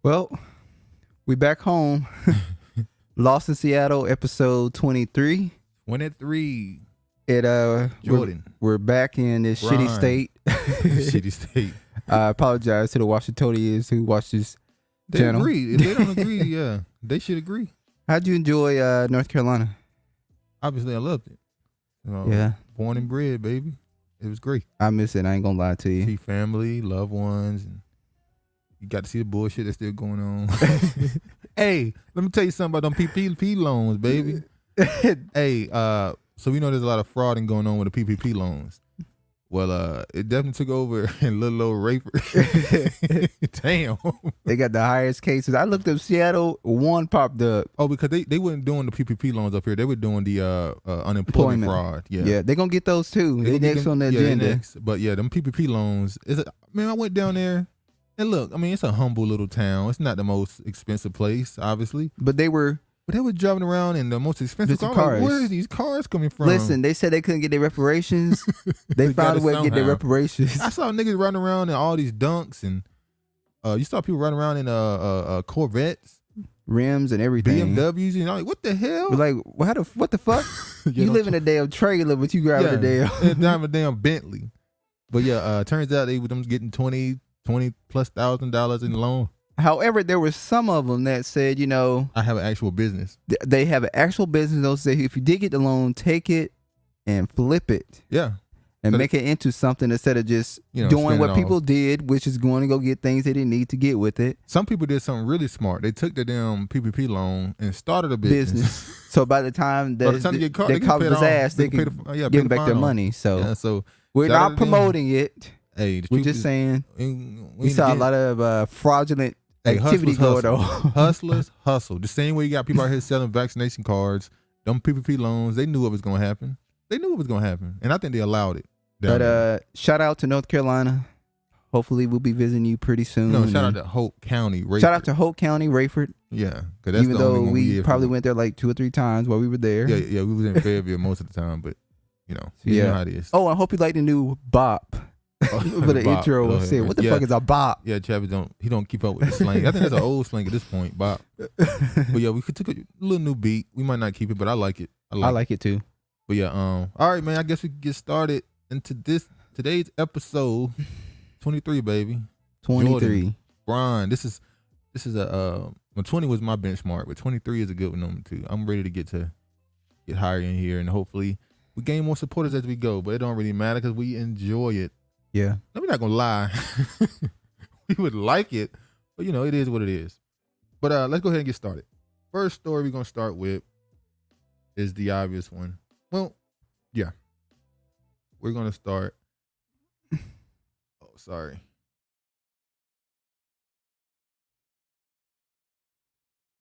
Well, we back home. Lost in Seattle, episode 23. 23. Jordan. We're back in this Ron. shitty state. Shitty state. I apologize to the Washingtonians who watch this They channel. agree. If they don't agree, yeah, they should agree. How'd you enjoy North Carolina? Obviously, I loved it. Yeah. Born and bred, baby. It was great. I miss it. I ain't gonna lie to you. See family, loved ones, and you got to see the bullshit that's still going on. Hey, let me tell you something about them PPP loans, baby. Hey, so we know there's a lot of frauding going on with the PPP loans. Well, it definitely took over in little old raper. Damn. They got the highest cases. I looked up Seattle, one popped up. Oh, because they weren't doing the PPP loans up here. They were doing the unemployment fraud. Yeah, they're gonna get those too. They next on the agenda. Next. But yeah, them PPP loans. Man, I went down there and look. I mean, it's a humble little town. It's not the most expensive place, obviously. But they were driving around in the most expensive cars. cars. Like, where are these cars coming from? Listen, they said they couldn't get their reparations. They found a way to get their reparations. I saw niggas running around in all these dunks, and you saw people running around in Corvettes, rims and everything, BMWs, and like, what the hell? We're like, what the fuck? You live in a damn trailer, but you driving a damn Bentley. But yeah, turns out they were them getting $20,000+ in loan. However, there were some of them that said, I have an actual business. They have an actual business. They'll say, if you did get the loan, take it and flip it. Yeah. And make it into something instead of just doing what people did, which is going to go get things they didn't need to get with it. Some people did something really smart. They took the damn PPP loan and started a business. So by the time they caught his ass, they can give them back their money. So we're not promoting it. Hey, we're just saying we saw a lot of fraudulent activity going on. Hustlers hustle. The same way you got people out here selling vaccination cards, them PPP loans, they knew it was going to happen. And I think they allowed it. But shout out to North Carolina. Hopefully we'll be visiting you pretty soon. No, shout out to Hope County, Rayford. Shout out to Hope County, Rayford. Yeah, because that's even the only though one we probably went there like 2 or 3 times while we were there. Yeah, we was in Fayetteville most of the time, but you know how it is. Oh, I hope you like the new bop. For the intro, said, what the fuck is a bop? Yeah, Travis don't keep up with the slang. I think that's an old slang at this point, bop. But yeah, we could take a little new beat. We might not keep it, but I like it. I like it too. But yeah, all right, man. I guess we can get started into today's episode 23, baby. 23. Jordan, Brian, this is a 20 was my benchmark, but 23 is a good number too. I'm ready to get higher in here, and hopefully we gain more supporters as we go. But it don't really matter because we enjoy it. Yeah. I'm not gonna lie. We would like it, but it is what it is. But let's go ahead and get started. First story we're gonna start with is the obvious one. Well, yeah. We're gonna start. Oh, sorry.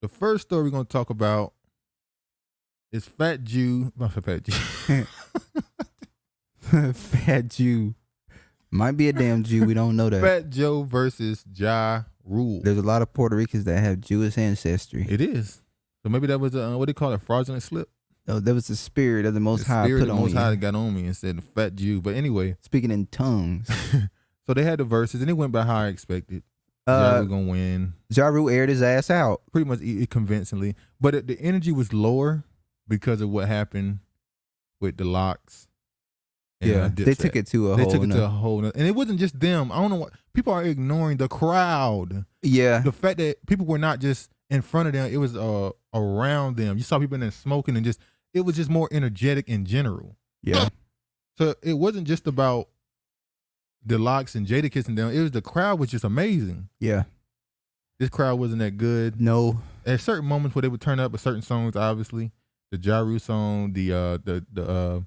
The first story we're gonna talk about is Fat Jew. Not Fat Jew. Fat Jew. Might be a damn Jew. We don't know that. Fat Joe versus Ja Rule. There's a lot of Puerto Ricans that have Jewish ancestry. It is. So maybe that was what they call a fraudulent slip. Oh, that was the spirit of the Most High put on me. The Most High got on me and said Fat Jew. But anyway. Speaking in tongues. So they had the verses and it went by how I expected. Ja was going to win. Ja Rule aired his ass out. Pretty much convincingly. But the energy was lower because of what happened with the locks. Yeah, they took it to a whole. And it wasn't just them. I don't know what. People are ignoring the crowd. Yeah. The fact that people were not just in front of them. It was around them. You saw people in there smoking and it was just more energetic in general. Yeah. So it wasn't just about the locks and Jada kissing them. It was the crowd was just amazing. Yeah. This crowd wasn't that good. No. At certain moments where they would turn up with certain songs, obviously. The Ja Rule song, the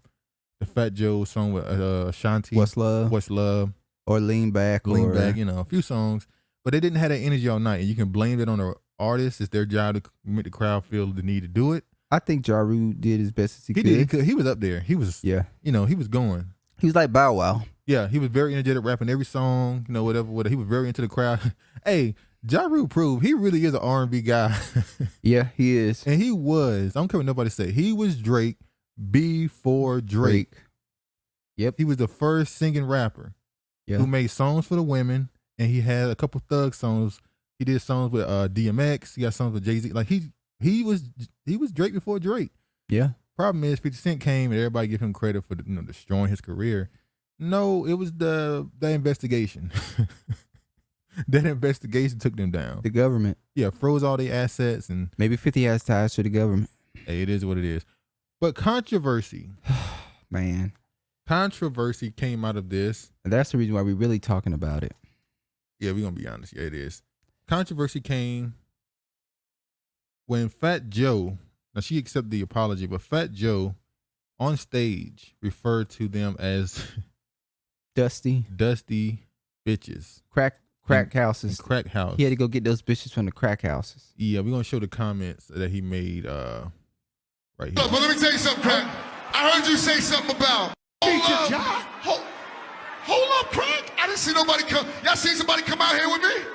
Fat Joe song with Ashanti. What's Love? Or Lean Back. A few songs. But they didn't have that energy all night. And you can blame it on the artist. It's their job to make the crowd feel the need to do it. I think Ja Rule did as best as he could. He did. He was up there. He was, he was going. He was like Bow Wow. Yeah, he was very energetic, rapping every song, whatever. He was very into the crowd. Hey, Ja Rule proved he really is an R&B guy. Yeah, he is. And he was. I don't care what nobody say. He was Drake before Drake. Yep. He was the first singing rapper who made songs for the women, and he had a couple thug songs. He did songs with DMX. He got songs with Jay-Z. Like he was Drake before Drake. Yeah. Problem is 50 Cent came and everybody give him credit for destroying his career. No, it was the investigation. That investigation took them down. The government. Yeah, froze all their assets and maybe 50 has ties to the government. Hey, it is what it is. But controversy. Man. Controversy came out of this. And that's the reason why we're really talking about it. Yeah, we're gonna be honest. Yeah, it is. Controversy came when Fat Joe, now she accepted the apology, but Fat Joe on stage referred to them as dusty bitches. Crack houses. Crack house. He had to go get those bitches from the crack houses. Yeah, we're gonna show the comments that he made right here. Look, but let me tell you something, Crack. I heard you say something about hold up, Crack. I didn't see nobody come. Y'all seen somebody come out here with me?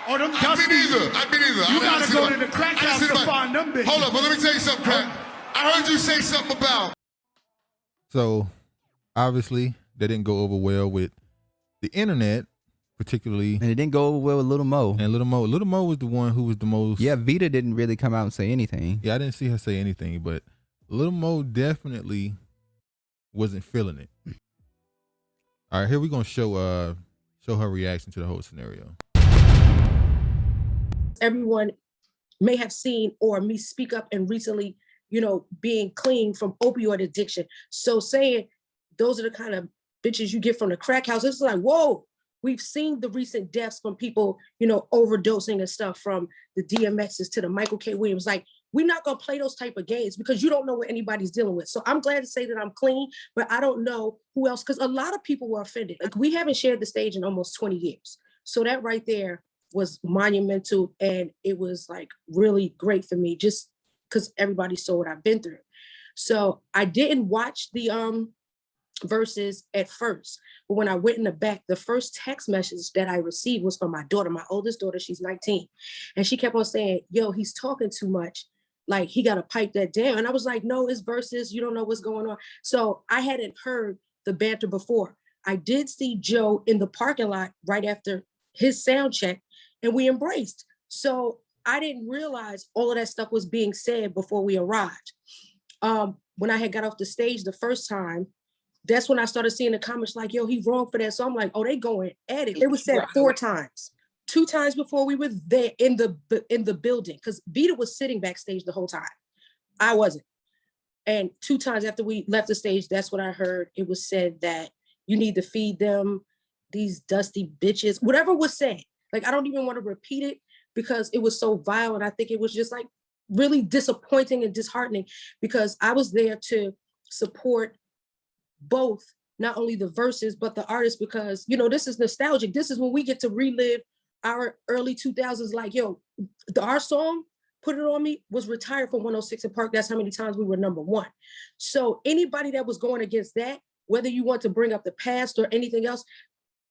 Oh, them I've been either. You gotta go to the crack house to find them bitches. Hold up, but let me tell you something, Crack. I heard you say something about. So, obviously, that didn't go over well with the internet, particularly. And it didn't go over well with Little Mo. And Little Mo was the one who was the most. Yeah, Vita didn't really come out and say anything. Yeah, I didn't see her say anything, but Little Mo definitely wasn't feeling it. All right, here we're gonna show her reaction to the whole scenario. Everyone may have seen or me speak up and recently, being clean from opioid addiction. So saying those are the kind of bitches you get from the crack house, it's like, whoa, we've seen the recent deaths from people, overdosing and stuff, from the DMXs to the Michael K. Williams. Like, we're not gonna play those type of games because you don't know what anybody's dealing with. So I'm glad to say that I'm clean, but I don't know who else, because a lot of people were offended. Like, we haven't shared the stage in almost 20 years. So that right there was monumental, and it was like really great for me just because everybody saw what I've been through. So I didn't watch the verses at first, but when I went in the back, the first text message that I received was from my daughter, my oldest daughter. She's 19, and she kept on saying, yo, he's talking too much, like he got to pipe that down. And I was like, no, it's verses, you don't know what's going on. So I hadn't heard the banter before. I did see Joe in the parking lot right after his sound check, and we embraced. So I didn't realize all of that stuff was being said before we arrived. When I had got off the stage the first time, that's when I started seeing the comments like, yo, he wrong for that. So I'm like, oh, they going at it. It was said 4 times. 2 times before we were there in the building, because Vita was sitting backstage the whole time. I wasn't. And 2 times after we left the stage, that's what I heard. It was said that you need to feed them, these dusty bitches, whatever was said. Like, I don't even want to repeat it because it was so vile. And I think it was just like really disappointing and disheartening, because I was there to support both, not only the verses, but the artists, because, this is nostalgic. This is when we get to relive our early 2000s. Like, yo, our song, Put It On Me, was retired from 106 and Park. That's how many times we were #1. So anybody that was going against that, whether you want to bring up the past or anything else,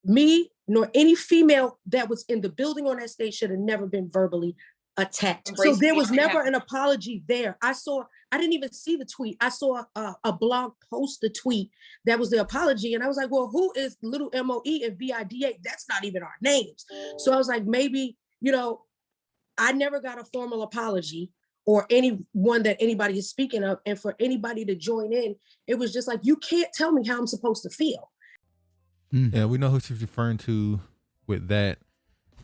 me nor any female that was in the building on that stage should have never been verbally attacked. So there was never an apology there. I didn't even see the tweet. I saw a blog post the tweet that was the apology. And I was like, well, who is little MOE and VIDA? That's not even our names. So I was like, maybe, I never got a formal apology or anyone that anybody is speaking of. And for anybody to join in, it was just like, you can't tell me how I'm supposed to feel. Yeah, we know who she's referring to with that.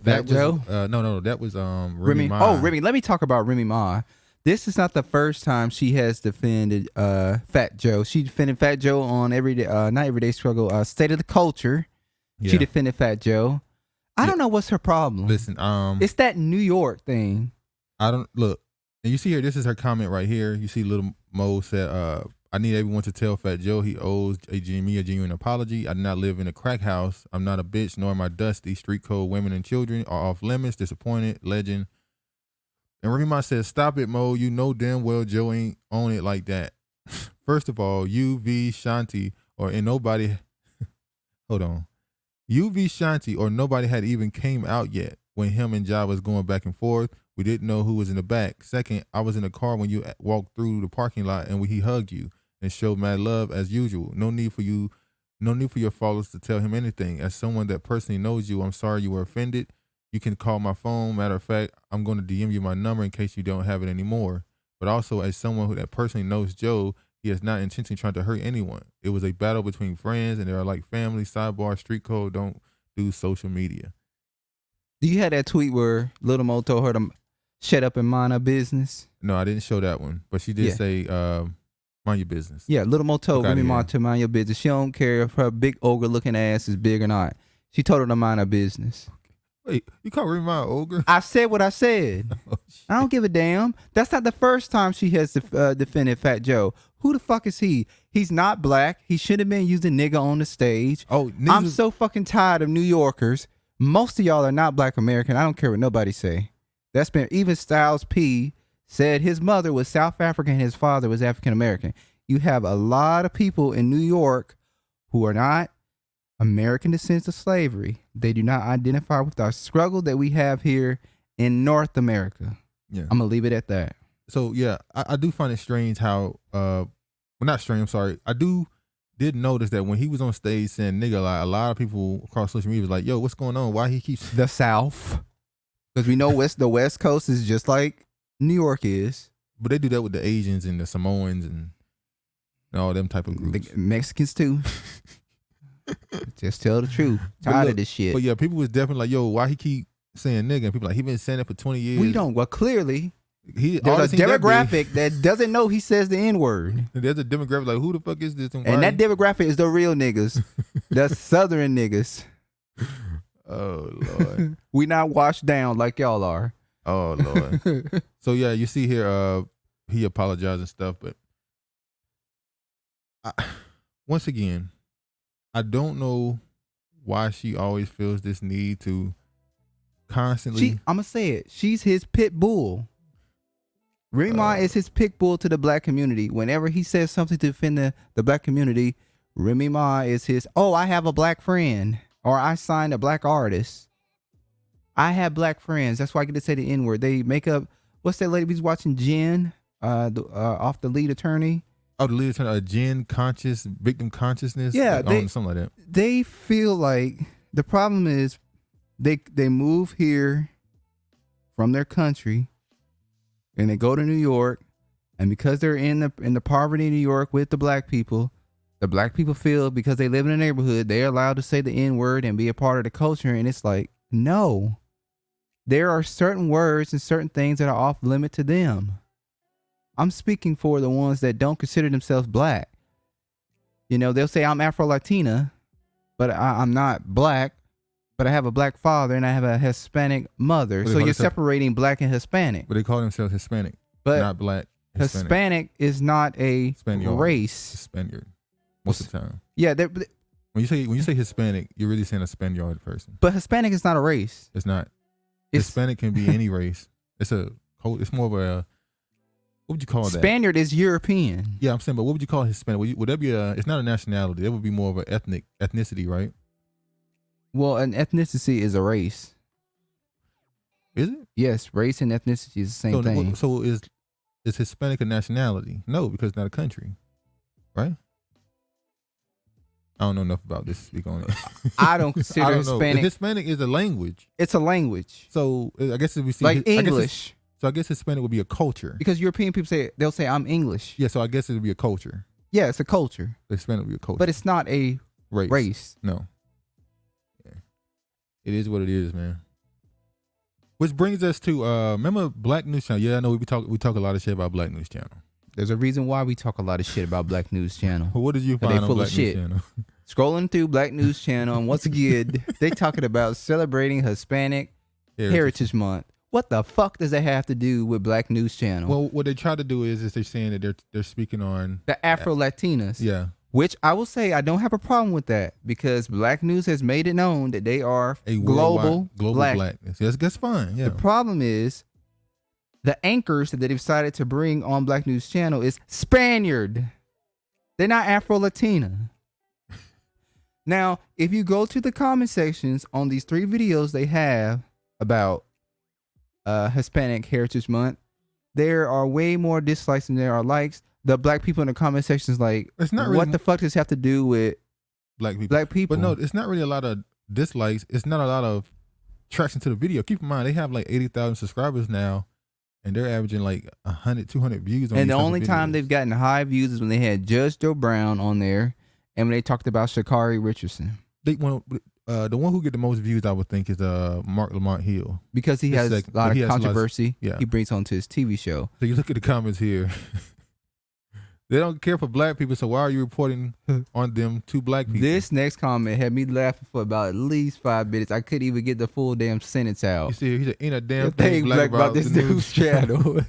Fat Joe? No, that was Remy Ma. Oh, Remy. Let me talk about Remy Ma. This is not the first time she has defended Fat Joe. She defended Fat Joe on not Everyday Struggle, State of the Culture. Yeah. She defended Fat Joe. I don't know what's her problem. Listen, it's that New York thing. Look, and you see here, this is her comment right here. You see Little Mo said, I need everyone to tell Fat Joe he owes me a genuine apology. I do not live in a crack house. I'm not a bitch, nor am I dusty. Street code women and children are off limits. Disappointed. Legend. And Remy Ma says, stop it, Mo. You know damn well Joe ain't on it like that. First of all, UV Shanti or nobody, hold on. UV Shanti or nobody had even came out yet when him and Ja was going back and forth. We didn't know who was in the back. Second, I was in the car when you walked through the parking lot and he hugged you and showed mad love as usual. No need for your followers to tell him anything. As someone that personally knows you, I'm sorry you were offended. You can call my phone. Matter of fact, I'm going to DM you my number in case you don't have it anymore. But also, as someone who that personally knows Joe, he has not intentionally tried to hurt anyone. It was a battle between friends, and they are like family. Sidebar, street code, don't do social media. Do you have that tweet where Little Mo told her to shut up and mind her business? No, I didn't show that one, but she did say, mind your business. Yeah, Little Mo told Remy Ma to mind your business. She don't care if her big ogre looking ass is big or not. She told her to mind her business. Wait, you call Remy Ma an ogre? I said what I said. Oh, I don't give a damn. That's not the first time she has defended Fat Joe. Who the fuck is he? He's not black. He should have been using nigga on the stage. Oh, I'm so fucking tired of New Yorkers. Most of y'all are not black American. I don't care what nobody say. That's been, even Styles P said his mother was South African and his father was African American. You have a lot of people in New York who are not American descendants of slavery. They do not identify with our struggle that we have here in North America. Yeah, I'm gonna leave it at that. So yeah, I do find it strange how well, not strange, I'm sorry. Did notice that when he was on stage saying nigga, like a lot of people across social media was like, yo, what's going on? Why he keeps the South? Because we know the West Coast is just like New York is. But they do that with the Asians and the Samoans and all them type of groups. The Mexicans too. Just tell the truth. Tired of this shit. But yeah, people was definitely like, yo, why he keep saying nigga? And people like, he been saying it for 20 years. We don't. Well, clearly, there's a demographic that doesn't know he says the N-word. There's a demographic like, who the fuck is this? And that demographic is the real niggas. The Southern niggas. Oh, Lord. We not washed down like y'all are. Oh, Lord. So yeah, you see here, he apologized and stuff, but once again, I don't know why she always feels this need to constantly. I'm gonna say it. She's his pit bull. Remy Ma is his pit bull to the black community. Whenever he says something to defend the black community, Remy Ma is his, oh, I have a black friend, or I signed a black artist. I have black friends. That's why I get to say the N-word. They make up, what's that lady who's watching Jen, off the lead attorney? Oh, the lead attorney, Jen conscious, victim consciousness? Yeah. Something like that. They feel like the problem is they move here from their country and they go to New York, and because they're in the poverty of New York with the black people feel because they live in a neighborhood, they're allowed to say the N-word and be a part of the culture. And it's like, no, there are certain words and certain things that are off limit to them. I'm speaking for the ones that don't consider themselves black. You know, they'll say I'm Afro-Latina, but I'm not black, but I have a black father and I have a Hispanic mother. So you're separating black and Hispanic. But they call themselves Hispanic, but not black. Hispanic is not a race. Spaniard, most of the time. Yeah. When you say Hispanic, you're really saying a Spaniard person. But Hispanic is not a race. It's not. Hispanic can be any race. It's more of a, what would you call that? Spaniard is European. Yeah, I'm saying, but what would you call Hispanic? Would that be it's not a nationality. That would be more of an ethnicity, right? Well, an ethnicity is a race. Is it? Yes, race and ethnicity is the same thing. So is Hispanic a nationality? No, because it's not a country, right? I don't know enough about this to speak on it. I don't consider Hispanic. Hispanic is a language. It's a language. So I guess if we see like English. So I guess Hispanic would be a culture. Because European people they'll say I'm English. Yeah, so I guess it would be a culture. Yeah, it's a culture. Hispanic would be a culture. But it's not a race. No. Yeah. It is what it is, man. Which brings us to remember Black News Channel? Yeah, I know we talk a lot of shit about Black News Channel. There's a reason why we talk a lot of shit about Black News Channel. Well, what did you find on Black News Channel? Scrolling through Black News Channel, and once again, they talking about celebrating Hispanic Heritage Month. What the fuck does that have to do with Black News Channel? Well, what they try to do is they're saying that they're speaking on the Afro-Latinas. Yeah. Which I will say I don't have a problem with that because Black News has made it known that they are a global blackness. Yes, that's fine. Yeah. The problem is the anchors that they decided to bring on Black News Channel is Spaniard. They're not Afro-Latina. Now, if you go to the comment sections on these 3 videos they have about Hispanic Heritage Month, there are way more dislikes than there are likes. The black people in the comment sections like, it's not what really, the fuck does this have to do with black people? Black people. But no, it's not really a lot of dislikes. It's not a lot of traction to the video. Keep in mind, they have like 80,000 subscribers now, and they're averaging like 100, 200 views on And these the type of only time videos. they've gotten high views is when they had Judge Joe Brown on there, and when they talked about Sha'Carri Richardson. The one who get the most views, I would think, is Mark Lamont Hill. Because he has a lot of controversy yeah. he brings onto his TV show. So you look at the comments here. They don't care for black people, so why are you reporting on them to black people? This next comment had me laughing for about at least 5 minutes. I couldn't even get the full damn sentence out. You see, he said, ain't a damn Thing thing black about this the news channel.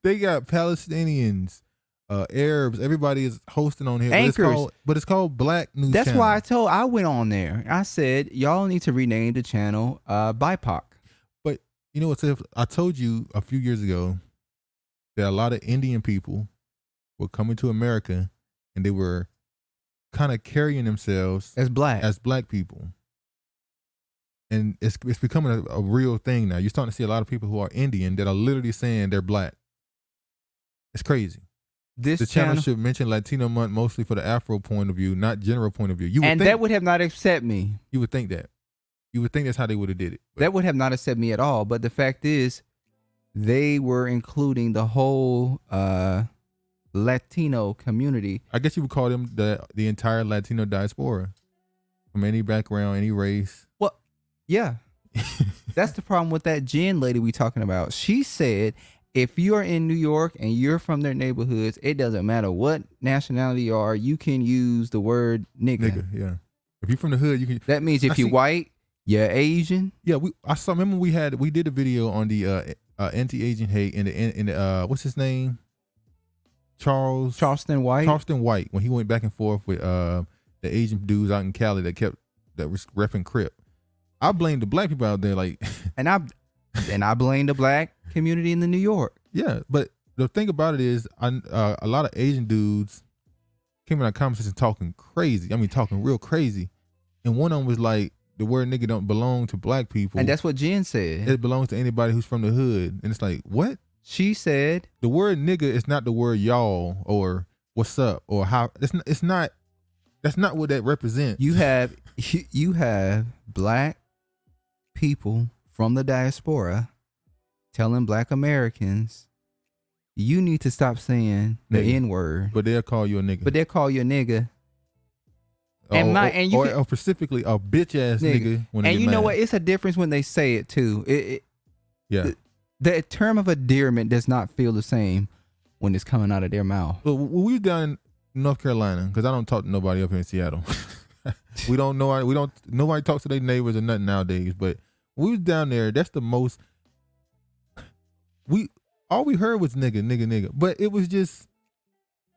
They got Palestinians, Arabs, everybody is hosting on here. Anchors. But it's called Black News That's Channel. why I went on there. I said, y'all need to rename the channel BIPOC. But you know what? I told you a few years ago that a lot of Indian people were coming to America and they were kind of carrying themselves As black people. And it's becoming a real thing now. You're starting to see a lot of people who are Indian that are literally saying they're black. It's crazy. This The channel should mention Latino month mostly for the Afro point of view, not general point of view. That would have not upset me. You would think that. You would think that's how they would have did it. But That would have not upset me at all. But the fact is, they were including the whole Latino community. I guess you would call them the entire Latino diaspora, from any background, any race. Well, yeah. That's the problem with that Jen lady we talking about. She said, if you're in New York and you're from their neighborhoods, it doesn't matter what nationality you are, you can use the word nigga. Yeah. If you're from the hood, you can. That means if you're white, you're Asian. Yeah, remember we did a video on the anti-Asian hate in the what's his name? Charleston White. Charleston White, when he went back and forth with the Asian dudes out in Cali that was repping Crip. I blame the black people out there, like, and I blame the black community in the New York. Yeah, but the thing about it is, a lot of Asian dudes came in our conversation talking crazy. I mean, talking real crazy, and one of them was like, the word nigga don't belong to black people, And that's what Jen said. it belongs to anybody who's from the hood. And it's like, what? She said The word nigga is not the word y'all or what's up or how. It's not. That's not what that represents. you have black people from the diaspora telling black Americans, you need to stop saying the Nigga. N-word. But they'll call you a nigga. But they'll call you a nigga. or specifically a bitch ass nigga. When they And get you know mad. what? It's a difference when they say it too. Yeah. The term of endearment does not feel the same when it's coming out of their mouth. But when we were down in North Carolina, because I don't talk to nobody up here in Seattle. We don't know. Nobody talks to their neighbors or nothing nowadays. But when we was down there, that's the most. All we heard was nigga. But it was just.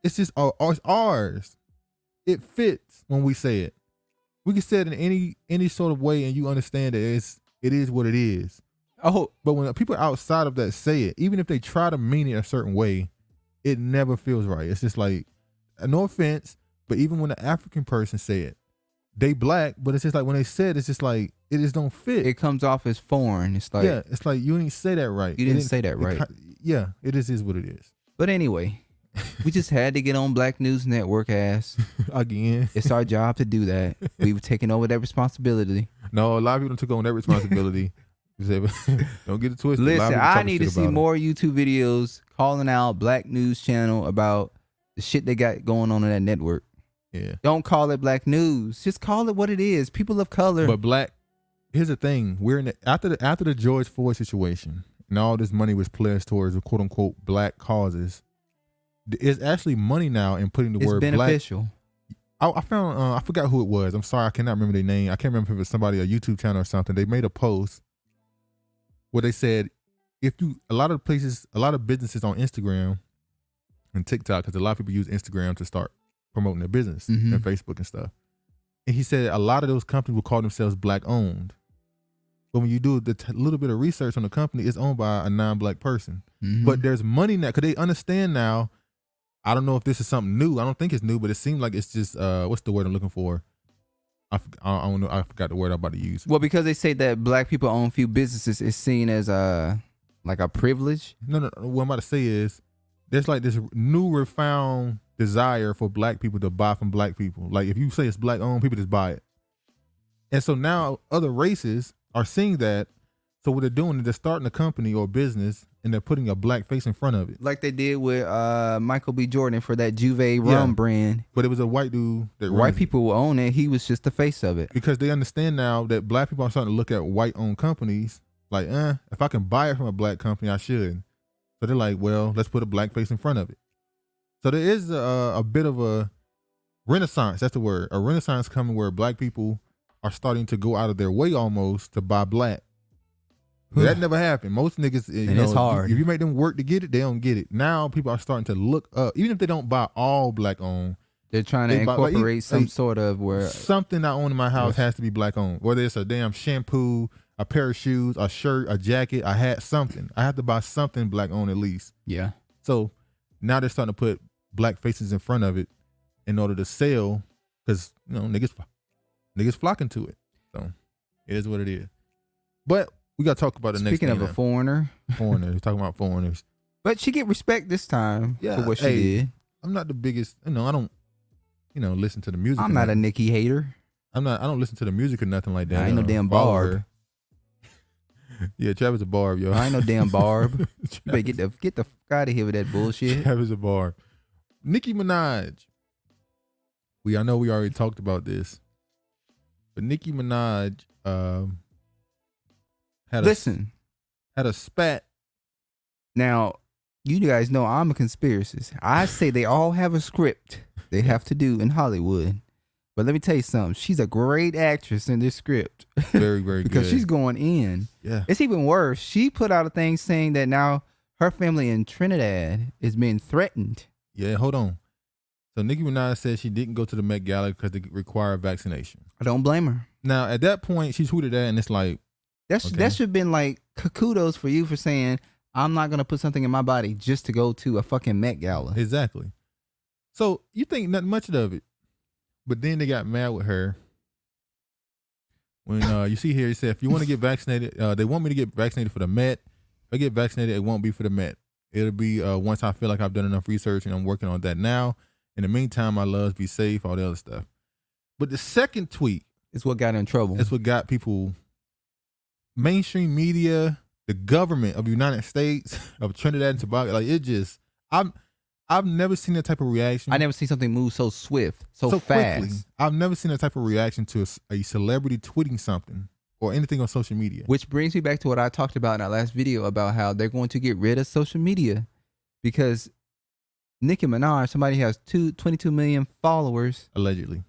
It's just it's ours. It fits when we say it. We can say it in any sort of way, and you understand that it is what it is. Oh, But when people outside of that say it, even if they try to mean it a certain way, it never feels right. It's just like, no offense, but even when an African person say it, they black, but it's just like when they said, it's just like it just don't fit. it comes off as foreign. It's like, Yeah, it's like you didn't say that right. You didn't say that right. Yeah, it is what it is. But anyway, we just had to get on Black News Network ass. Again, It's our job to do that. We were taking over that responsibility. no, a lot of people took on that responsibility. Don't get it twisted. A lot of Listen, people I talking need to shit see about it. more YouTube videos calling out Black News Channel about the shit they got going on in that network. Yeah, Don't call it Black News. Just call it what it is. People of color. but black. Here's the thing: we're in after the George Floyd situation, and all this money was pledged towards the quote unquote black causes. It's actually money now in putting the it's word beneficial. black. I found I forgot who it was. I'm sorry, I cannot remember their name. I can't remember if it was somebody, a YouTube channel or something. They made a post where they said, a lot of businesses on Instagram and TikTok, because a lot of people use Instagram to start promoting their business Mhm. and Facebook and stuff. And he said a lot of those companies will call themselves black owned. But when you do the little bit of research on the company, it's owned by a non-black person. Mhm. But there's money now, because they understand now. I don't know if this is something new. I don't think it's new, but it seems like it's just, what's the word I'm looking for? I don't know. I forgot the word I'm about to use. Well, because they say that black people own few businesses, it's seen as like a privilege. No. What I'm about to say is there's like this new refound desire for black people to buy from black people. Like if you say it's black owned, people just buy it. And so now other races are seeing that. So what they're doing is they're starting a company or business and they're putting a black face in front of it. Like they did with Michael B. Jordan for that Juve rum brand. But it was a white dude that White people will own it. He was just the face of it. Because they understand now that black people are starting to look at white-owned companies like, if I can buy it from a black company, I should. So they're like, well, let's put a black face in front of it. So there is a bit of a renaissance, that's the word, a renaissance coming where black people are starting to go out of their way almost to buy black. That never happened. Most niggas, it's hard. If you make them work to get it, they don't get it. Now people are starting to look up, even if they don't buy all black owned. They're trying to incorporate some sort of where something I own in my house has to be black owned. Whether it's a damn shampoo, a pair of shoes, a shirt, a jacket, a hat, something. I have to buy something black owned at least. Yeah. So now they're starting to put black faces in front of it in order to sell, because niggas flocking to it. So it is what it is. But we got to talk about the next thing. Speaking of a foreigner. We're talking about foreigners. But she get respect this time for what she did. I'm not the biggest, I don't, listen to the music. I'm not a Nicki hater. I don't listen to the music or nothing like that. I ain't no damn Barb. Yeah, Travis a Barb, yo. I ain't no damn Barb. You better get the fuck out of here with that bullshit. Travis a Barb. Nicki Minaj. I know we already talked about this, but Nicki Minaj had a spat. Now, you guys know I'm a conspiracist. I say they all have a script they have to do in Hollywood. But let me tell you something. She's a great actress in this script. Very, very because good. she's going in. Yeah. It's even worse. She put out a thing saying that now her family in Trinidad is being threatened. Yeah, hold on. So Nicki Minaj said she didn't go to the Met Gala because they require vaccination. I don't blame her. Now, at that point, she tweeted that, and it's like, that should have been like kudos for you for saying, I'm not going to put something in my body just to go to a fucking Met Gala. Exactly. So you think nothing much of it. But then they got mad with her. When you see here, he said, if you want to get vaccinated, they want me to get vaccinated for the Met. If I get vaccinated, it won't be for the Met. It'll be once I feel like I've done enough research and I'm working on that now. In the meantime, my loves, be safe, all the other stuff. But the second tweet is what got in trouble. It's what got people, mainstream media, the government of the United States, of Trinidad and Tobago, like it just, I've never seen that type of reaction. I never seen something move so swift, so fast. Quickly. I've never seen that type of reaction to a celebrity tweeting something or anything on social media. Which brings me back to what I talked about in our last video about how they're going to get rid of social media because Nicki Minaj, somebody has 22 million followers. Allegedly.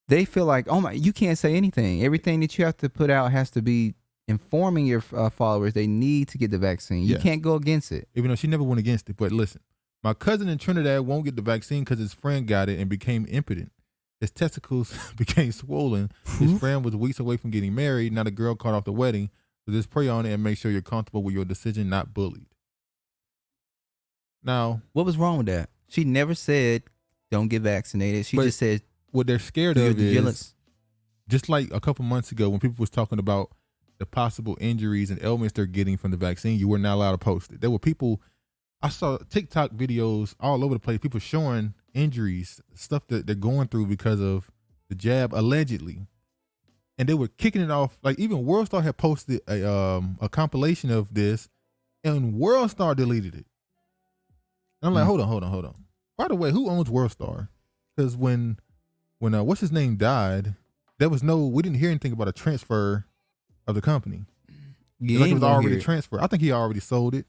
They feel like, oh my, you can't say anything. Everything that you have to put out has to be informing your followers they need to get the vaccine. You can't go against it. Even though she never went against it. But listen. My cousin in Trinidad won't get the vaccine because his friend got it and became impotent. His testicles became swollen. His friend was weeks away from getting married. Now the girl called off the wedding. So just pray on it and make sure you're comfortable with your decision, not bullied. Now, what was wrong with that? She never said don't get vaccinated. She just said what they're scared of is just like a couple months ago when people was talking about the possible injuries and ailments they're getting from the vaccine, you were not allowed to post it. There were people. I saw TikTok videos all over the place, people showing injuries, stuff that they're going through because of the jab, allegedly. And they were kicking it off. Like even Worldstar had posted a compilation of this and Worldstar deleted it. And I'm like, hold on. By the way, who owns Worldstar? Because when what's his name died, we didn't hear anything about a transfer of the company. Yeah, like it was already transferred. I think he already sold it.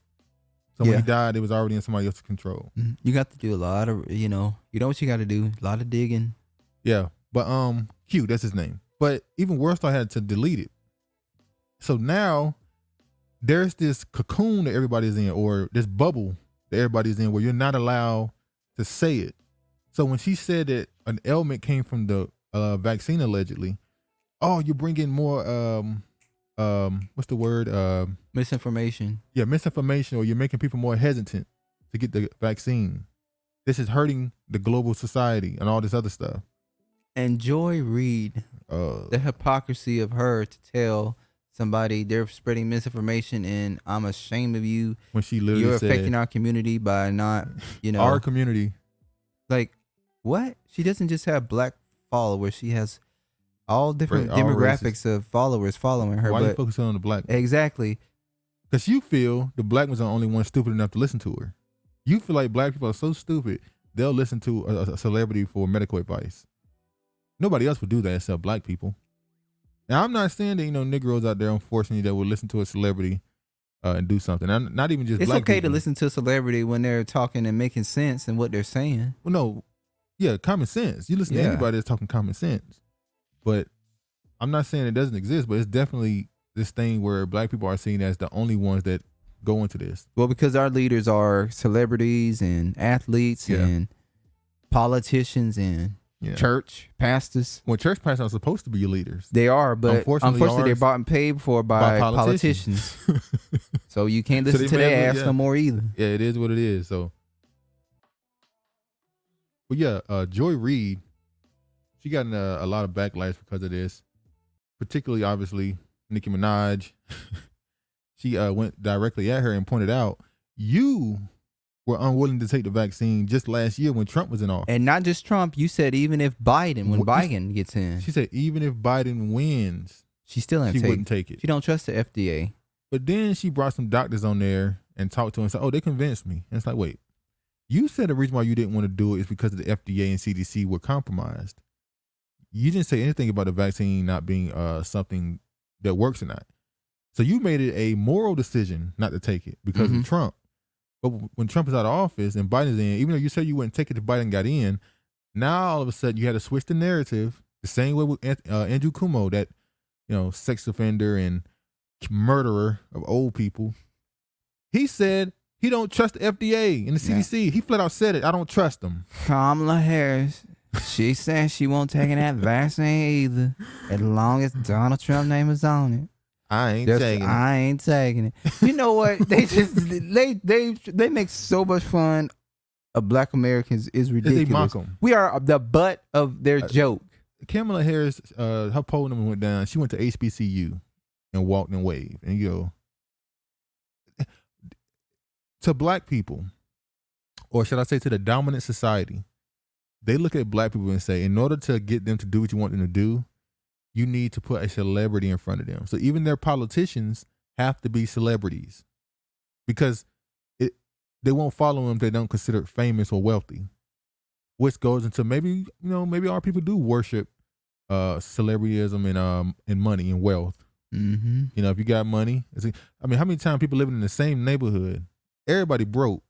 So when he died, it was already in somebody else's control. You got to do a lot of, you know what you got to do, a lot of digging. Yeah, but Q, that's his name. But even Worldstar had to delete it. So now there's this cocoon that everybody's in, or this bubble that everybody's in, where you're not allowed to say it. So when she said that an ailment came from the vaccine, allegedly, you're bringing more what's the word? Misinformation. Yeah, misinformation, or you're making people more hesitant to get the vaccine. This is hurting the global society and all this other stuff. And Joy Reid, the hypocrisy of her to tell somebody they're spreading misinformation and I'm ashamed of you. When she literally you're said, affecting our community by not, our community. Like, what? She doesn't just have black followers. She has all different all demographics of followers following her. Why are you but focusing on the black one? exactly. Because you feel the black ones are the only one stupid enough to listen to her. You feel like black people are so stupid, they'll listen to a celebrity for medical advice. Nobody else would do that except black people. Now, I'm not saying that, Negroes out there, unfortunately, that will listen to a celebrity and do something. And not even just It's black okay people. to listen to a celebrity when they're talking and making sense in what they're saying. Well, no. Yeah, common sense. You listen to anybody that's talking common sense. But I'm not saying it doesn't exist, but it's definitely this thing where black people are seen as the only ones that go into this. Well, because our leaders are celebrities and athletes and politicians and church pastors. Well, church pastors are supposed to be your leaders. They are, but unfortunately they're ours- bought and paid for by politicians. So you can't listen to their ass no more either. Yeah, it is what it is. So, but yeah, Joy Reid, she got a lot of backlash because of this. Particularly, obviously, Nicki Minaj. She went directly at her and pointed out, you were unwilling to take the vaccine just last year when Trump was in office. And not just Trump. You said even if Biden gets in. She said even if Biden wins, she still wouldn't take it. She don't trust the FDA. But then she brought some doctors on there and talked to them and said, oh, they convinced me. And it's like, wait, you said the reason why you didn't want to do it is because the FDA and CDC were compromised. You didn't say anything about the vaccine not being something that works or not. So you made it a moral decision not to take it because of Trump. But when Trump is out of office and Biden's in, even though you said you wouldn't take it if Biden got in, now all of a sudden you had to switch the narrative the same way with Andrew Cuomo, that sex offender and murderer of old people. He said he don't trust the FDA and the CDC. He flat out said it. I don't trust them. Kamala Harris, she said she won't take that vaccine either, as long as Donald Trump's name is on it. I ain't taking it. You know what? They just they make so much fun of Black Americans. Is ridiculous. They mock them. We are the butt of their joke. Kamala Harris, her poll number went down. She went to HBCU and walked and waved. And you go, to black people, or should I say to the dominant society, they look at black people and say, in order to get them to do what you want them to do, you need to put a celebrity in front of them. So even their politicians have to be celebrities, because they won't follow them if they don't consider it famous or wealthy, which goes into maybe our people do worship celebrityism and money and wealth. Mm-hmm. If you got money, how many times people living in the same neighborhood, everybody broke,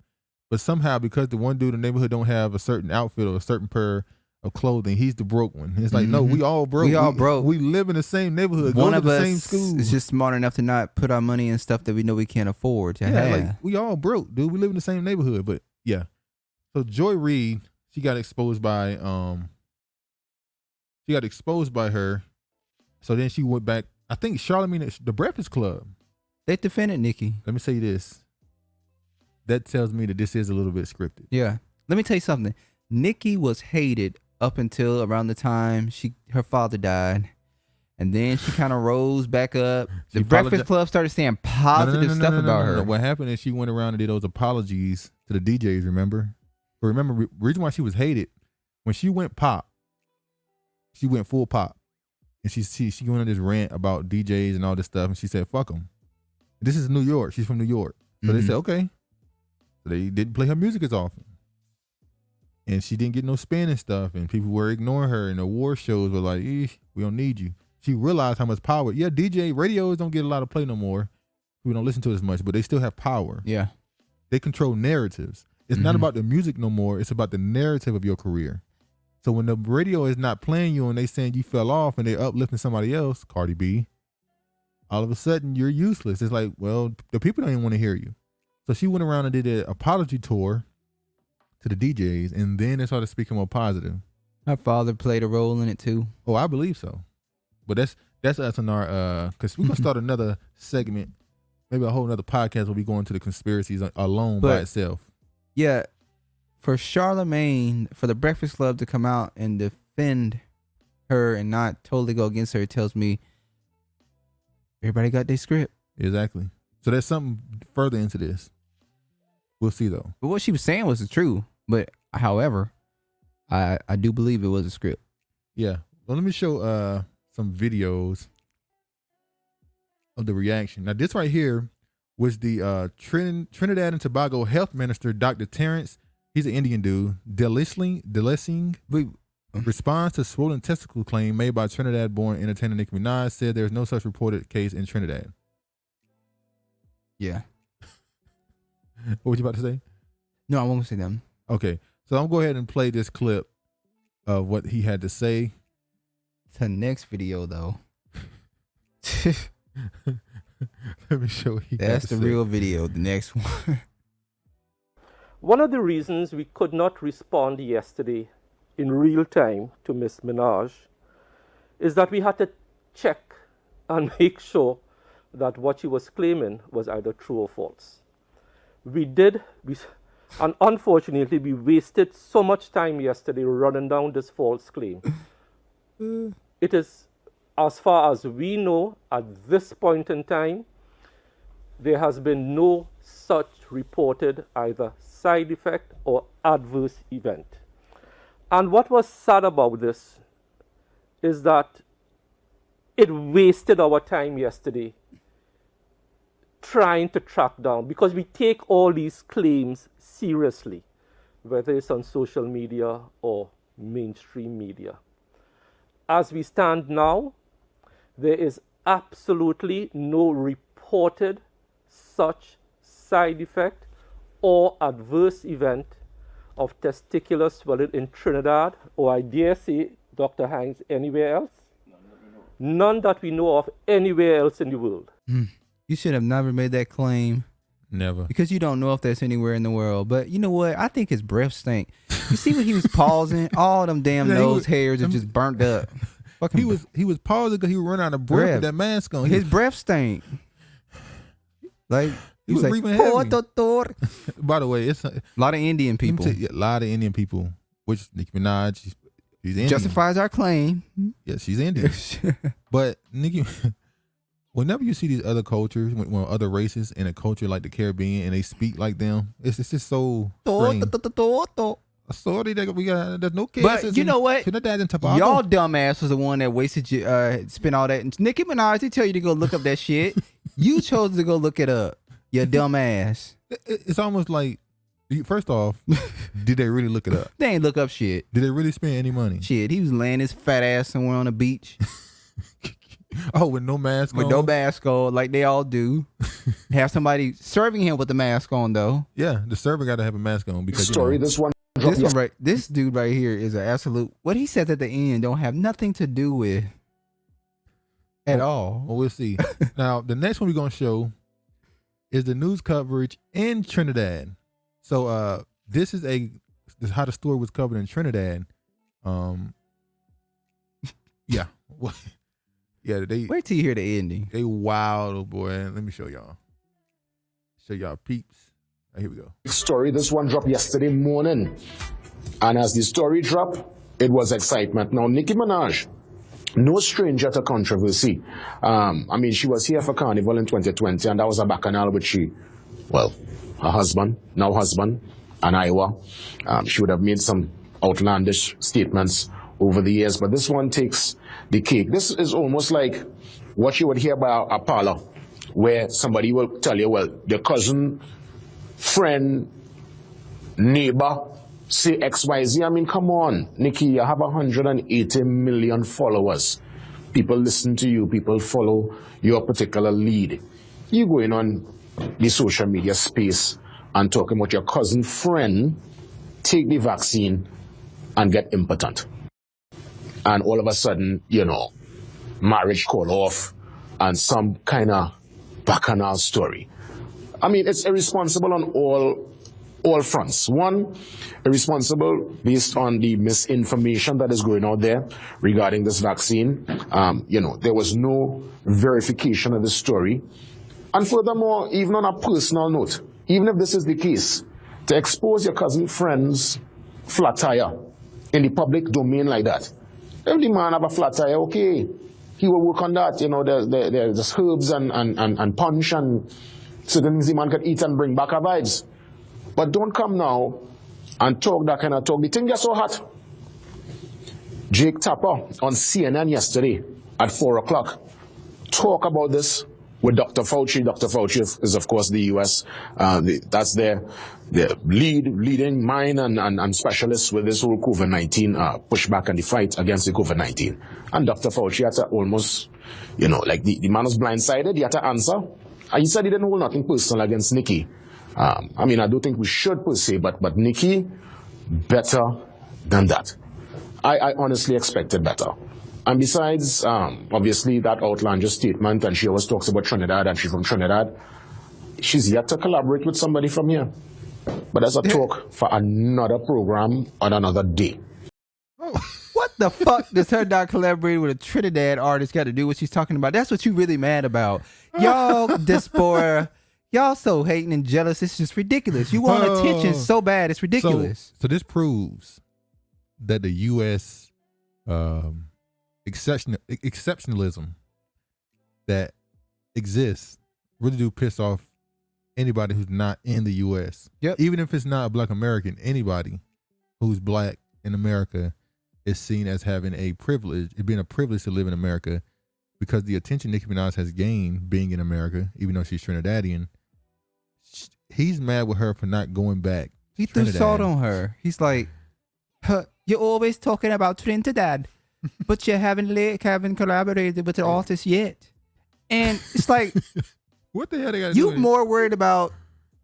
but somehow because the one dude in the neighborhood don't have a certain outfit or a certain pair of clothing, he's the broke one. It's like, no, we all broke. We all broke. We live in the same neighborhood. One go of to the us same school. is just smart enough to not put our money in stuff that we know we can't afford to have. Like, we all broke, dude. We live in the same neighborhood. But yeah. So Joy Reid, she got exposed by her. So then she went back. I think Charlamagne, the Breakfast Club, they defended Nicki. Let me say this. That tells me that this is a little bit scripted. Yeah. Let me tell you something. Nicki was hated up until around the time her father died. And then she kind of rose back up. The Breakfast Club started saying positive stuff about her. What happened is she went around and did those apologies to the DJs, remember? But remember, the reason why she was hated, when she went pop, she went full pop. And she went on this rant about DJs and all this stuff. And she said, fuck them. This is New York. She's from New York. So they said, okay. So they didn't play her music as often. And she didn't get no spin and stuff. And people were ignoring her. And the award shows were like, we don't need you. She realized how much power. Yeah, DJ radios don't get a lot of play no more. We don't listen to it as much, but they still have power. Yeah. They control narratives. It's not about the music no more. It's about the narrative of your career. So when the radio is not playing you and they saying you fell off and they're uplifting somebody else, Cardi B, all of a sudden you're useless. It's like, well, the people don't even want to hear you. So she went around and did an apology tour to the DJs, and then they started speaking more positive. Her father played a role in it too. Oh, I believe so. But that's us in our because we're gonna start another segment, maybe a whole another podcast where we go into the conspiracies alone by itself. Yeah, for Charlamagne, for the Breakfast Club to come out and defend her and not totally go against her, it tells me everybody got their script. Exactly. So there's something further into this. We'll see though. But what she was saying was true. But however, I do believe it was a script. Yeah. Well, let me show some videos of the reaction. Now, this right here was the Trinidad and Tobago Health Minister, Dr. Terrence. He's an Indian dude. Delising response to swollen testicle claim made by Trinidad-born entertainer Nicki Minaj, said there's no such reported case in Trinidad. Yeah. What was you about to say? No, I won't say them. Okay, so I'm going to go ahead and play this clip of what he had to say. The next video, though. Let me show you. That's the real video, the next one. One of the reasons we could not respond yesterday in real time to Ms. Minaj is that we had to check and make sure that what she was claiming was either true or false. And unfortunately, we wasted so much time yesterday running down this false claim. It is, as far as we know, at this point in time, there has been no such reported either side effect or adverse event. And what was sad about this is that it wasted our time yesterday trying to track down, because we take all these claims seriously, whether it's on social media or mainstream media. As we stand now, there is absolutely no reported such side effect or adverse event of testicular swelling in Trinidad, or I dare say, Dr. Hines, anywhere else? None that we know of anywhere else in the world. You should have never made that claim. Never. Because you don't know if that's anywhere in the world. But you know what? I think his breath stink. You see what he was pausing? All them damn nose hairs are just burnt up. He was pausing because he was running out of breath with that mask on. His breath stink. Like he was like, breathing heavy. By the way, it's a lot of Indian people. A lot of Indian people. Which Nicki Minaj, she's Indian. Justifies our claim. Yeah, she's Indian. But Nicki, whenever you see these other cultures, when other races in a culture like the Caribbean and they speak like them, it's just so strange. Sorry that we got. There's no cases. But you know what? Trinidad and Tobago. Y'all dumbass was the one that wasted you, spent all that. And Nicki Minaj, they tell you to go look up that shit. You chose to go look it up. You dumbass. It's almost like, first off, did they really look it up? They ain't look up shit. Did they really spend any money? Shit, he was laying his fat ass somewhere on the beach. Oh, with no mask on? With no mask on, like they all do. Have somebody serving him with the mask on, though. Yeah, the server got to have a mask on because this dude right here is an absolute. What he says at the end don't have nothing to do with at all. Well, we'll see. Now, the next one we're gonna show is the news coverage in Trinidad. So, this is how the story was covered in Trinidad. Yeah. Yeah, wait till you hear the ending. They wild, oh boy. Let me show y'all. Show y'all peeps. Right, here we go. Story. This one dropped yesterday morning. And as the story dropped, it was excitement. Now, Nicki Minaj, no stranger to controversy. I mean, she was here for Carnival in 2020, and that was a bacchanal with her husband, and Iowa. She would have made some outlandish statements over the years, but this one takes the cake. This is almost like what you would hear by a parlor, where somebody will tell you, well, your cousin, friend, neighbor, say XYZ. I mean, come on, Nicki, you have 180 million followers. People listen to you, people follow your particular lead. You going on the social media space and talking about your cousin, friend, take the vaccine and get impotent. And all of a sudden, marriage call off and some kind of bacchanal story. I mean, it's irresponsible on all fronts. One, irresponsible based on the misinformation that is going out there regarding this vaccine. There was no verification of the story. And furthermore, even on a personal note, even if this is the case, to expose your cousin friend's flat tire in the public domain like that. If the man have a flat tire, okay, he will work on that. There's herbs and punch and certain things the man can eat and bring back our vibes. But don't come now and talk that kind of talk. The thing gets so hot. Jake Tapper on CNN yesterday at 4 o'clock, talk about this with Dr. Fauci. Dr. Fauci is, of course, the U.S. That's their leading mind and specialist with this whole COVID-19 pushback and the fight against the COVID-19. And Dr. Fauci had to almost, like the man was blindsided. He had to answer. And he said he didn't hold nothing personal against Nicki. I mean, I do think we should per se, but Nicki, better than that. I honestly expected better. And besides, obviously, that outlandish statement, and she always talks about Trinidad, and she's from Trinidad, she's yet to collaborate with somebody from here. But that's a talk for another program on another day. What the fuck does her not collaborating with a Trinidad artist got to do what she's talking about? That's what you really mad about. Y'all diaspora, y'all so hating and jealous. It's just ridiculous. You want attention so bad, it's ridiculous. So this proves that the U.S. exceptionalism that exists really do piss off anybody who's not in the U.S. Yep. Even if it's not a Black American, anybody who's Black in America is seen as having a privilege, it being a privilege to live in America, because the attention Nicki Minaj has gained being in America, even though she's Trinidadian. He's mad with her for not going back. He threw salt on her. He's like, you're always talking about Trinidad, but you haven't collaborated with the artist yet. And it's like, what the hell they got to do? You more worried about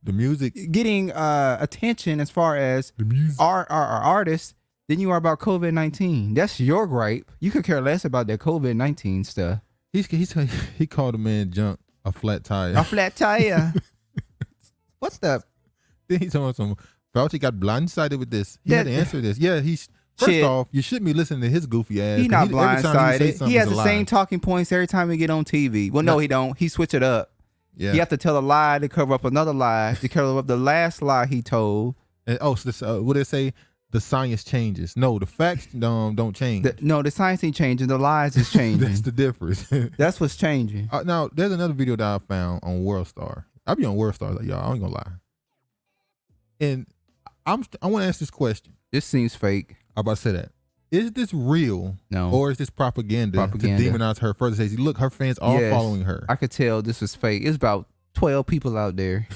the music getting attention as far as our artists than you are about COVID-19. That's your gripe. You could care less about that COVID-19 stuff. He called a man junk a flat tire. A flat tire. What's the? Then he's talking about some. Fauci got blindsided with this. He had to answer this. Yeah, first off, you shouldn't be listening to his goofy ass. He's not blindsided. He has the same talking points every time we get on TV. Well, no, he don't. He switch it up. Yeah. You have to tell a lie to cover up another lie to cover up the last lie he told. And, so what they say? The science changes. No, the facts don't change. The science ain't changing. The lies is changing. That's the difference. That's what's changing. Now, there's another video that I found on WorldStar. I'll be on WorldStar, like, y'all. I ain't gonna lie. And I want to ask this question. This seems fake. I'm about to say that. Is this real? No. Or is this propaganda to demonize her further? Say, look, her fans are following her. I could tell this was fake. It's about 12 people out there.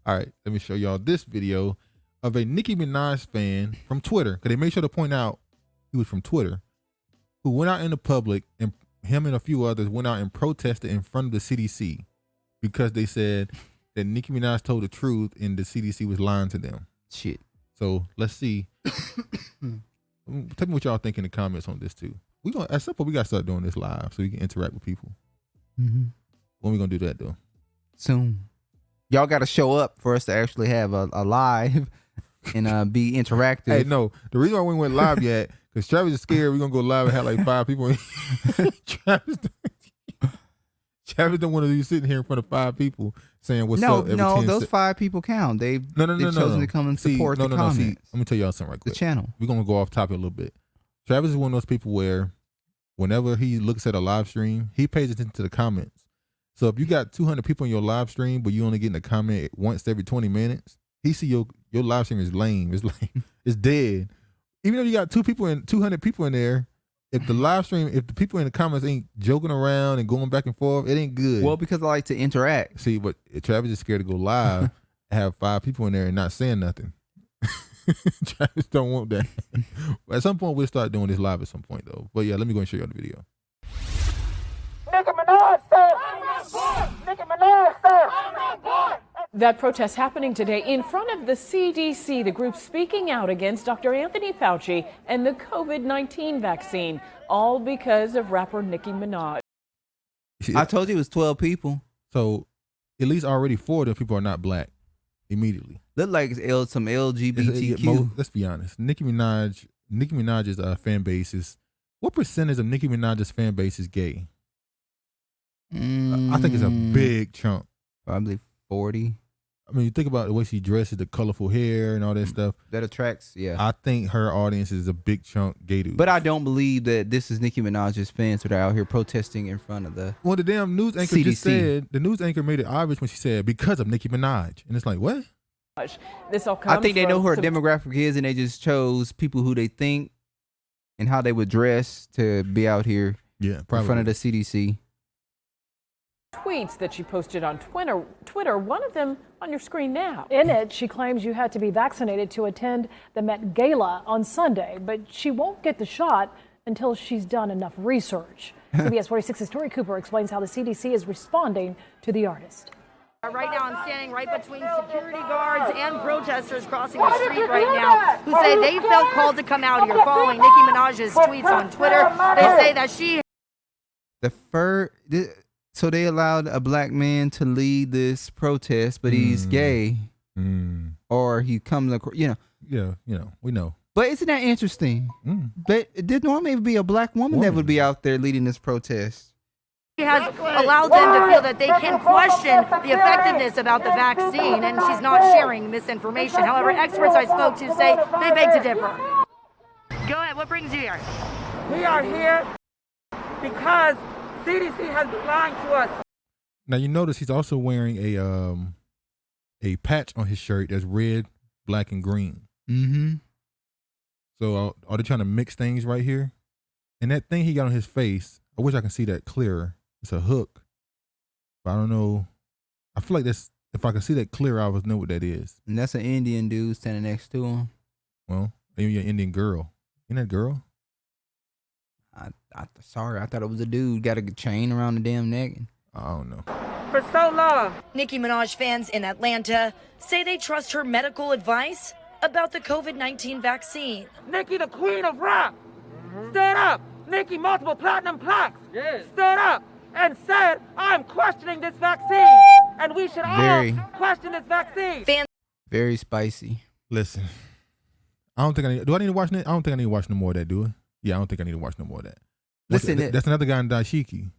All right, let me show y'all this video of a Nicki Minaj fan from Twitter, because they made sure to point out he was from Twitter, who went out in the public, and him and a few others went out and protested in front of the CDC because they said that Nicki Minaj told the truth and the CDC was lying to them. Shit. So let's see. Tell me what y'all think in the comments on this too. At some point we gotta start doing this live so we can interact with people. Mm-hmm. When we gonna do that though? Soon. Y'all gotta show up for us to actually have a live and be interactive. Hey, no, the reason why we went live yet, because Travis is scared we're gonna go live and have like 5 people. Travis don't want to be sitting here in front of 5 people saying what's up. No, those 5 people count. They've chosen to come and support the comments. See, let me tell y'all something right quick. The channel. We're gonna go off topic a little bit. Travis is one of those people where whenever he looks at a live stream, he pays attention to the comments. So if you got 200 people in your live stream, but you only getting a comment once every 20 minutes, he see your live stream is lame. It's like it's dead. Even if you got 200 people in there, if the people in the comments ain't joking around and going back and forth, it ain't good. Well, because I like to interact. See, but Travis is scared to go live, have 5 people in there and not saying nothing. Travis don't want that. At some point, we'll start doing this live at some point, though. But yeah, let me go and show you the video. Nicki Minaj said, I'm not born. Nicki Minaj said, I'm not born. That protest happening today in front of the CDC, the group speaking out against Dr. Anthony Fauci and the COVID-19 vaccine, all because of rapper Nicki Minaj. I told you it was 12 people. So at least already 4 of them people are not black immediately. Look like it's some LGBTQ. Let's be honest. Nicki Minaj's fan base is, what percentage of Nicki Minaj's fan base is gay? I think it's a big chunk. Probably 40. I mean, you think about the way she dresses, the colorful hair and all that stuff. That attracts, yeah. I think her audience is a big chunk gay dude. But I don't believe that this is Nicki Minaj's fans that are out here protesting in front of the Well, the damn news anchor CDC. just said, the news anchor made it obvious when she said, because of Nicki Minaj. And it's like, what? This all comes I think they know who her from demographic is, and they just chose people who they think and how they would dress to be out here Yeah, in probably. front of the CDC. Tweets that she posted on Twitter, one of them on your screen now. In it, she claims you had to be vaccinated to attend the Met Gala on Sunday, but she won't get the shot until she's done enough research. CBS 46's Tori Cooper explains how the CDC is responding to the artist. Right now, I'm standing right between security guards and protesters crossing the street right now who say they felt called to come out here following Nicki Minaj's tweets on Twitter. They say that she... So they allowed a black man to lead this protest, but he's gay. Or he comes across, Yeah, we know. But isn't that interesting? But there normally be a black woman that would be out there leading this protest. has allowed them to feel that they can question the effectiveness about the vaccine, and she's not sharing misinformation. However, experts I spoke to say they beg to differ. Go ahead, what brings you here? We are here because CDC has been lying to us. Now you notice he's also wearing a patch on his shirt that's red, black, and green. Mm-hmm. So are they trying to mix things right here? And that thing he got on his face, I wish I could see that clearer. It's a hook. But I don't know. I feel like that's, if I could see that clearer, I would know what that is. And that's an Indian dude standing next to him. Well, maybe an Indian girl. Isn't that a girl? Sorry, I thought it was a dude. Got a chain around the damn neck. I don't know. For so long. Nicki Minaj fans in Atlanta say they trust her medical advice about the COVID-19 vaccine. Nicki, the queen of rap, stood up. Nicki, multiple platinum plaques, stood up and said, I'm questioning this vaccine. And we should all question this vaccine. Very spicy. Listen, I don't think I need, do I need to watch it? I don't think I need to watch no more of that, do I? Yeah, I don't think I need to watch no more of that. Listen, that's another guy in Daishiki.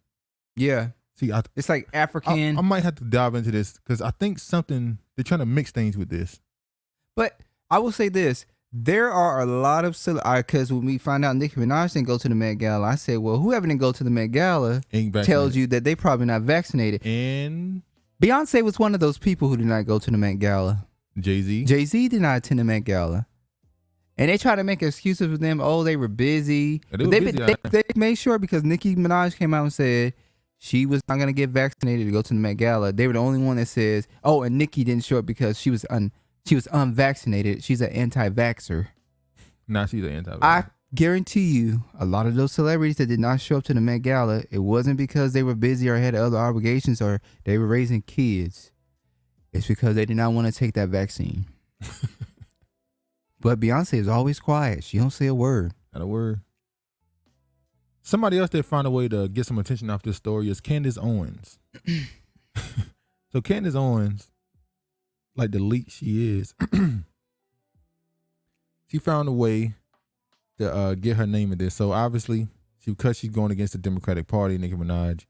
Yeah. See, it's like African. I might have to dive into this because I think they're trying to mix things with this. But I will say this. There are a lot of, because when we find out Nicki Minaj didn't go to the Met Gala, I said, well, whoever didn't go to the Met Gala tells you that they probably not vaccinated. And Beyonce was one of those people who did not go to the Met Gala. Jay-Z did not attend the Met Gala. And they try to make excuses with them. Oh, they were busy. They made sure, because Nicki Minaj came out and said she was not going to get vaccinated to go to the Met Gala. They were the only one that says, oh, and Nicki didn't show up because she was unvaccinated. She's an anti-vaxxer. Nah, she's an anti-vaxxer. I guarantee you, a lot of those celebrities that did not show up to the Met Gala, it wasn't because they were busy or had other obligations or they were raising kids. It's because they did not want to take that vaccine. But Beyonce is always quiet. She don't say a word. Not a word. Somebody else that found a way to get some attention off this story is Candace Owens. So Candace Owens, like the leak she is, she found a way to get her name in this. So obviously, because she's going against the Democratic Party, Nicki Minaj,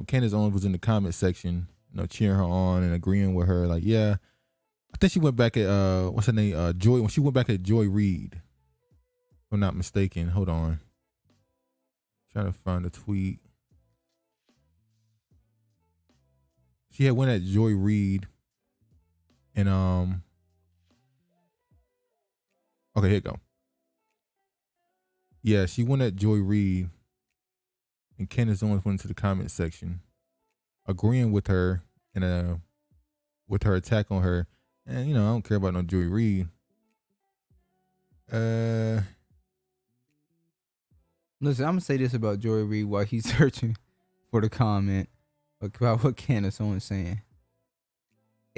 Candace Owens was in the comment section, cheering her on and agreeing with her. Like, yeah, I think she went back at what's her name, Joy. When she went back at Joy Reid, if I'm not mistaken. Hold on, trying to find the tweet. She had went at Joy Reid. And okay, here you go. Yeah, she went at Joy Reid, and Candace Owens went into the comment section, agreeing with her and with her attack on her. And I don't care about no Joy Reid. Listen, I'm gonna say this about Joy Reid while he's searching for the comment about what Candace Owens saying.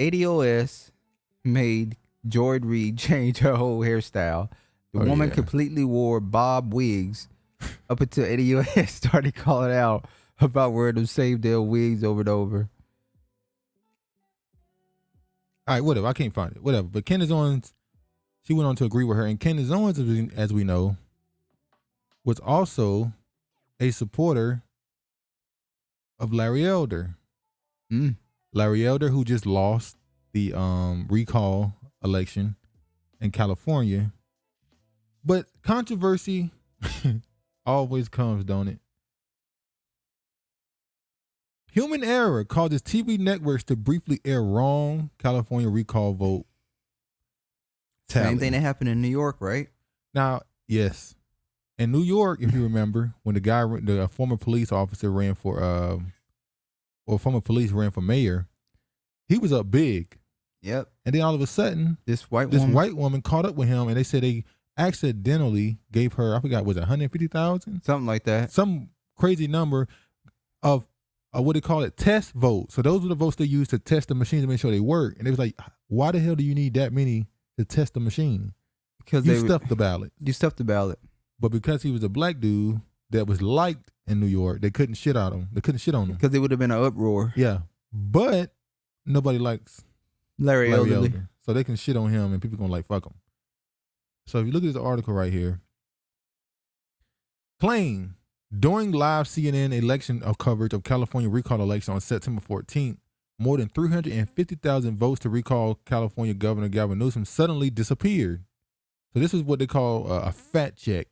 ADOS made Joy Reid change her whole hairstyle. The woman completely wore bob wigs up until ADOS started calling out about where to save their wigs over and over. All right, whatever. I can't find it. Whatever. But Candace Owens, she went on to agree with her. And Candace Owens, as we know, was also a supporter of Larry Elder. Larry Elder, who just lost the recall election in California. But controversy always comes, don't it? Human error causes TV networks to briefly air wrong California recall vote tally. Same thing that happened in New York, right? Now, yes. In New York, if you remember, when the former police officer ran for, or former police ran for mayor, he was up big. Yep. And then all of a sudden, this white woman caught up with him, and they said they accidentally gave her, I forgot, was it 150,000? Something like that. Some crazy number of what they call it, test votes. So those are the votes they use to test the machines to make sure they work. And it was like, why the hell do you need that many to test the machine? Because you stuffed the ballot. You stuffed the ballot. But because he was a black dude that was liked in New York, they couldn't shit on him. They couldn't shit on him. Because it would have been an uproar. Yeah. But nobody likes Larry Elder. So they can shit on him and people going to like, fuck him. So if you look at this article right here, claim during live CNN election coverage of California recall election on September 14th, more than 350,000 votes to recall California Governor Gavin Newsom suddenly disappeared. So this is what they call a fact check.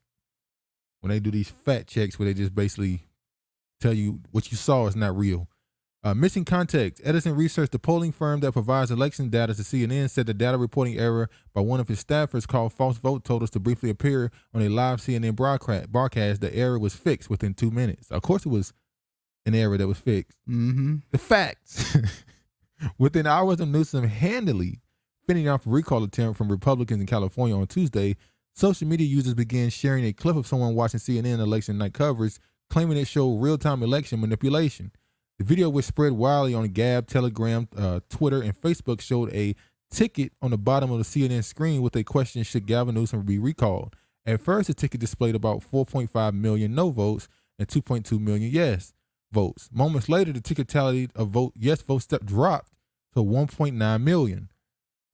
When they do these fact checks where they just basically tell you what you saw is not real. Missing context. Edison Research, the polling firm that provides election data to CNN, said the data reporting error by one of his staffers called false vote totals to briefly appear on a live CNN broadcast. The error was fixed within 2 minutes. Of course it was an error that was fixed. Mm-hmm. The facts. Within hours of Newsom handily fending off a recall attempt from Republicans in California on Tuesday, social media users began sharing a clip of someone watching CNN election night coverage, claiming it showed real-time election manipulation. The video, which spread widely on Gab, Telegram, Twitter, and Facebook, showed a ticket on the bottom of the CNN screen with a question, should Gavin Newsom be recalled? At first, the ticket displayed about 4.5 million no votes and 2.2 million yes votes. Moments later, the ticket tallied of yes votes dropped to 1.9 million.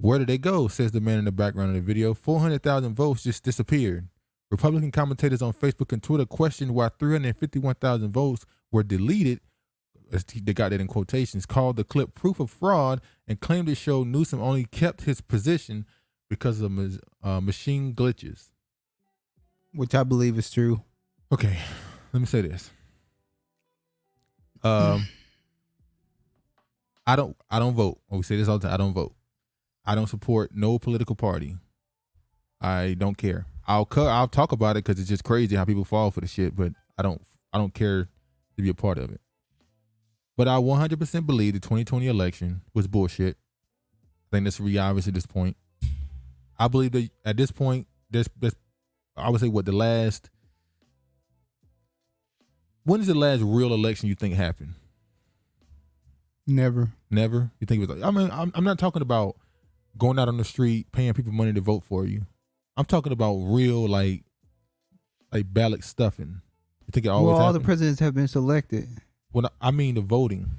Where did they go, says the man in the background of the video. 400,000 votes just disappeared. Republican commentators on Facebook and Twitter questioned why 351,000 votes were deleted, they got that in quotations, called the clip proof of fraud, and claimed it showed Newsom only kept his position because of machine glitches. Which I believe is true. Okay, let me say this. I don't vote. We say this all the time. I don't vote. I don't support no political party. I don't care. I'll talk about it because it's just crazy how people fall for the shit, but I don't care to be a part of it. But I 100% believe the 2020 election was bullshit. I think that's really obvious at this point. I believe that at this point, there's I would say when is the last real election you think happened? Never. Never? You think it was like, I mean, I'm not talking about going out on the street, paying people money to vote for you. I'm talking about real, like ballot stuffing. You think it always happened? All the presidents have been selected. Well, I mean the voting.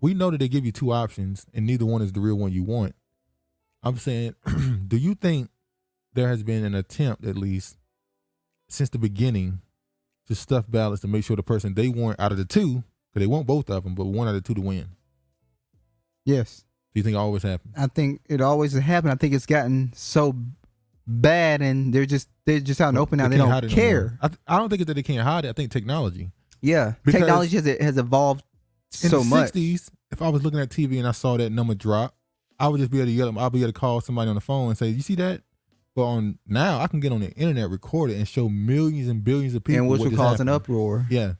We know that they give you two options, and neither one is the real one you want. I'm saying, do you think there has been an attempt, at least since the beginning, to stuff ballots to make sure the person they want out of the two, because they want both of them, but one out of the two to win? Yes. Do you think it always happened? I think it always has happened. I think it's gotten so bad, and they're just out in the open now. They don't care. No, I don't think it's that they can't hide it. I think technology. Yeah, because technology has evolved so much. In the 60s, if I was looking at TV and I saw that number drop, I would just be able to yell. I'll be able to call somebody on the phone and say, "You see that?" But on now, I can get on the internet, record it, and show millions and billions of people. And which would cause an uproar. Yeah.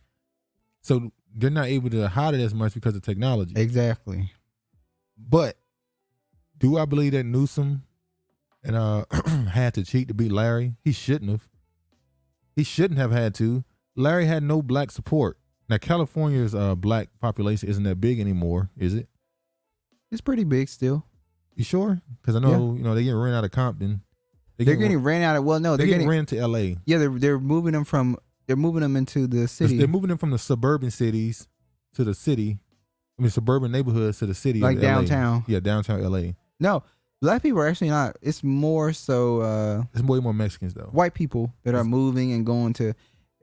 So they're not able to hide it as much because of technology. Exactly. But do I believe that Newsom and had to cheat to beat Larry? He shouldn't have. He shouldn't have had to. Larry had no black support. Now, California's black population isn't that big anymore, is it? It's pretty big still. You sure? Because I know, they get ran out of Compton. They're getting ran out of. Well, no, they're getting ran to L.A. Yeah, they're moving them from. They're moving them into the city. They're moving them from the suburban cities to the city. I mean, suburban neighborhoods to the city, like downtown. Yeah, downtown L.A. No, black people are actually not. It's more so. It's way more Mexicans though. White people that are moving and going to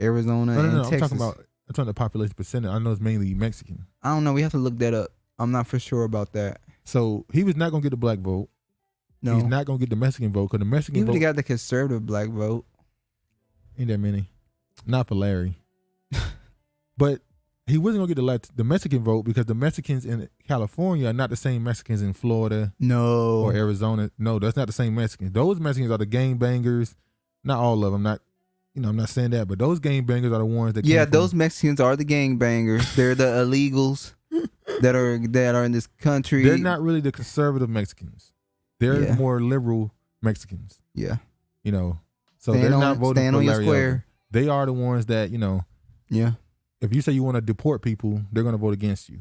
Arizona and Texas. I'm talking the population percentage. I know it's mainly Mexican. I don't know. We have to look that up. I'm not for sure about that. So he was not gonna get the black vote. No, he's not gonna get the Mexican vote because the Mexican vote. He got the conservative black vote. Ain't that many? Not for Larry. But he wasn't gonna get the Mexican vote because the Mexicans in California are not the same Mexicans in Florida. No. Or Arizona. No, that's not the same Mexicans. Those Mexicans are the gangbangers. Not all of them. Not I'm not saying that, but those gangbangers are the ones that. Yeah, those Mexicans are the gangbangers. They're the illegals that are in this country. They're not really the conservative Mexicans. They're more liberal Mexicans. Yeah. So they're not voting for Larry Elder. They are the ones that, Yeah. If you say you want to deport people, they're going to vote against you.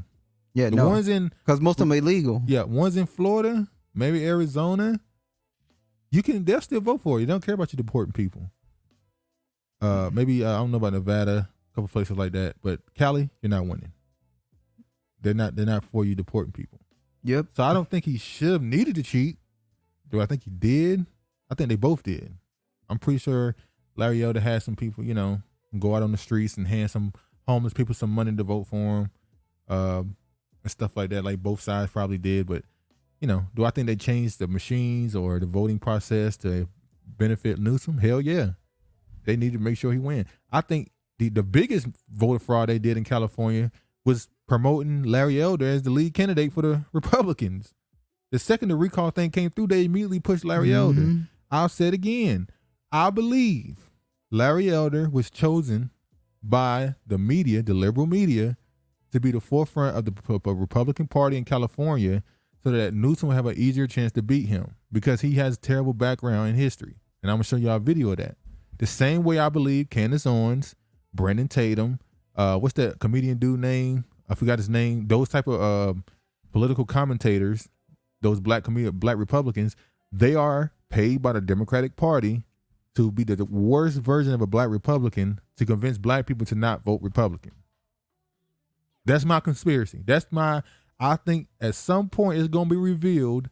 Yeah, the ones in, because most of them are illegal. Yeah, ones in Florida, maybe Arizona, they'll still vote for you. They don't care about you deporting people. Maybe I don't know about Nevada, a couple places like that, but Cali, you're not winning. They're not for you deporting people. Yep. So I don't think he should have needed to cheat. Do I think he did? I think they both did. I'm pretty sure Larry Elder had some people, go out on the streets and hand some homeless people some money to vote for him, and stuff like that. Like both sides probably did, but do I think they changed the machines or the voting process to benefit Newsome? Hell yeah. They need to make sure he win. I think the biggest voter fraud they did in California was promoting Larry Elder as the lead candidate for the Republicans. The second the recall thing came through, they immediately pushed Larry Elder. I'll say it again. I believe Larry Elder was chosen by the media, the liberal media, to be the forefront of the Republican Party in California so that Newsome will have an easier chance to beat him because he has a terrible background in history. And I'm going to show y'all a video of that. The same way I believe Candace Owens, Brendan Tatum, what's that comedian dude name? I forgot his name. Those type of political commentators, those black Republicans, they are paid by the Democratic Party to be the worst version of a black Republican to convince black people to not vote Republican. That's my conspiracy. I think at some point it's going to be revealed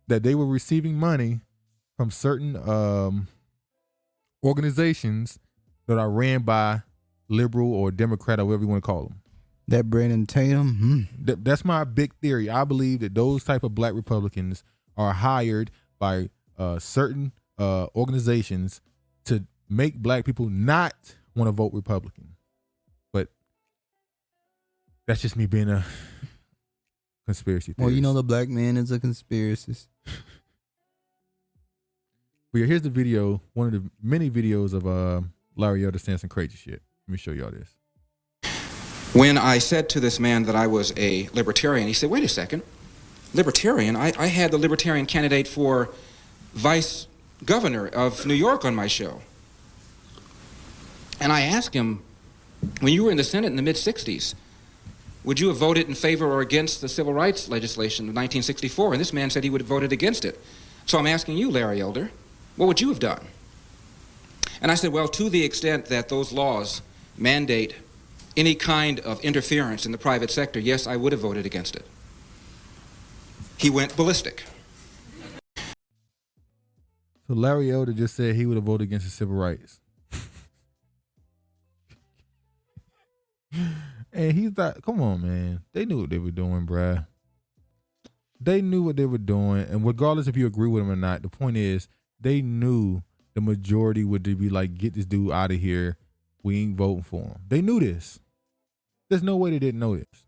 that they were receiving money from certain organizations that are ran by liberal or Democrat or whatever you want to call them. That Brandon Tatum. That's my big theory. I believe that those type of black Republicans are hired by certain organizations to make black people not want to vote Republican. But that's just me being a conspiracy theorist. Well, the black man is a conspiracist. But yeah, here's the video, one of the many videos of Larry Elder saying some crazy shit. Let me show y'all this. When I said to this man that I was a libertarian, he said, wait a second, libertarian? I had the libertarian candidate for vice governor of New York on my show. And I asked him, when you were in the Senate in the mid-60s, would you have voted in favor or against the civil rights legislation of 1964? And this man said he would have voted against it. So I'm asking you, Larry Elder, what would you have done? And I said, well, to the extent that those laws mandate any kind of interference in the private sector, yes, I would have voted against it. He went ballistic. So Larry Elder just said he would have voted against the civil rights. And he thought, come on, man. They knew what they were doing, bruh. They knew what they were doing. And regardless if you agree with them or not, the point is they knew the majority would be like, get this dude out of here. We ain't voting for him. They knew this. There's no way they didn't know this.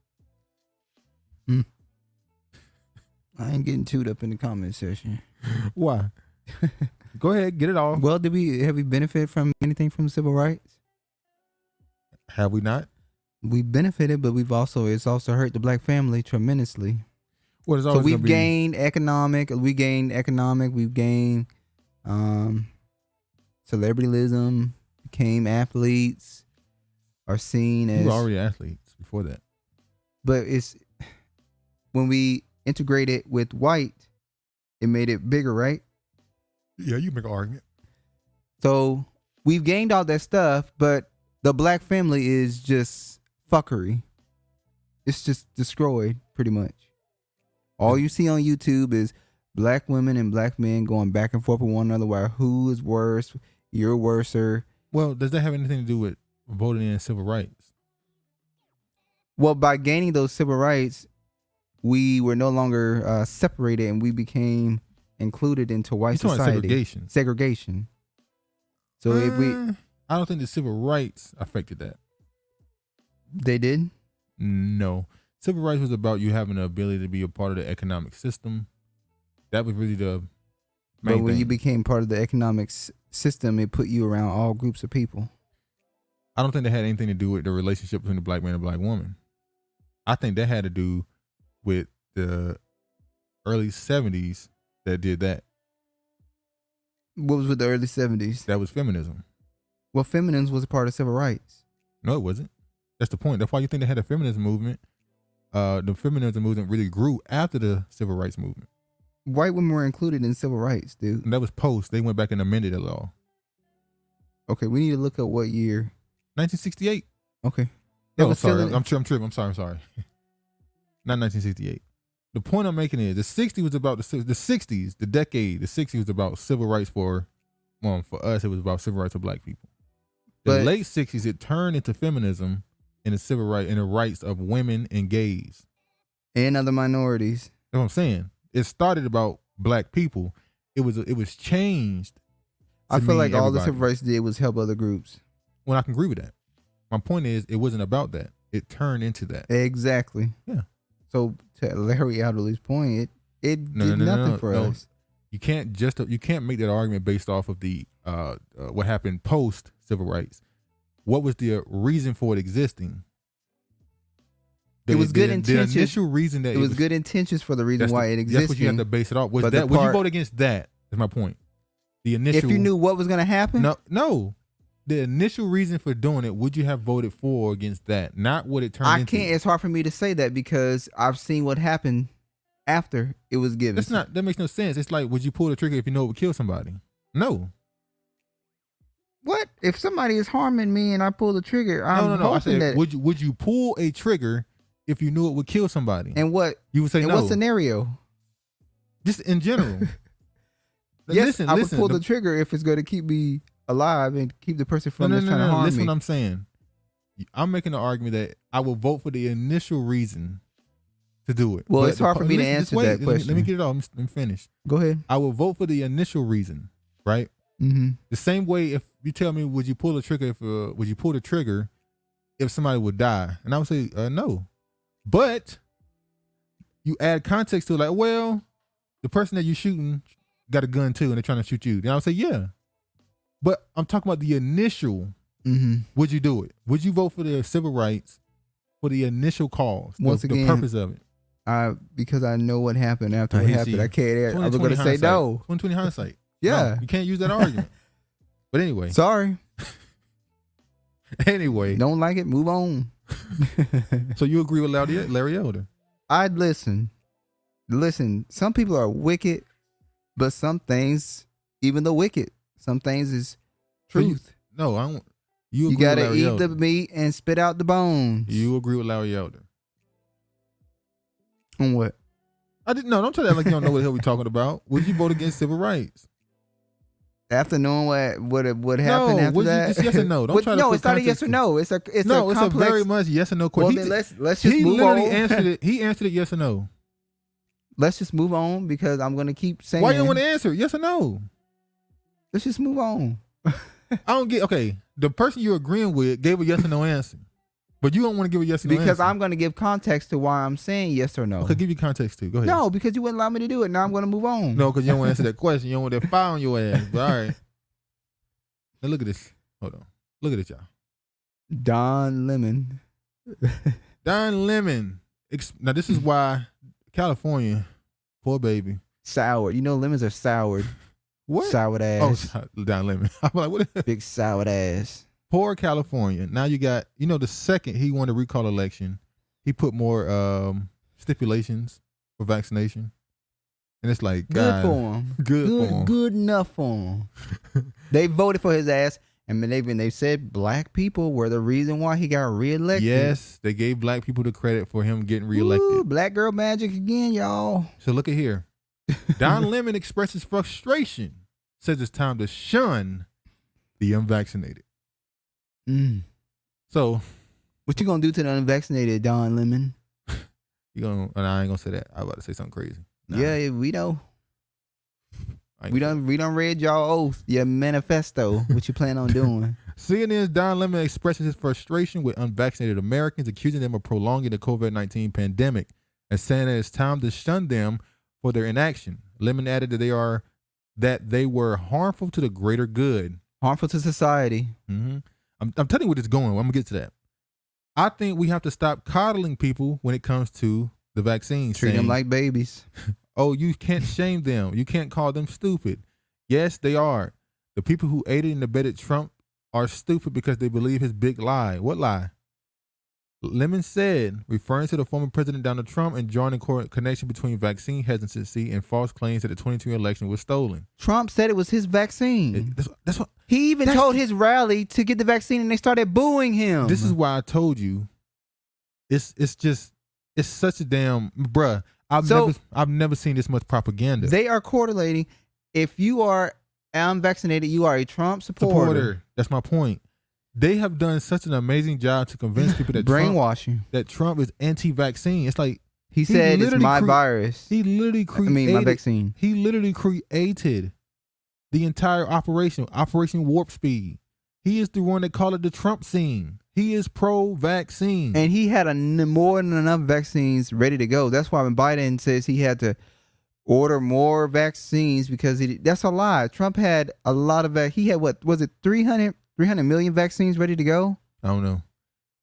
I ain't getting chewed up in the comment section. Why? Go ahead, get it off. Well, have we benefit from anything from civil rights? Have we not? We benefited, but it's also hurt the black family tremendously. Well, so we've gained economic, we've gained celebrityism, became athletes, are seen as... You were already athletes before that. But it's when we integrate it with white, it made it bigger, right? Yeah, you make an argument. So we've gained all that stuff, but the black family is just fuckery. It's just destroyed, pretty much. All you see on YouTube is black women and black men going back and forth with one another while who is worse, you're worser. Well, does that have anything to do with voting in civil rights? Well, by gaining those civil rights, we were no longer separated and we became included into white society. Segregation. So if I don't think the civil rights affected that. They did? No. Civil rights was about you having the ability to be a part of the economic system. That was really the But when you became part of the economic system, it put you around all groups of people. I don't think that had anything to do with the relationship between the black man and black woman. I think that had to do with the early 70s that did that. What was with the early 70s? That was feminism. Well, feminism was a part of civil rights. No, it wasn't. That's the point. That's why you think they had a feminism movement. The feminism movement really grew after the civil rights movement. White women were included in civil rights, dude. And that was post. They went back and amended the law. Okay, we need to look up what year. 1968. Okay. Oh, sorry. I'm tripping. I'm sorry. Not 1968. The point I'm making is the 60s was about the 60s, the decade. The 60s was about civil rights for us. It was about civil rights for black people. The late 60s, it turned into feminism and the civil rights and the rights of women and gays and other minorities. That's what I'm saying. It started about black people. It was changed. I feel like all the civil rights did was help other groups. Well, I can agree with that. My point is, it wasn't about that. It turned into that. Exactly. Yeah. So to Larry Adderley's point, it did nothing for us. You can't make that argument based off of the what happened post civil rights. What was the reason for it existing? It was good intentions. The initial reason that it was good intentions for the reason why it existed. That's what you have to base it off. Would you vote against that? Is my point. The initial. If you knew what was going to happen. No. The initial reason for doing it, would you have voted for or against that? Not what it turned into. It's hard for me to say that because I've seen what happened after it was given. That makes no sense. It's like, would you pull the trigger if you know it would kill somebody? No. What? If somebody is harming me and I pull the trigger, No. I said, would you pull a trigger if you knew it would kill somebody? And what? You would say no. What scenario? Just in general. Yes, I would pull the trigger if it's going to keep me alive and keep the person from trying to harm me. Listen what I'm saying. I'm making the argument that I will vote for the initial reason to do it. Well, it's hard for me to answer that question. Let me get it off. Let me finish. Go ahead. I will vote for the initial reason, right? Mm-hmm. The same way if you tell me, would you pull the trigger if somebody would die? And I would say, no. But you add context to it, like, well, the person that you're shooting got a gun too and they're trying to shoot you. And I would say, yeah. But I'm talking about the initial. Mm-hmm. Would you do it? Would you vote for the civil rights for the initial cause? Once again, the purpose of it. Because I know what happened after it happened. I can't. I was going to say no. 2020 hindsight. Yeah. No, you can't use that argument. But anyway. Sorry. Anyway. Don't like it, move on. So you agree with Larry Elder? I'd listen. Listen, some people are wicked, but some things, even the wicked, some things is truth. No, I don't. You got to eat the meat and spit out the bones. You agree with Larry Elder? On what? Don't tell that like you don't know what the hell we're talking about. Would you vote against civil rights? After knowing what happened after that? Just yes or no. Don't try to no, it's not a yes or no. It's a very much yes or no question. Well, then let's just move on. Answered it. He answered it yes or no. Let's just move on because I'm going to keep saying. Why you don't want to answer? Yes or no? Let's just move on. I don't get. Okay, the person you're agreeing with gave a yes or no answer, but you don't want to give a yes or no answer. Because I'm going to give context to why I'm saying yes or no. Okay, give you context too. Go ahead. No, because you wouldn't allow me to do it. Now I'm going to move on. No, because you don't want to answer that question. You don't want that fire on your ass. But all right. Now look at this. Hold on. Look at this, y'all. Don Lemon. Don Lemon. Now this is why California, poor baby. Sour. You know lemons are soured. What? Soured ass. Oh, Don Lemon. I'm like, what? Big soured ass. Poor California. Now you got, the second he won the recall election, he put more stipulations for vaccination. And it's like, good for him. Good for him. Good enough for him. They voted for his ass, and they said black people were the reason why he got reelected. Yes, they gave black people the credit for him getting reelected. Ooh, black girl magic again, y'all. So look at here. Don Lemon expresses frustration, says it's time to shun the unvaccinated. So, what you gonna do to the unvaccinated, Don Lemon? I ain't gonna say that. I was about to say something crazy. Nah. Yeah, we know. We done read y'all oath, your manifesto. What you plan on doing? CNN's Don Lemon expresses his frustration with unvaccinated Americans, accusing them of prolonging the COVID-19 pandemic and saying that it's time to shun them for their inaction. Lemon added that they are that they were harmful to the greater good. Harmful to society. Mm-hmm. I'm telling you where it's going. I'm going to get to that. I think we have to stop coddling people when it comes to the vaccine. Treat them like babies. Oh, you can't shame them. You can't call them stupid. Yes, they are. The people who aided and abetted Trump are stupid because they believe his big lie. What lie? Lemon said, referring to the former President Donald Trump and drawing a connection between vaccine hesitancy and false claims that the 2020 election was stolen. Trump said it was his vaccine. That's what he even told his rally to get the vaccine, and they started booing him. This is why I told you. It's such a damn bruh. I've never seen this much propaganda. They are correlating. If you are unvaccinated, you are a Trump supporter. That's my point. They have done such an amazing job to convince people that brainwashing that Trump is anti-vaccine. It's like he said it's my virus. He literally created. My vaccine. He literally created the entire Operation Warp Speed. He is the one that called it the Trump scene. He is pro-vaccine, and he had more than enough vaccines ready to go. That's why when Biden says he had to order more vaccines because that's a lie. Trump had a lot of he had what was it 300 million vaccines ready to go? I don't know.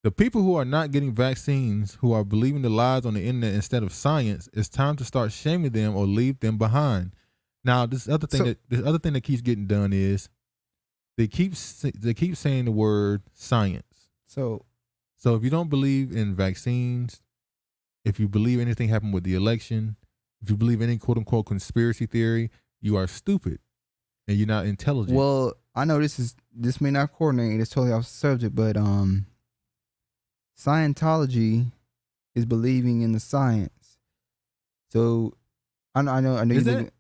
The people who are not getting vaccines, who are believing the lies on the internet instead of science, it's time to start shaming them or leave them behind. Now, this other thing that keeps getting done is they keep saying the word science. So if you don't believe in vaccines, if you believe anything happened with the election, if you believe any quote unquote conspiracy theory, you are stupid and you're not intelligent. Well, I know this may not coordinate, it's totally off subject, but Scientology is believing in the science. So I know is that?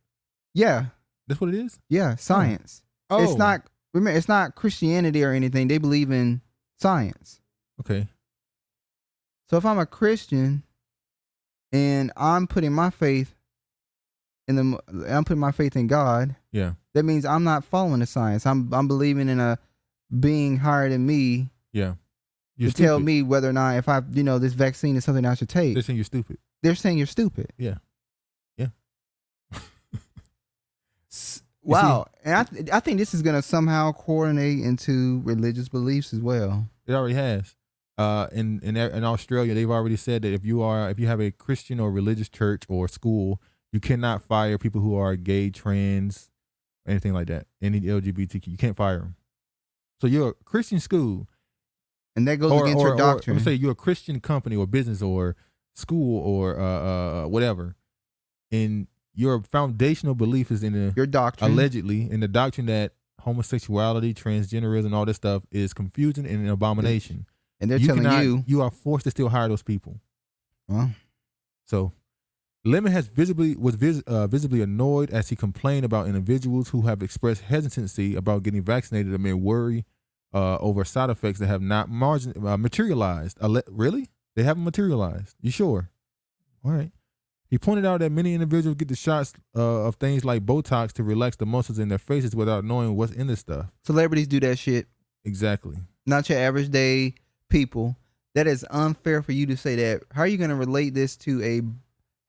Yeah. That's what it is? Yeah, science. Oh. It's not Christianity or anything. They believe in science. Okay. So if I'm a Christian and I'm putting my faith in God, yeah, that means I'm not following the science. I'm believing in a being higher than me. Yeah. To tell me whether or not if this vaccine is something I should take. They're saying you're stupid. They're saying you're stupid. Yeah. Yeah. Wow. And I think this is gonna somehow coordinate into religious beliefs as well. It already has. In Australia, they've already said that if you have a Christian or religious church or school, you cannot fire people who are gay, trans, anything like that. Any LGBTQ, you can't fire them. So you're a Christian school, and that goes against your doctrine. Let me say you're a Christian company or business or school or whatever, and your foundational belief is in your doctrine, allegedly in the doctrine that homosexuality, transgenderism, all this stuff is confusion and an abomination. And they're telling you are forced to still hire those people. Well, so Lemon was visibly annoyed as he complained about individuals who have expressed hesitancy about getting vaccinated amid worry over side effects that have not materialized. Really? They haven't materialized. You sure? All right. He pointed out that many individuals get the shots of things like Botox to relax the muscles in their faces without knowing what's in this stuff. Celebrities do that shit. Exactly. Not your average day people. That is unfair for you to say that. How are you going to relate this to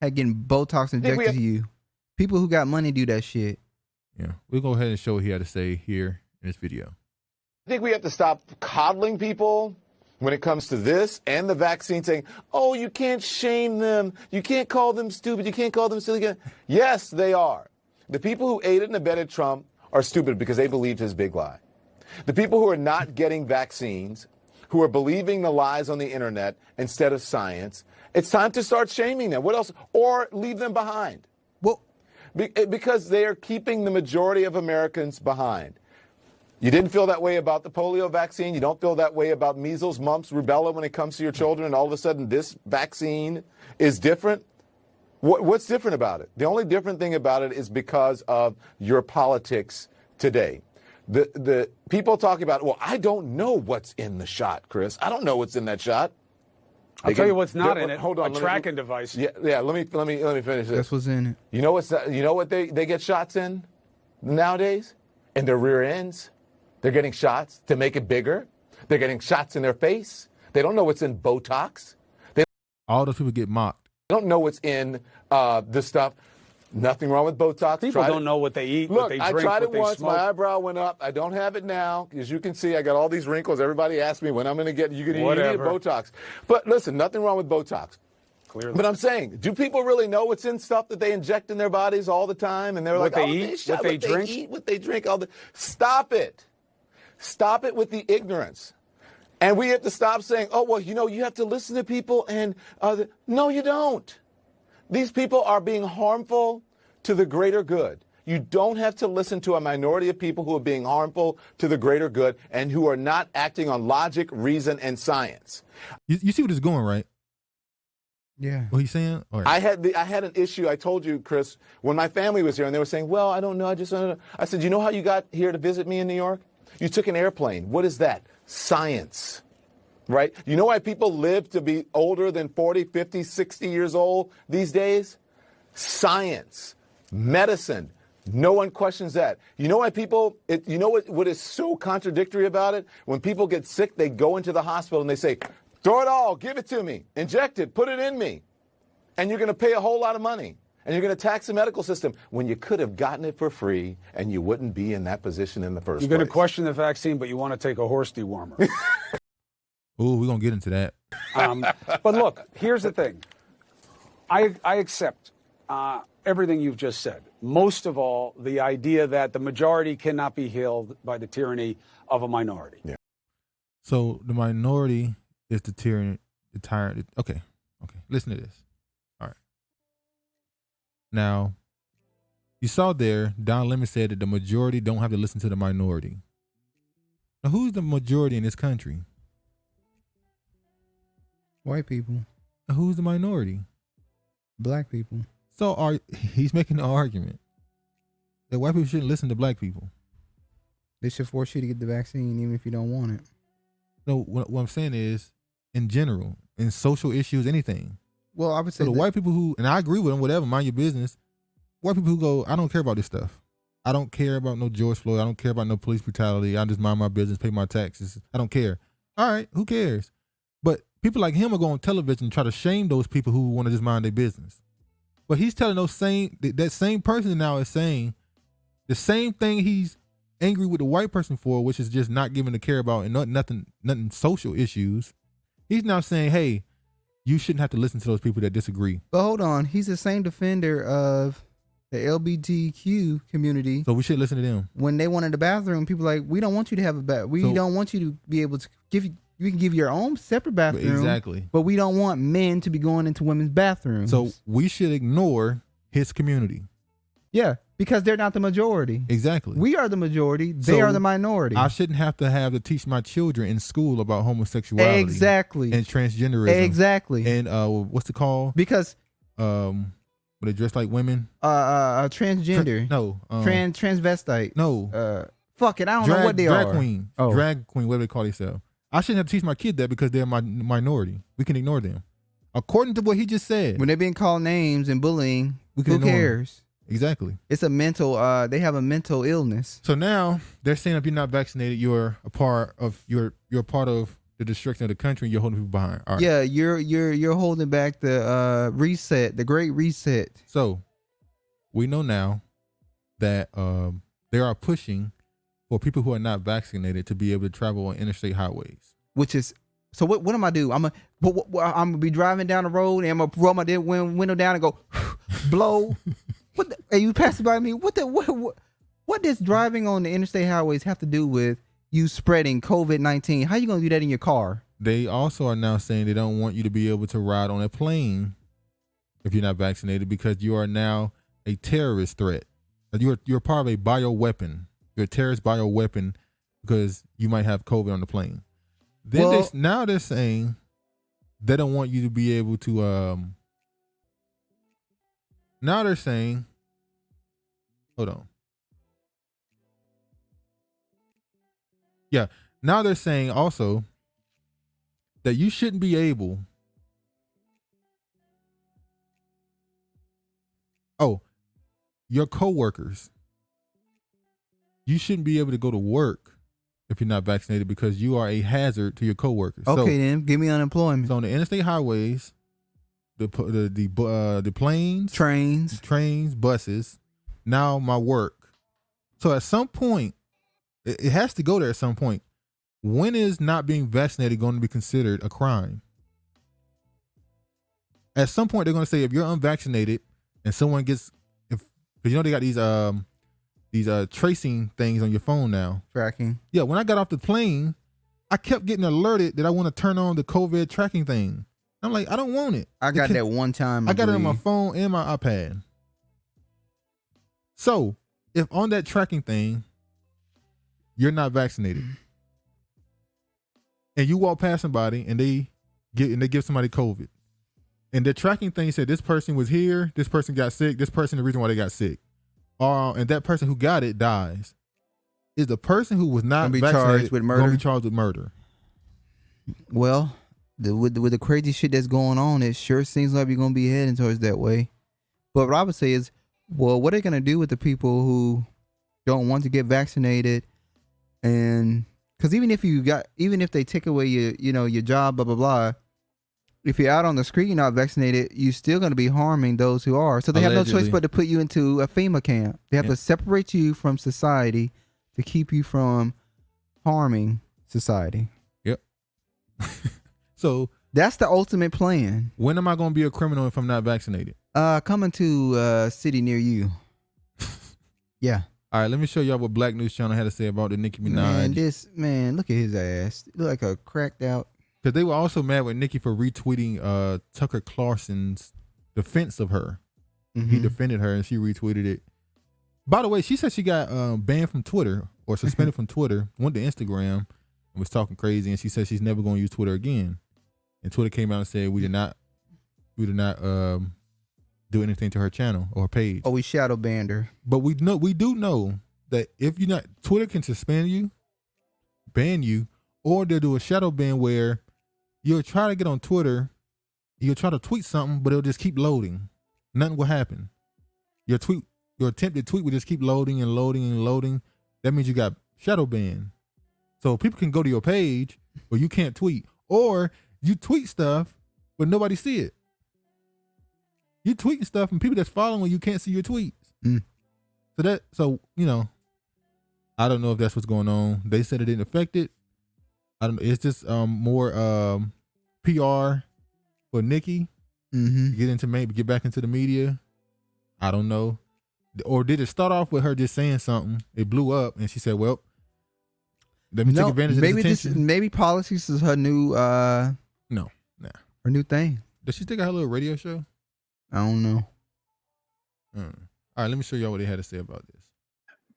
getting Botox injected to you? People who got money do that shit. Yeah. We'll go ahead and show what he had to say here in this video. I think we have to stop coddling people when it comes to this and the vaccine, saying, oh, you can't shame them. You can't call them stupid. You can't call them silly. Yes, they are. The people who aided and abetted Trump are stupid because they believed his big lie. The people who are not getting vaccines, who are believing the lies on the internet instead of science, it's time to start shaming them. What else? Or leave them behind. Well, because they are keeping the majority of Americans behind. You didn't feel that way about the polio vaccine. You don't feel that way about measles, mumps, rubella when it comes to your children. And all of a sudden this vaccine is different. What's different about it? The only different thing about it is because of your politics today. The people talking about, well, I don't know what's in the shot, Chris. I don't know what's in that shot. I'll tell you what's not in it. Hold on, a tracking device. Yeah. Let me finish this. That's what's in it. You know what they get shots in nowadays? In their rear ends. They're getting shots to make it bigger. They're getting shots in their face. They don't know what's in Botox. All those people get mocked. They don't know what's in this stuff. Nothing wrong with Botox. People don't know what they eat, Look, what they drink, I tried what it they once. smoke. My eyebrow went up. I don't have it now. As you can see, I got all these wrinkles. Everybody asks me when I'm going to get. You need Botox. But listen, nothing wrong with Botox. Clearly. But I'm saying, do people really know what's in stuff that they inject in their bodies all the time? And they're What like, they eat, what they drink? They eat, what they drink. Stop it. Stop it with the ignorance. And we have to stop saying, oh, well, you have to listen to people. And no, you don't. These people are being harmful to the greater good. You don't have to listen to a minority of people who are being harmful to the greater good and who are not acting on logic, reason, and science. You see what it's going, right? Yeah. What he's saying? Right. I had an issue, I told you, Chris, when my family was here, and they were saying, well, I don't know, I just don't know. I said, you know how you got here to visit me in New York? You took an airplane. What is that? Science. Right? You know why people live to be older than 40, 50, 60 years old these days? Science. Medicine. No one questions that. You know why what is so contradictory about it? When people get sick, they go into the hospital and they say, throw it all, give it to me, inject it, put it in me. And you're going to pay a whole lot of money. And you're going to tax the medical system when you could have gotten it for free and you wouldn't be in that position in the first place. You're going to question the vaccine, but you want to take a horse dewormer. Oh, we're going to get into that. But look, here's the thing. I accept everything you've just said. Most of all, the idea that the majority cannot be held by the tyranny of a minority. Yeah. So the minority is the tyranny, the tyrant. Okay. Listen to this. All right. Now, you saw there, Don Lemon said that the majority don't have to listen to the minority. Now, who's the majority in this country? White people. Now, who's the minority? Black people. So he's making the argument that white people shouldn't listen to black people. They should force you to get the vaccine even if you don't want it. No, what I'm saying is, in general, in social issues, anything. Well, I would say so the white people who, and I agree with them, whatever, mind your business. White people who go, I don't care about this stuff. I don't care about no George Floyd. I don't care about no police brutality. I just mind my business, pay my taxes. I don't care. All right, who cares? But people like him are going on television and try to shame those people who want to just mind their business. But he's telling that same person now is saying the same thing he's angry with the white person for, which is just not giving a care about and nothing social issues. He's now saying, hey, you shouldn't have to listen to those people that disagree. But hold on, he's the same defender of the LGBTQ community. So we should listen to them. When they went in the bathroom, people were like, we don't want you to have a bath. We don't want you to be able to you can give your own separate bathroom. Exactly. But we don't want men to be going into women's bathrooms. So we should ignore his community. Yeah, because they're not the majority. Exactly. We are the majority. They are the minority. I shouldn't have to teach my children in school about homosexuality. Exactly. And transgenderism. Exactly. And what's it called? Because when they dress like women. Transgender. Transvestite. No. Fuck it. I don't know what they are. Drag queen. Oh. Drag queen, whatever they call themselves. I shouldn't have to teach my kid that because they're my minority. We can ignore them. According to what he just said. When they're being called names and bullying, who cares? Exactly. It's a mental, they have a mental illness. So now they're saying if you're not vaccinated, you're a part of the destruction of the country and you're holding people behind. All right. Yeah, you're holding back the reset, the great reset. So we know now that they are pushing for people who are not vaccinated to be able to travel on interstate highways. Which is, so what am I do? I'm gonna be driving down the road and I'm gonna roll my window down and go blow. And you passing by me? What does driving on the interstate highways have to do with you spreading COVID-19? How you gonna do that in your car? They also are now saying they don't want you to be able to ride on a plane if you're not vaccinated because you are now a terrorist threat. You're part of a bioweapon. You're a terrorist bioweapon because you might have COVID on the plane. Then now they're saying they don't want you to be able to. Now they're saying, hold on. Yeah, now they're saying also that you shouldn't be able. Oh, your coworkers. You shouldn't be able to go to work if you're not vaccinated because you are a hazard to your coworkers. Okay, then give me unemployment. So on the interstate highways, the planes, trains, buses. Now my work. So at some point, it has to go there at some point. When is not being vaccinated going to be considered a crime? At some point, they're going to say if you're unvaccinated and someone gets, because you know they got these tracing things on your phone now. Tracking. Yeah, when I got off the plane, I kept getting alerted that I want to turn on the COVID tracking thing. I'm like, I don't want it. I got that one time. I got it on my phone and my iPad. So if on that tracking thing, you're not vaccinated, and you walk past somebody and they give somebody COVID, and the tracking thing said this person was here, this person got sick, this person the reason why they got sick, and that person who got it dies, is the person who was not vaccinated charged with murder? Gonna be charged with murder? Well, with the crazy shit that's going on, it sure seems like we're gonna be heading towards that way. But what I would say is, well, what are they gonna do with the people who don't want to get vaccinated? And because even if they take away your job, blah blah blah, if you're out on the street, you're not vaccinated, you're still going to be harming those who are. So they have no choice but to put you into a FEMA camp. They have to separate you from society to keep you from harming society. Yep. So that's the ultimate plan. When am I going to be a criminal if I'm not vaccinated? Coming to a city near you. Yeah. All right, let me show y'all what Black News Channel had to say about the Nicki Minaj. Man, look at his ass. He look like a cracked out. Because they were also mad with Nicki for retweeting Tucker Carlson's defense of her. Mm-hmm. He defended her and she retweeted it. By the way, she said she got banned from Twitter or suspended from Twitter, went to Instagram and was talking crazy, and she said she's never going to use Twitter again. And Twitter came out and said we did not do anything to her channel or her page. Oh, we shadow banned her. But we do know that if you're not, Twitter can suspend you, ban you, or they'll do a shadow ban where you'll try to get on Twitter, you'll try to tweet something, but it'll just keep loading. Nothing will happen. Your attempted tweet will just keep loading and loading and loading. That means you got shadow banned. So people can go to your page, but you can't tweet. Or you tweet stuff, but nobody see it. You tweeting stuff and people that's following you can't see your tweets. Mm. So I don't know if that's what's going on. They said it didn't affect it. I don't know. It's just more PR for Nicki. Mm-hmm. Get back into the media. I don't know. Or did it start off with her just saying something? It blew up and she said, well, let me take advantage of this attention. Maybe politics is her new her new thing. Does she still got her little radio show? I don't know. All right, let me show y'all what they had to say about this.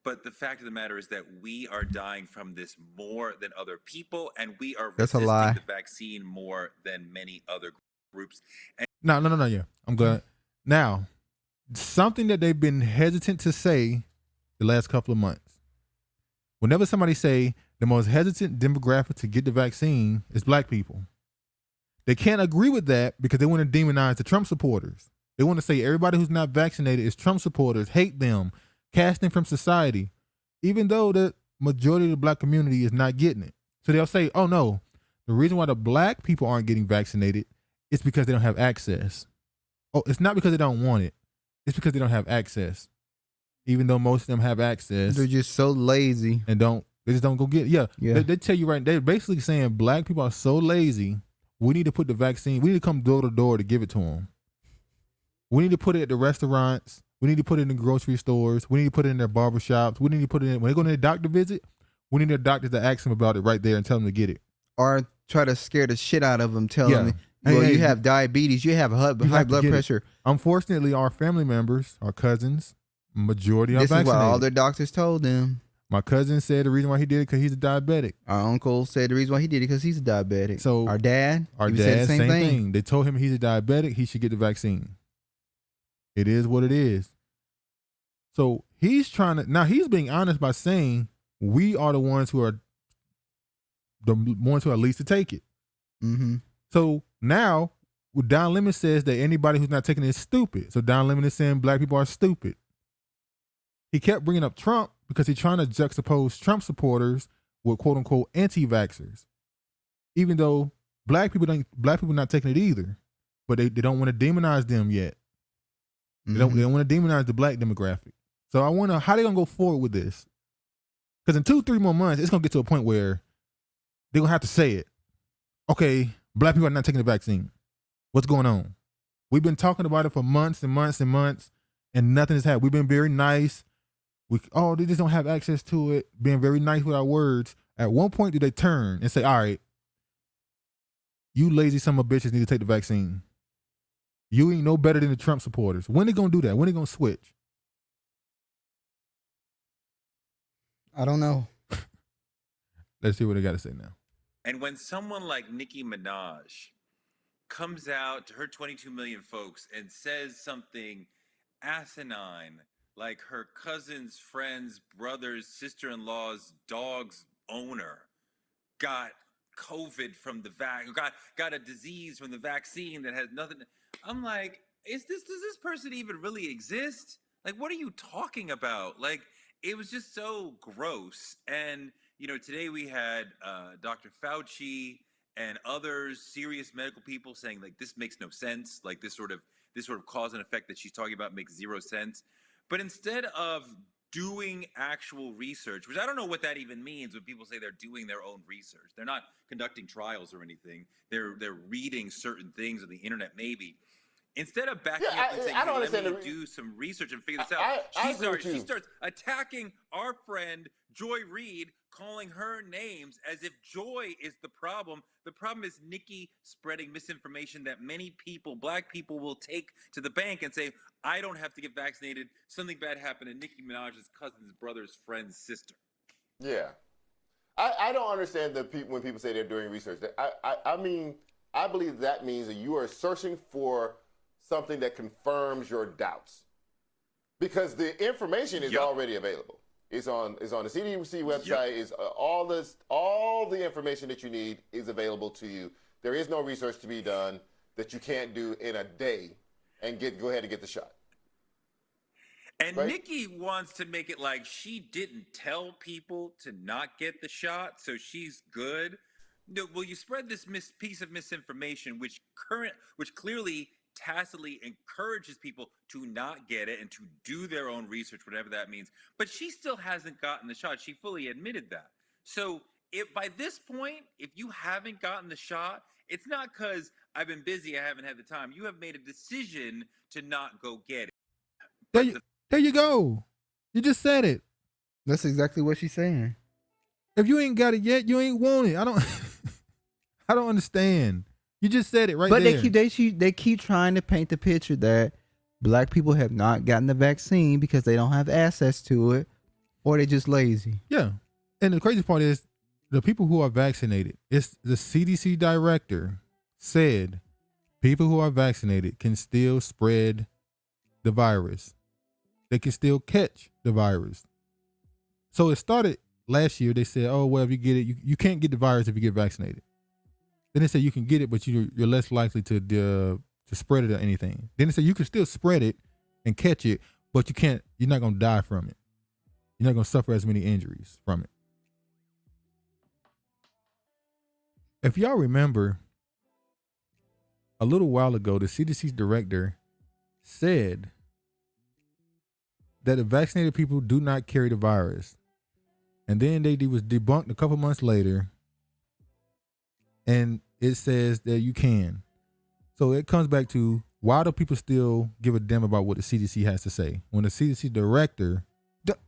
But the fact of the matter is that we are dying from this more than other people, and we are That's a resisting lie. the vaccine more than many other groups. And No, yeah. I'm glad. Now, something that they've been hesitant to say the last couple of months. Whenever somebody say the most hesitant demographic to get the vaccine is black people, they can't agree with that because they want to demonize the Trump supporters. They want to say everybody who's not vaccinated is Trump supporters, hate them, cast them from society, even though the majority of the black community is not getting it. So they'll say, oh no, the reason why the black people aren't getting vaccinated is because they don't have access. Oh, it's not because they don't want it. It's because they don't have access. Even though most of them have access. They're just so lazy. And they just don't go get it. Yeah. They tell you right, they're basically saying black people are so lazy, we need to put the vaccine, we need to come door to door to give it to them. We need to put it at the restaurants. We need to put it in the grocery stores. We need to put it in their barbershops. We need to put it in, when they go to their doctor visit, we need their doctors to ask them about it right there and tell them to get it. Or try to scare the shit out of them, tell them, well, you have diabetes, you have high blood pressure. Unfortunately, our family members, our cousins, majority are vaccinated. This is what all their doctors told them. My cousin said the reason why he did it because he's a diabetic. Our uncle said the reason why he did it because he's a diabetic. So our dad said the same thing. They told him he's a diabetic, he should get the vaccine. It is what it is. So he's being honest by saying we are the ones who are least to take it. Mm-hmm. So now Don Lemon says that anybody who's not taking it is stupid. So Don Lemon is saying black people are stupid. He kept bringing up Trump because he's trying to juxtapose Trump supporters with quote unquote anti-vaxxers, even though black people not taking it either. but they don't want to demonize them yet. They don't want to demonize the black demographic. So I wonder how they gonna go forward with this. Because in 2-3 more months, it's gonna get to a point where they're gonna have to say it. Okay, black people are not taking the vaccine. What's going on? We've been talking about it for months and months and months, and nothing has happened. We've been very nice. They just don't have access to it. Being very nice with our words. At one point, do they turn and say, all right, you lazy son of a bitches need to take the vaccine. You ain't no better than the Trump supporters. When they gonna do that? When they gonna switch? I don't know. Let's see what they got to say now. And when someone like Nicki Minaj comes out to her 22 million folks and says something asinine, like her cousin's friend's brother's sister-in-law's dog's owner got COVID from the got a disease from the vaccine that has nothing. I'm like, does this person even really exist? Like, what are you talking about? Like, it was just so gross. And today we had Dr. Fauci and others, serious medical people, saying like this makes no sense. Like this sort of cause and effect that she's talking about makes zero sense. But instead of doing actual research, which I don't know what that even means when people say they're doing their own research. They're not conducting trials or anything. They're reading certain things on the internet, maybe. Instead of backing up and saying, hey, let me do some research and figure this out, she starts attacking our friend Joy Reid, calling her names as if Joy is the problem. The problem is Nicki spreading misinformation that many people, black people, will take to the bank and say, I don't have to get vaccinated. Something bad happened to Nicki Minaj's cousin's brother's friend's sister. Yeah. I don't understand when people say they're doing research. I mean, I believe that means that you are searching for something that confirms your doubts. Because the information is already available. It's on the CDC website. Is all the information that you need is available to you. There is no research to be done that you can't do in a day and go ahead and get the shot. And right? Nicki wants to make it like she didn't tell people to not get the shot, so she's good. No, well, you spread this piece of misinformation, which clearly tacitly encourages people to not get it and to do their own research, whatever that means. But she still hasn't gotten the shot. She fully admitted that. So by this point, if you haven't gotten the shot, it's not because I've been busy, I haven't had the time. You have made a decision to not go get it. There you go. You just said it. That's exactly what she's saying. If you ain't got it yet, you ain't want it. I don't understand. You just said it right there. But they keep trying to paint the picture that black people have not gotten the vaccine because they don't have access to it, or they're just lazy. Yeah. And the crazy part is the people who are vaccinated, it's the CDC director said people who are vaccinated can still spread the virus. They can still catch the virus. So it started last year. They said, oh, well, if you get it, you can't get the virus if you get vaccinated. Then they say you can get it, but you're less likely to spread it or anything. Then they say you can still spread it and catch it, but you're not going to die from it. You're not going to suffer as many injuries from it. If y'all remember, a little while ago, the CDC director said that the vaccinated people do not carry the virus. And then they was debunked a couple months later. And it says that you can. So it comes back to, why do people still give a damn about what the CDC has to say when the CDC director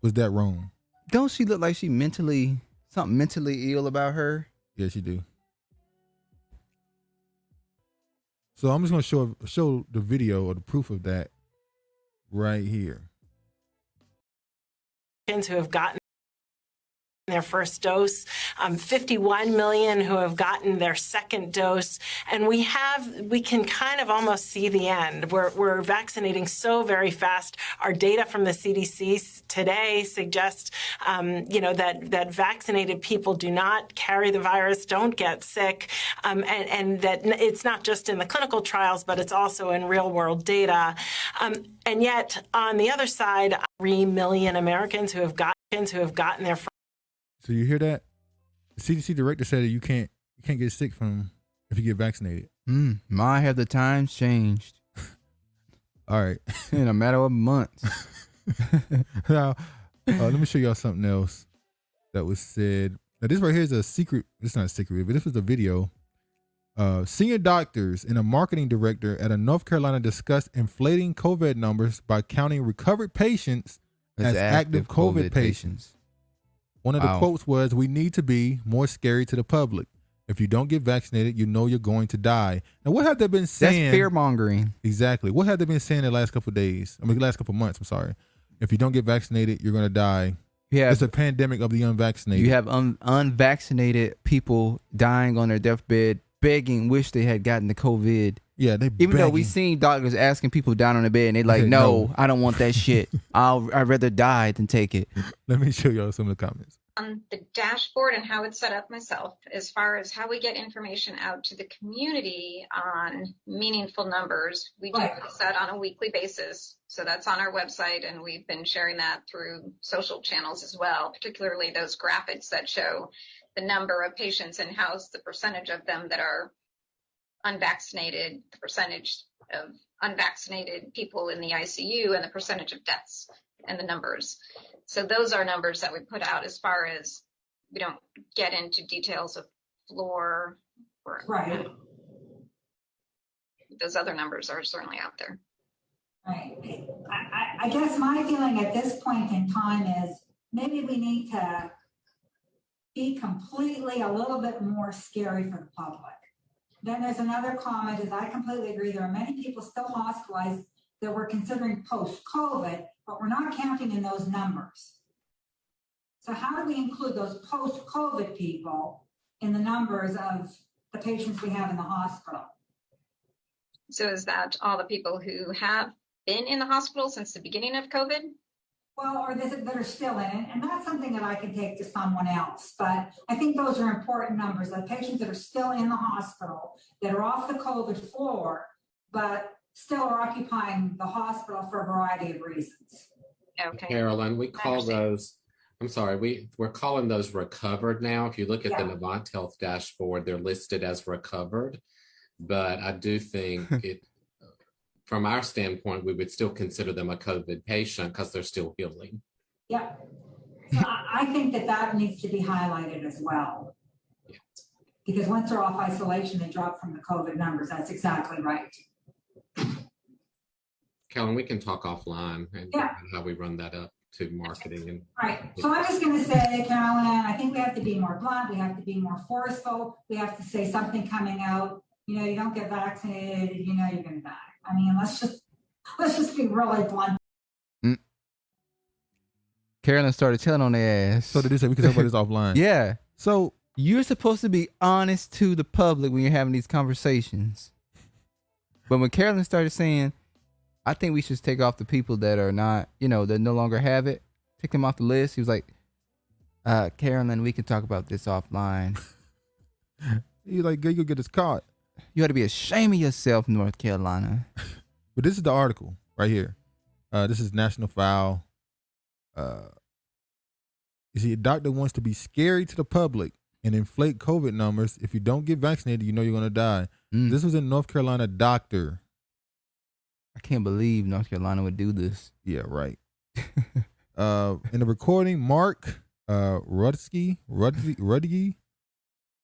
was that wrong? Don't she look like something mentally ill about her? Yeah, she do. So I'm just going to show the video or the proof of that right here. Who have gotten their first dose, 51 million who have gotten their second dose, and we can kind of almost see the end. We're vaccinating so very fast. Our data from the CDC today suggests, that vaccinated people do not carry the virus, don't get sick, and that it's not just in the clinical trials, but it's also in real-world data. And yet, on the other side, 3 million Americans who have gotten their. So you hear that? The CDC director said that you can't get sick from if you get vaccinated. My, have the times changed. All right. In a matter of months. Now, let me show y'all something else that was said. Now, this right here is a secret. It's not a secret, but this was a video. Senior doctors and a marketing director at a North Carolina discussed inflating COVID numbers by counting recovered patients as active COVID patients. One of the quotes was, "We need to be more scary to the public. If you don't get vaccinated, you know you're going to die." Now, what have they been saying? That's fear mongering. Exactly. What have they been saying the last couple of days? I mean, the last couple of months. I'm sorry. If you don't get vaccinated, you're going to die. It's a pandemic of the unvaccinated. You have unvaccinated people dying on their deathbed, begging, wish they had gotten the COVID. Yeah, even though we seen doctors asking people down on the bed, and they like, no, I don't want that shit. I'd rather die than take it. Let me show y'all some of the comments. On the dashboard and how it's set up myself, as far as how we get information out to the community on meaningful numbers, we do that on a weekly basis. So that's on our website, and we've been sharing that through social channels as well, particularly those graphics that show the number of patients in-house, the percentage of them that are unvaccinated, the percentage of unvaccinated people in the ICU, and the percentage of deaths and the numbers. So those are numbers that we put out. As far as we don't get into details of floor or those other numbers are certainly out there. Right. I guess my feeling at this point in time is maybe we need to be completely a little bit more scary for the public. Then there's another comment is I completely agree. There are many people still hospitalized that we're considering post-COVID, but we're not counting in those numbers. So how do we include those post-COVID people in the numbers of the patients we have in the hospital? So is that all the people who have been in the hospital since the beginning of COVID? Well, or that are still in it, and that's something that I can take to someone else. But I think those are important numbers, the patients that are still in the hospital, that are off the COVID floor, but still are occupying the hospital for a variety of reasons. Okay. Carolyn, we call those, I'm sorry, we're calling those recovered now. If you look at the Novant Health dashboard, they're listed as recovered. But I do think from our standpoint, we would still consider them a COVID patient because they're still healing. Yeah. So I think that needs to be highlighted as well. Yeah. Because once they're off isolation, they drop from the COVID numbers. That's exactly right. Kellen, we can talk offline and how we run that up to marketing. And right. So I'm just going to say, Carolyn, I think we have to be more blunt. We have to be more forceful. We have to say something coming out. You know, you don't get vaccinated, you know you're going to die. I mean, let's just be really blunt. Carolyn started telling on their ass. So did they say we can talk about this offline? Yeah. So you're supposed to be honest to the public when you're having these conversations. But when Carolyn started saying, I think we should take off the people that are not, that no longer have it, take them off the list. He was like, Carolyn, we can talk about this offline. He's like, go get us caught. You ought to be ashamed of yourself, North Carolina. But this is the article right here. This is National File. You see, a doctor wants to be scary to the public and inflate COVID numbers. If you don't get vaccinated, you know you're going to die. This was a North Carolina doctor. I can't believe North Carolina would do this. Yeah, right. In the recording, Mark Rudge,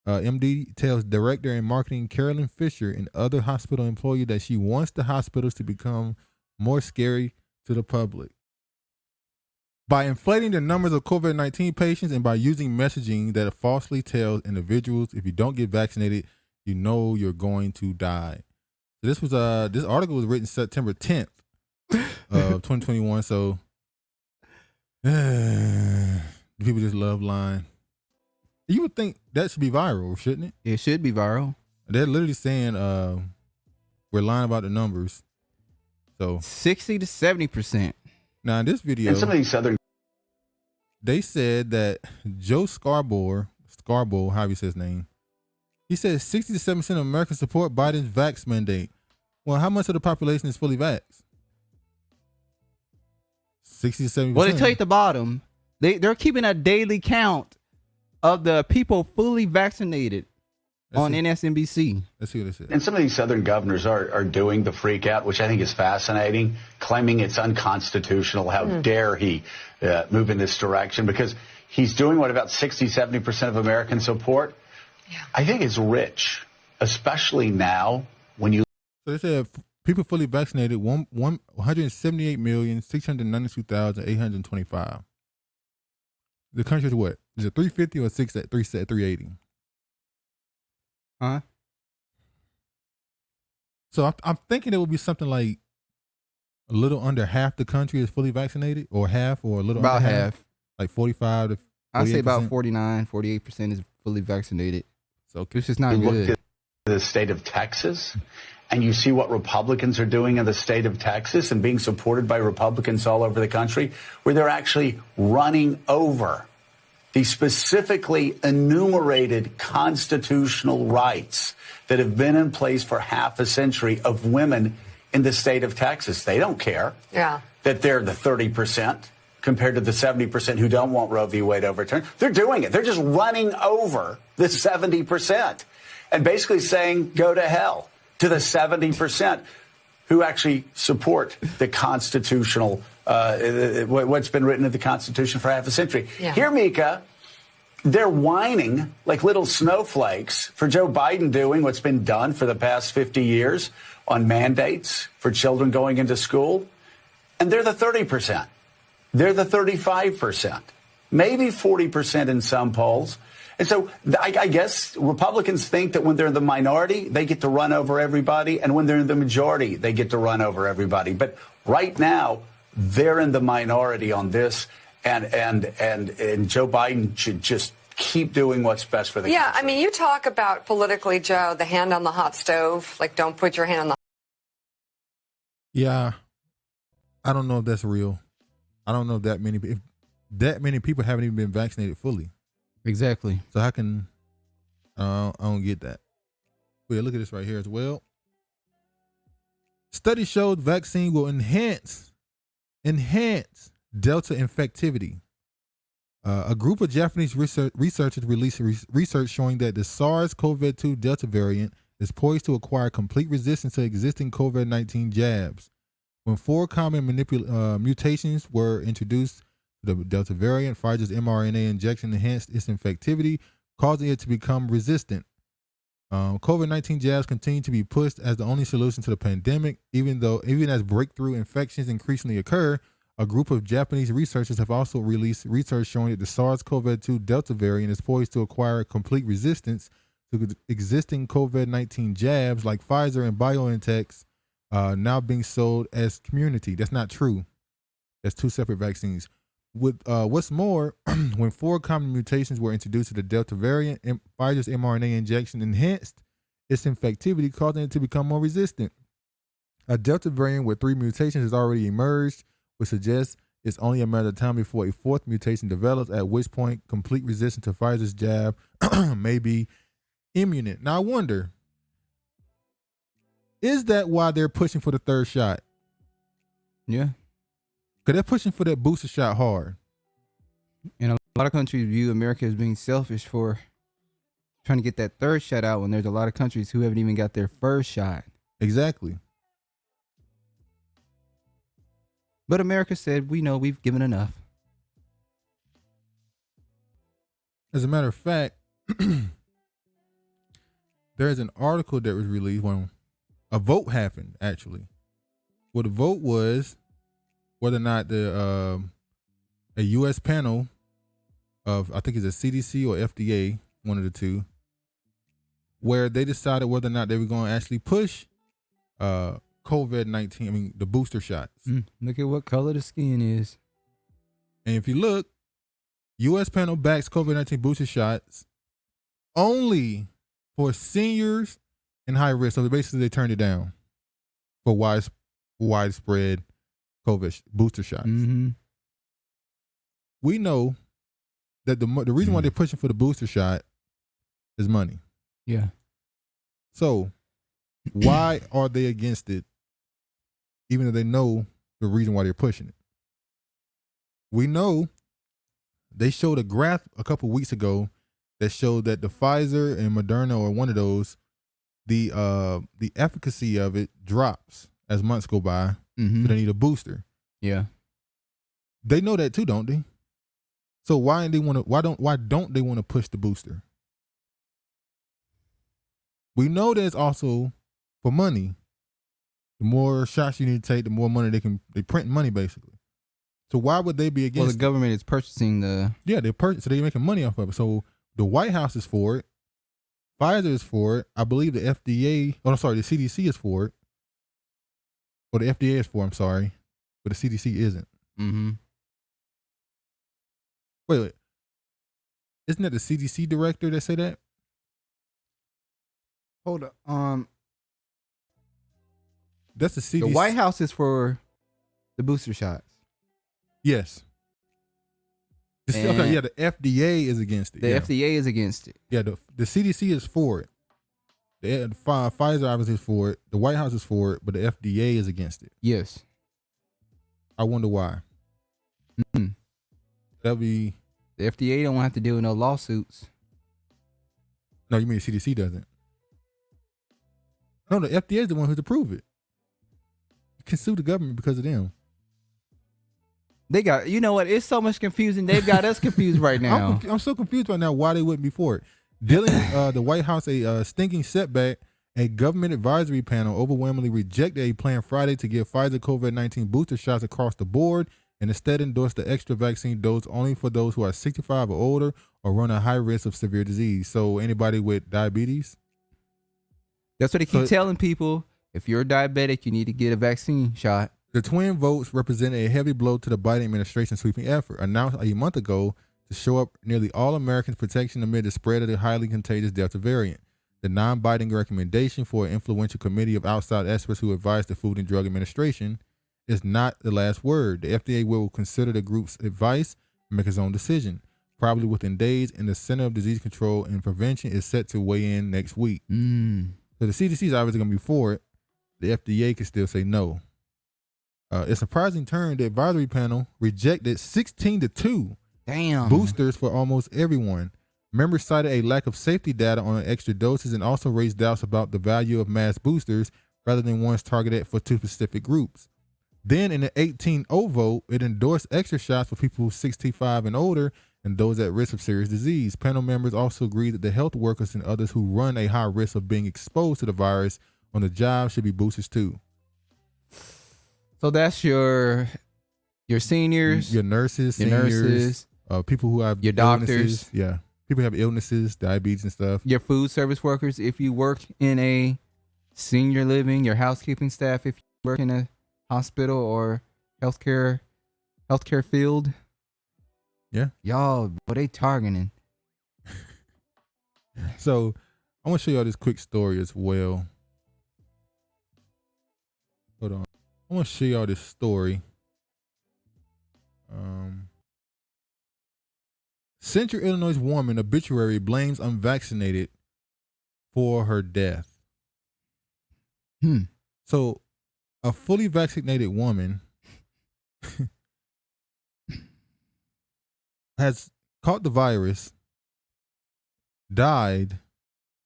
MD, tells director and marketing Carolyn Fisher and other hospital employees that she wants the hospitals to become more scary to the public. By inflating the numbers of COVID-19 patients and by using messaging that falsely tells individuals, if you don't get vaccinated, you know you're going to die. So this was this article was written September 10th of 2021. So people just love lying. You would think that should be viral, shouldn't it? It should be viral. They're literally saying we're lying about the numbers. So 60 to 70%. Now in this video, and some of these southern, they said that Joe Scarborough, however you say his name, he said 60 to 70% of Americans support Biden's vax mandate. Well, how much of the population is fully vaxxed? 60 to 70%. Well, they tell you at the bottom, they're keeping a daily count of the people fully vaccinated. on MSNBC. Let's see what it says. And some of these southern governors are doing the freak out, which I think is fascinating, claiming it's unconstitutional. How dare he move in this direction? Because he's doing what about 60-70% of Americans support. I think it's rich, especially now when you. So they said people fully vaccinated 178,692,825. The country's what? Is it 350 or 380? Huh? So I'm thinking it would be something like a little under half the country is fully vaccinated, or half, or a little About under half. Like 45 to 48%. I'd say about 48% is fully vaccinated. So which is not look good. at the state of Texas, and you see what Republicans are doing in the state of Texas and being supported by Republicans all over the country, where they're actually running over the specifically enumerated constitutional rights that have been in place for half a century of women in the state of Texas. They don't care that they're the 30% compared to the 70% who don't want Roe v. Wade overturned. They're doing it. They're just running over the 70% and basically saying, go to hell to the 70% who actually support the constitutional, what's been written in the Constitution for half a century. Here, Mika, they're whining like little snowflakes for Joe Biden doing what's been done for the past 50 years on mandates for children going into school. And they're the 30%. They're the 35%, maybe 40% in some polls. And so I guess Republicans think that when they're in the minority, they get to run over everybody. And when they're in the majority, they get to run over everybody. But right now, they're in the minority on this. And Joe Biden should just keep doing what's best for the country. I mean, you talk about politically, Joe, the hand on the hot stove, like don't put your hand on the. Yeah, I don't know if that's real. I don't know if that many people haven't even been vaccinated fully. Exactly. So how can I don't get that. But yeah, look at this right here as well. Study showed vaccine will enhance Delta infectivity. A group of Japanese researchers released research showing that the SARS-CoV-2 Delta variant is poised to acquire complete resistance to existing COVID-19 jabs. When 4 common mutations were introduced to the Delta variant, Pfizer's mRNA injection enhanced its infectivity, causing it to become resistant. COVID-19 jabs continue to be pushed as the only solution to the pandemic, even as breakthrough infections increasingly occur. A group of Japanese researchers have also released research showing that the SARS-CoV-2 Delta variant is poised to acquire complete resistance to existing COVID-19 jabs like Pfizer and BioNTech's now being sold as community. That's not true. That's 2 separate vaccines. What's more, when 4 common mutations were introduced to the Delta variant, Pfizer's mRNA injection enhanced its infectivity, causing it to become more resistant. A Delta variant with 3 mutations has already emerged, which suggests it's only a matter of time before a 4th mutation develops, at which point complete resistance to Pfizer's jab may be imminent. Now, I wonder, is that why they're pushing for the 3rd shot? Yeah. Because they're pushing for that booster shot hard. And a lot of countries view America as being selfish for trying to get that 3rd shot out when there's a lot of countries who haven't even got their 1st shot. Exactly. But America said, we know we've given enough. As a matter of fact, there's an article that was released when a vote happened, actually. Well, the vote was whether or not a U.S. panel of, I think it's a CDC or FDA, one of the two, where they decided whether or not they were going to actually push COVID-19, the booster shots. Look at what color the skin is. And if you look, U.S. panel backs COVID-19 booster shots only for seniors and high risk. So basically they turned it down for widespread COVID booster shots. Mm-hmm. We know that the reason why they're pushing for the booster shot is money. Yeah. So why are they against it, even though they know the reason why they're pushing it? We know they showed a graph a couple weeks ago that showed that the Pfizer and Moderna or one of those, the efficacy of it drops as months go by. Mm-hmm. So they need a booster. Yeah. They know that too, don't they? So why don't they want to push the booster? We know that it's also for money. The more shots you need to take, the more money they print money basically. So why would they be against? Well, the government is purchasing the. Yeah, so they're making money off of it. So the White House is for it. Pfizer is for it. I believe the FDA. Oh, I'm sorry, the CDC is for it. Or the FDA is for. I'm sorry, but the CDC isn't. Mm-hmm. Wait. Isn't that the CDC director that say that? Hold up. That's the CDC. The White House is for the booster shots. Yes. The FDA is against it. The FDA is against it. Yeah, the CDC is for it. The Pfizer obviously is for it. The White House is for it, but the FDA is against it. Yes. I wonder why. Mm-hmm. That'd be... The FDA don't have to deal with no lawsuits. No, you mean the CDC doesn't? No, the FDA is the one who's approved it. You can sue the government because of them. They got, you know what? It's so much confusing. They've got us confused right now. I'm so confused right now why they wouldn't be for it. Dealing the White House a stinking setback, a government advisory panel overwhelmingly rejected a plan Friday to give Pfizer COVID-19 booster shots across the board and instead endorsed the extra vaccine dose only for those who are 65 or older or run a high risk of severe disease. So anybody with diabetes? That's what they keep telling people. If you're diabetic, you need to get a vaccine shot. The twin votes represented a heavy blow to the Biden administration's sweeping effort, announced a month ago to show up nearly all Americans' protection amid the spread of the highly contagious Delta variant. The non-Biden recommendation for an influential committee of outside experts who advised the Food and Drug Administration is not the last word. The FDA will consider the group's advice and make its own decision, probably within days, and the Center of Disease Control and Prevention is set to weigh in next week. So the CDC is obviously going to be for it. The FDA can still say no. A surprising turn, the advisory panel rejected 16-2 boosters for almost everyone. Members cited a lack of safety data on extra doses and also raised doubts about the value of mass boosters rather than ones targeted for two specific groups. Then in the 18-0 vote, it endorsed extra shots for people 65 and older and those at risk of serious disease. Panel members also agreed that the health workers and others who run a high risk of being exposed to the virus on the job should be boosted too. So that's your seniors, your nurses, people who have your doctors, illnesses. People who have illnesses, diabetes and stuff. Your food service workers, if you work in a senior living, your housekeeping staff, if you work in a hospital or healthcare field. Yeah. Y'all, what they targeting? So I want to show y'all this quick story as well. Hold on. I want to show y'all this story. Central Illinois woman obituary blames unvaccinated for her death. So a fully vaccinated woman has caught the virus, died,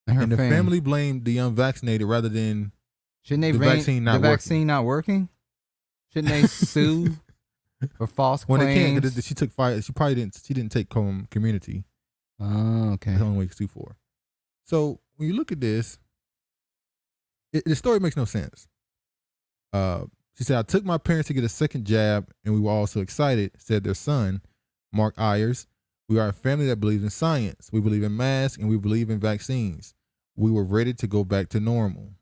and the family blamed the unvaccinated rather than the vaccine not working. Shouldn't they sue for false claims? Well, they can't because she took fire. She didn't take community. Oh, okay. That's the only way to sue for. So when you look at this, the story makes no sense. She said, "I took my parents to get a second jab, and we were all so excited," said their son, Mark Ayers. "We are a family that believes in science. We believe in masks, and we believe in vaccines. We were ready to go back to normal."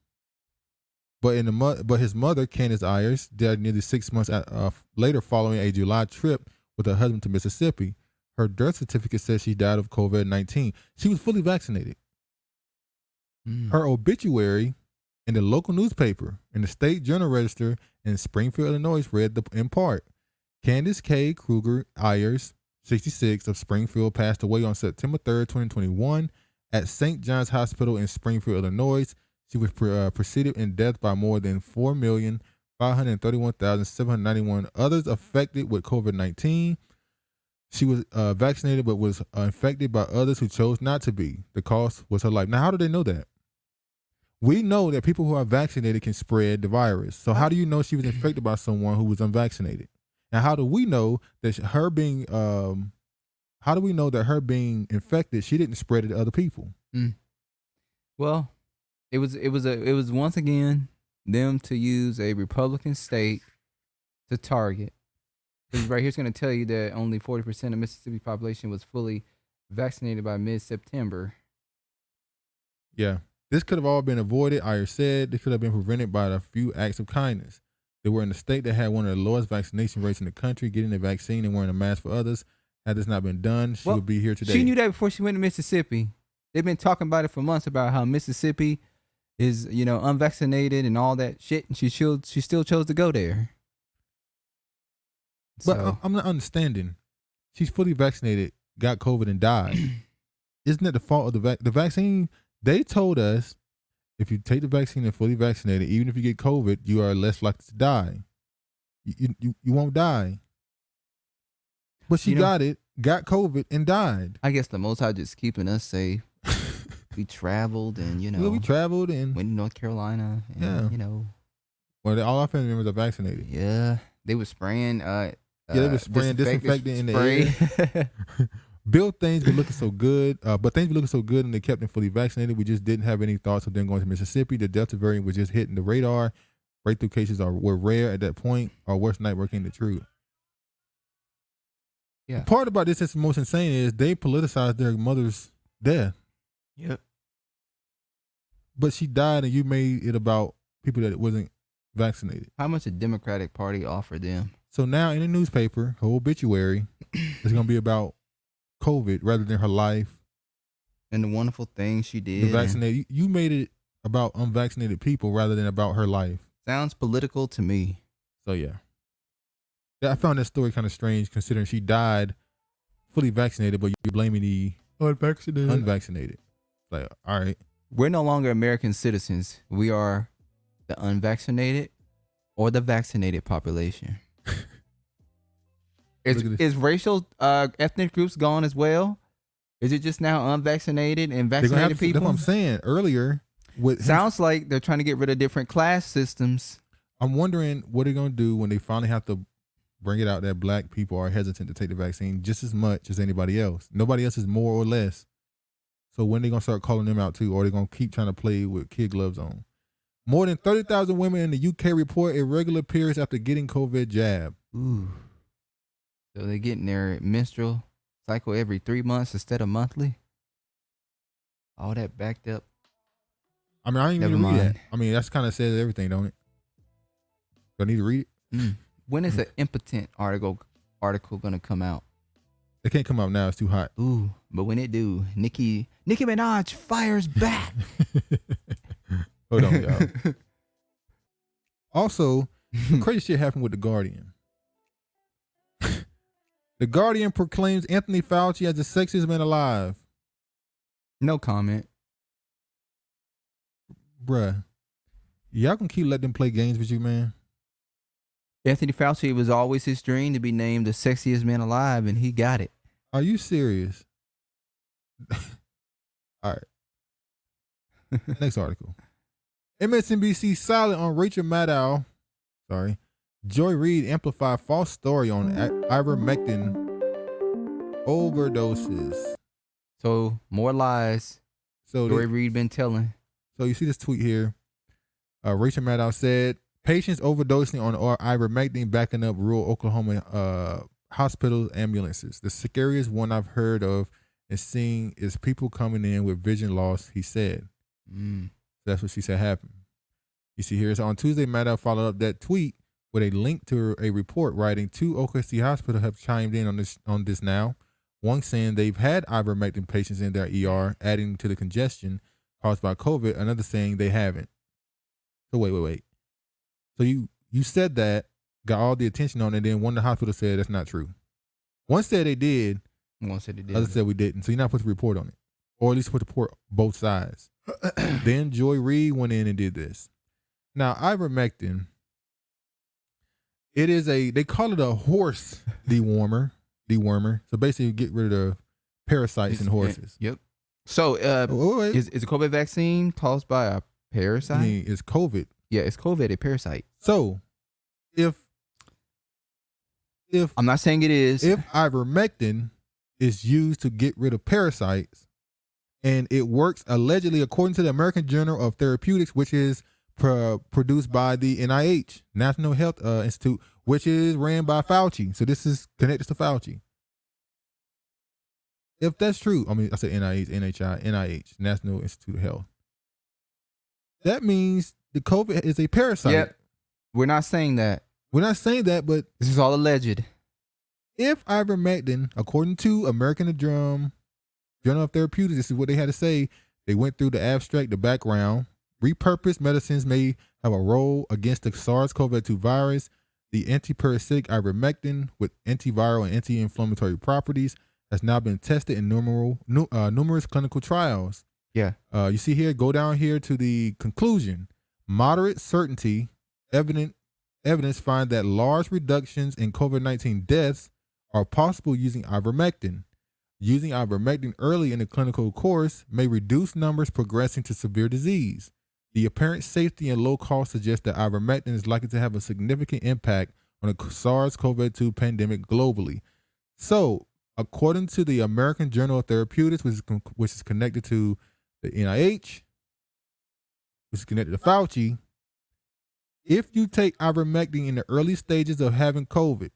But his mother, Candace Ayers, died nearly 6 months later following a July trip with her husband to Mississippi. Her birth certificate says she died of COVID-19. She was fully vaccinated. Her obituary in the local newspaper, in the State Journal Register in Springfield, Illinois, read in part, "Candace K. Kruger Ayers, 66, of Springfield, passed away on September 3rd, 2021 at St. John's Hospital in Springfield, Illinois. She was preceded in death by more than 4,531,791 others affected with COVID-19. She was vaccinated but was infected by others who chose not to be. The cost was her life. Now, how do they know that? We know that people who are vaccinated can spread the virus. So how do you know she was infected by someone who was unvaccinated? And how do we know that her being infected, she didn't spread it to other people? Well, it was once again them to use a Republican state to target. Because right here it's going to tell you that only 40% of Mississippi population was fully vaccinated by mid-September. Yeah. This could have all been avoided. Iyer said this could have been prevented by a few acts of kindness. They were in a state that had one of the lowest vaccination rates in the country. Getting the vaccine and wearing a mask for others. Had this not been done, she would be here today. She knew that before she went to Mississippi. They've been talking about it for months about how Mississippi is, unvaccinated and all that shit, and she still chose to go there. But So- I'm not understanding. She's fully vaccinated, got COVID, and died. Isn't that the fault of the vaccine? They told us if you take the vaccine and fully vaccinated, even if you get COVID, you are less likely to die. You won't die. But she got it, got COVID, and died. I guess the Most High just keeping us safe. We traveled and, we traveled and went to North Carolina. And, Well, all our family members are vaccinated. Yeah. They were spraying. They were spraying disinfectant in the air. Bill, things been looking so good, but things been looking so good and they kept them fully vaccinated. We just didn't have any thoughts of them going to Mississippi. The Delta variant was just hitting the radar. Breakthrough cases were rare at that point. Our worst nightmare came true. Yeah. The part about this that's the most insane is they politicized their mother's death. Yep. But she died and you made it about people that wasn't vaccinated. How much the Democratic Party offered them? So now in the newspaper, her obituary is going to be about COVID rather than her life. And the wonderful things she did. The vaccinated. You made it about unvaccinated people rather than about her life. Sounds political to me. So yeah. I found that story kind of strange considering she died fully vaccinated, but you're blaming the unvaccinated. Like, all right. We're no longer American citizens. We are the unvaccinated or the vaccinated population. Is racial ethnic groups gone as well? Is it just now unvaccinated and vaccinated people? That's what I'm saying earlier. Sounds like they're trying to get rid of different class systems. I'm wondering what they're going to do when they finally have to bring it out that black people are hesitant to take the vaccine just as much as anybody else. Nobody else is more or less. So when they going to start calling them out too, or they going to keep trying to play with kid gloves on? More than 30,000 women in the UK report irregular periods after getting COVID jab. Ooh. So they're getting their menstrual cycle every 3 months instead of monthly? All that backed up. I mean, I ain't even read that. I mean, that's kind of says everything, don't it? Do I need to read it? When is the impotent article going to come out? It can't come out now. It's too hot. Ooh, but when it do, Nicki Minaj fires back. Hold on, y'all. Also, some crazy shit happened with The Guardian. The Guardian proclaims Anthony Fauci as the sexiest man alive. No comment. Bruh, y'all can keep letting them play games with you, man. Anthony Fauci, it was always his dream to be named the sexiest man alive, and he got it. Are you serious? All right. Next article. MSNBC silent on Rachel Maddow. Sorry. Joy Reid amplified false story on ivermectin overdoses. So more lies. So Joy Reid been telling. So you see this tweet here. Rachel Maddow said, patients overdosing on ivermectin backing up rural Oklahoma hospitals, ambulances. The scariest one I've heard of and seen is people coming in with vision loss, he said. That's what she said happened. You see here, so on Tuesday, Maddow followed up that tweet with a link to a report writing 2 OKC hospitals have chimed in on this now. One saying they've had ivermectin patients in their ER, adding to the congestion caused by COVID. Another saying they haven't. So wait. So you said that, got all the attention on it, and then one of the hospitals said that's not true. One said they did. One said they did. Other said we didn't. So you're not supposed to report on it. Or at least supposed to report both sides. Then Joy Reid went in and did this. Now, ivermectin, they call it a horse dewormer. dewormer. So basically, get rid of the parasites in horses. Yep. So is a COVID vaccine caused by a parasite? I mean, it's COVID. Yeah, it's COVID, a parasite. So if I'm not saying it is. If ivermectin is used to get rid of parasites, and it works allegedly according to the American Journal of Therapeutics, which is produced by the NIH, National Health Institute, which is ran by Fauci. So this is connected to Fauci. If that's true, I mean, I said NIH, NIH, National Institute of Health. That means the COVID is a parasite. Yep. We're not saying that. We're not saying that, but this is all alleged. If ivermectin, according to American Journal of Therapeutics, this is what they had to say. They went through the abstract, the background. Repurposed medicines may have a role against the SARS-CoV-2 virus. The antiparasitic ivermectin with antiviral and anti-inflammatory properties has now been tested in numerous clinical trials. Yeah. You see here, go down here to the conclusion. Moderate certainty evidence find that large reductions in COVID-19 deaths are possible using ivermectin. Using ivermectin early in the clinical course may reduce numbers progressing to severe disease. The apparent safety and low cost suggest that ivermectin is likely to have a significant impact on the SARS-CoV-2 pandemic globally. So, according to the American Journal of Therapeutics, which is connected to the NIH, which is connected to Fauci, if you take ivermectin in the early stages of having COVID,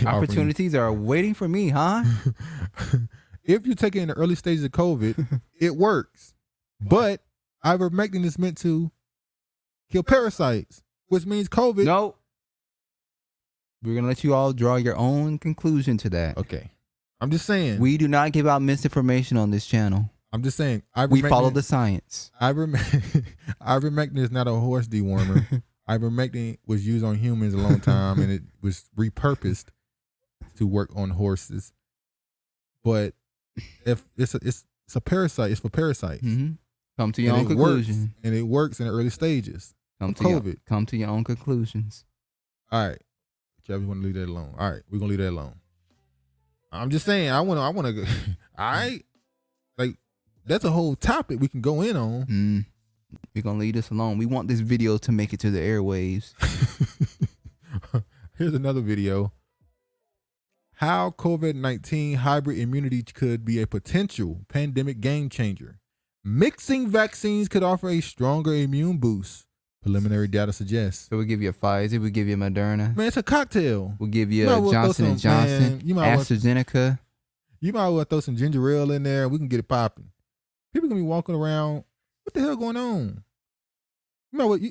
opportunities are waiting for me, huh? If you take it in the early stages of COVID, it works. But ivermectin is meant to kill parasites, which means COVID. No. We're going to let you all draw your own conclusion to that. Okay. I'm just saying. We do not give out misinformation on this channel. I'm just saying. We follow the science. Ivermectin is not a horse dewormer. Ivermectin was used on humans a long time, and it was repurposed to work on horses. But if it's a parasite, it's for parasites. Mm-hmm. Come to your own conclusion. And it works in the early stages. Come to your own conclusions. All right. Jeff, we want to leave that alone. All right, we're gonna leave that alone. I'm just saying, I wanna go. All right, like that's a whole topic we can go in on. We're gonna leave this alone. We want this video to make it to the airwaves. Here's another video. How COVID-19 hybrid immunity could be a potential pandemic game changer. Mixing vaccines could offer a stronger immune boost. Preliminary data suggests. So we'll give you a Pfizer, we'll give you a Moderna. Man, it's a cocktail. We'll give you a Johnson & Johnson, AstraZeneca. You might well throw some ginger ale in there. We can get it popping. People gonna be walking around. What the hell going on? You know what?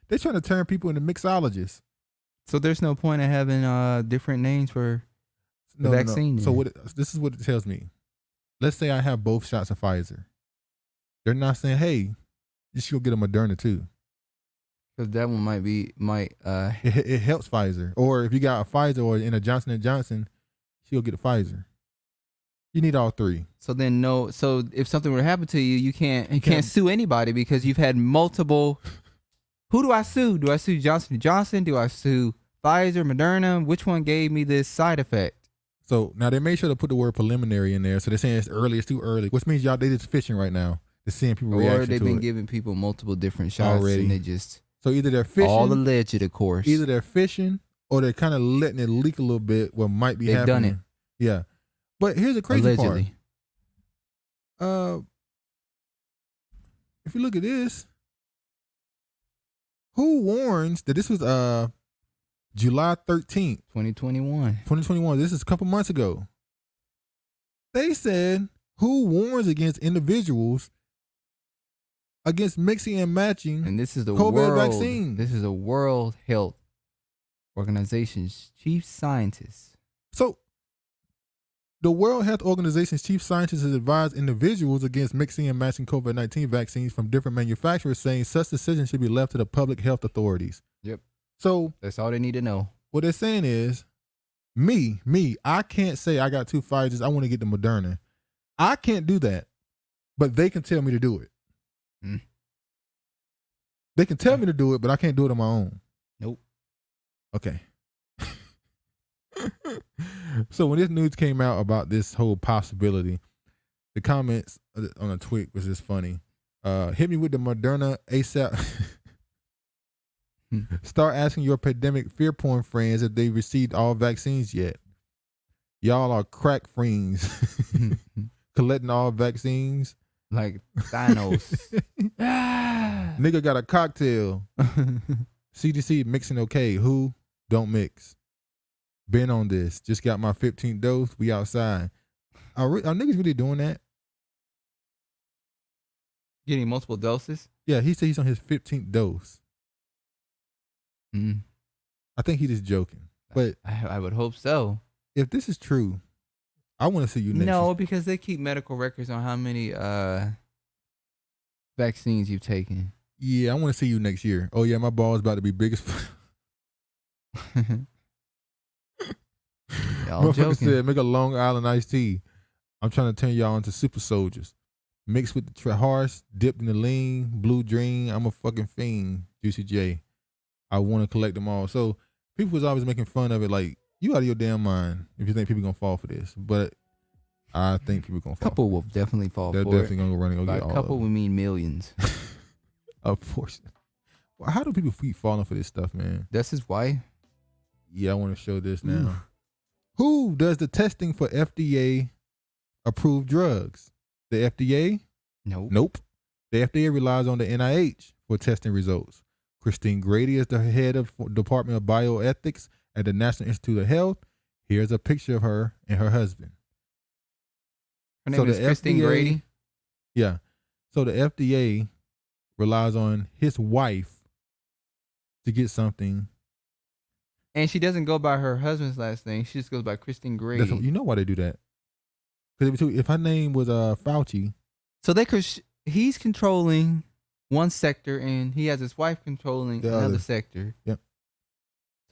They're trying to turn people into mixologists. So there's no point in having different names for the vaccine. No. So this is what it tells me. Let's say I have both shots of Pfizer. They're not saying, hey, you should go get a Moderna too. Because that one it helps Pfizer. Or if you got a Pfizer or in a Johnson & Johnson, she'll get a Pfizer. You need all three. So then so if something were to happen to you, you can't sue anybody because you've had multiple. Who do I sue? Do I sue Johnson & Johnson? Do I sue Pfizer, Moderna? Which one gave me this side effect? So now they made sure to put the word preliminary in there. So they're saying it's early, it's too early, which means y'all they just fishing right now. They're seeing people reaction to it. Or they've been giving people multiple different shots already. And they just. So either they're fishing. All alleged, of course. Either they're fishing or they're kind of letting it leak a little bit what might be happening. They've done it. Yeah. But here's the crazy Allegedly. part. If you look at this, who warns that this was July 13th, 2021. 2021. This is a couple months ago. They said, who warns against individuals against mixing and matching and this is the COVID vaccine? This is the World Health Organization's chief scientist. So the World Health Organization's chief scientist has advised individuals against mixing and matching COVID-19 vaccines from different manufacturers, saying such decisions should be left to the public health authorities. Yep. So that's all they need to know. What they're saying is, I can't say I got 2 Pfizers, I want to get the Moderna. I can't do that, but they can tell me to do it. They can tell me to do it, but I can't do it on my own. Nope. Okay. So when this news came out about this whole possibility, the comments on a tweet was just funny. Hit me with the Moderna ASAP. Start asking your pandemic fear porn friends if they received all vaccines yet. Y'all are crack fiends. Collecting all vaccines. Like Thanos. Nigga got a cocktail. CDC mixing okay. Who? Don't mix. Been on this. Just got my 15th dose. We outside. Are niggas really doing that? Getting multiple doses? Yeah, he said he's on his 15th dose. I think he's just joking. But I would hope so. If this is true, I want to see you next No, year. because they keep medical records on how many vaccines you've taken. Yeah, I want to see you next year. Oh yeah, my ball's about to be big as Y'all Motherfucker joking. said, make a Long Island iced tea. I'm trying to turn y'all into super soldiers. Mixed with the harsh, dipped in the lean, blue dream. I'm a fucking fiend, Juicy J. I want to collect them all. So people was always making fun of it, like, you out of your damn mind if you think people gonna fall for this. But I think people gonna fall. Couple will definitely fall They're for definitely it. gonna go run and go By get all couple, of them. we mean millions. Of course. Well, how do people keep falling for this stuff, man? That's his wife. Yeah, I want to show this now. Who does the testing for FDA approved drugs? The FDA? Nope. The FDA relies on the NIH for testing results. Christine Grady is the head of Department of Bioethics at the National Institute of Health. Here's a picture of her and her husband. Her name is Christine Grady? Yeah. So the FDA relies on his wife to get something. And she doesn't go by her husband's last name. She just goes by Christine Grady. You know why they do that? Because if her name was Fauci. So he's controlling one sector and he has his wife controlling another other. sector. Yep.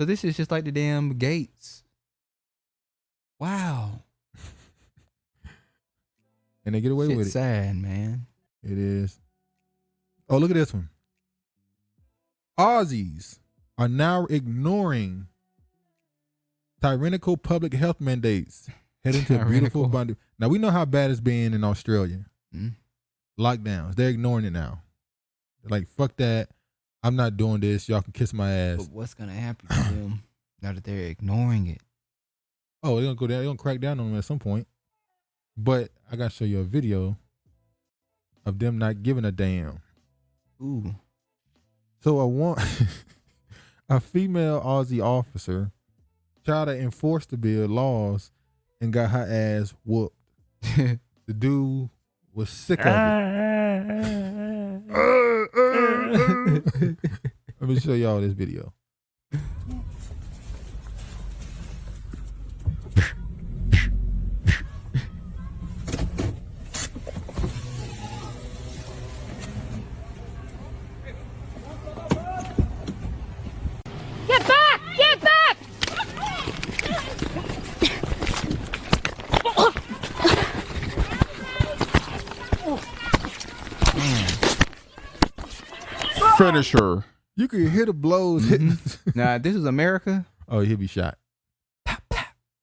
So this is just like the damn Gates. Wow. And they get away with it. Sad, man. It is. Oh, look at this one. Aussies are now ignoring tyrannical public health mandates heading to a beautiful abundant. Now, we know how bad it's been in Australia. Lockdowns. They're ignoring it now. They're like, fuck that. I'm not doing this. Y'all can kiss my ass. But what's going to happen to them now that they're ignoring it? Oh, they're going to go down. They're going to crack down on them at some point. But I got to show you a video of them not giving a damn. Ooh. So a female Aussie officer tried to enforce the bill laws and got her ass whooped. The dude was sick of it. Let me show y'all this video. Get back! Get back! Finish her. You can hear the blows hitting. Nah, this is America. Oh, he'll be shot.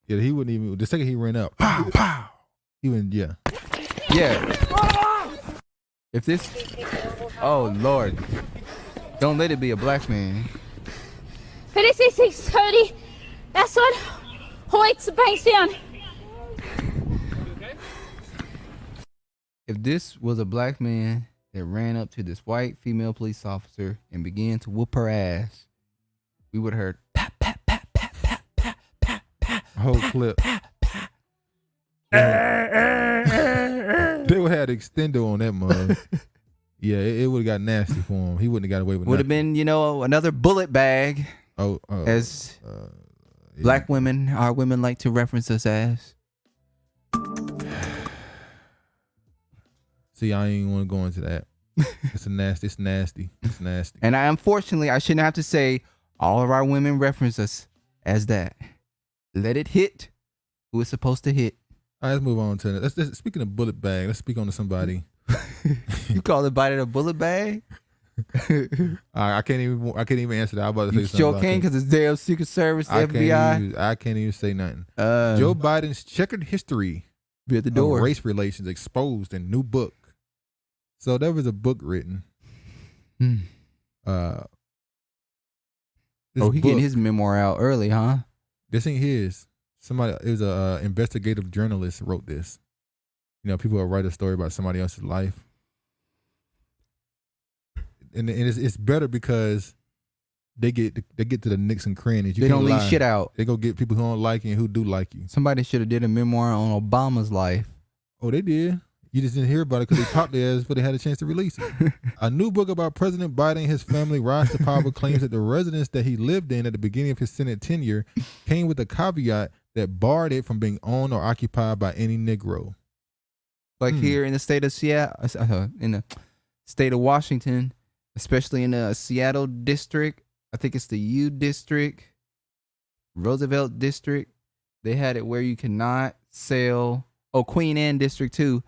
Yeah, he wouldn't even. The second he ran up, pow, pow. He went, yeah. Yeah. If this. Oh, Lord. Don't let it be a black man. Pedicity 630. That's what hoits the banks down. If this was a black man that ran up to this white female police officer and began to whoop her ass, we would have heard pat, pat, pat, pat, pat, pat, pat, pat. Whole clip. They would have had extendo on that mug. Yeah, it would have got nasty for him. He wouldn't have got away with it. Would have been, another bullet bag. As black women, our women like to reference us as. See, I ain't want to go into that. It's nasty. And unfortunately, I shouldn't have to say all of our women reference us as that. Let it hit who it's supposed to hit. All right, let's move on to that. Speaking of bullet bag, let's speak on to somebody. You call the bite of a bullet bag? I can't even answer that. I was about to say You something. sure can, because it's damn Secret Service, FBI. I can't even say nothing. Joe Biden's checkered history be at the door. of race relations exposed in new book. So there was a book written. He getting his memoir out early, huh? This ain't his. It was a investigative journalist wrote this. You know, people will write a story about somebody else's life. And it's better because they get to the nicks and crannies. They don't leave shit out. They go get people who don't like you and who do like you. Somebody should have did a memoir on Obama's life. Oh, they did. You just didn't hear about it because they popped their ass before they had a chance to release it. A new book about President Biden and his family rise to power claims that the residence that he lived in at the beginning of his Senate tenure came with a caveat that barred it from being owned or occupied by any Negro. Like here in the state of Seattle, in the state of Washington, especially in the Seattle district, I think it's the U district, Roosevelt district, they had it where you cannot sell. Oh, Queen Anne district too.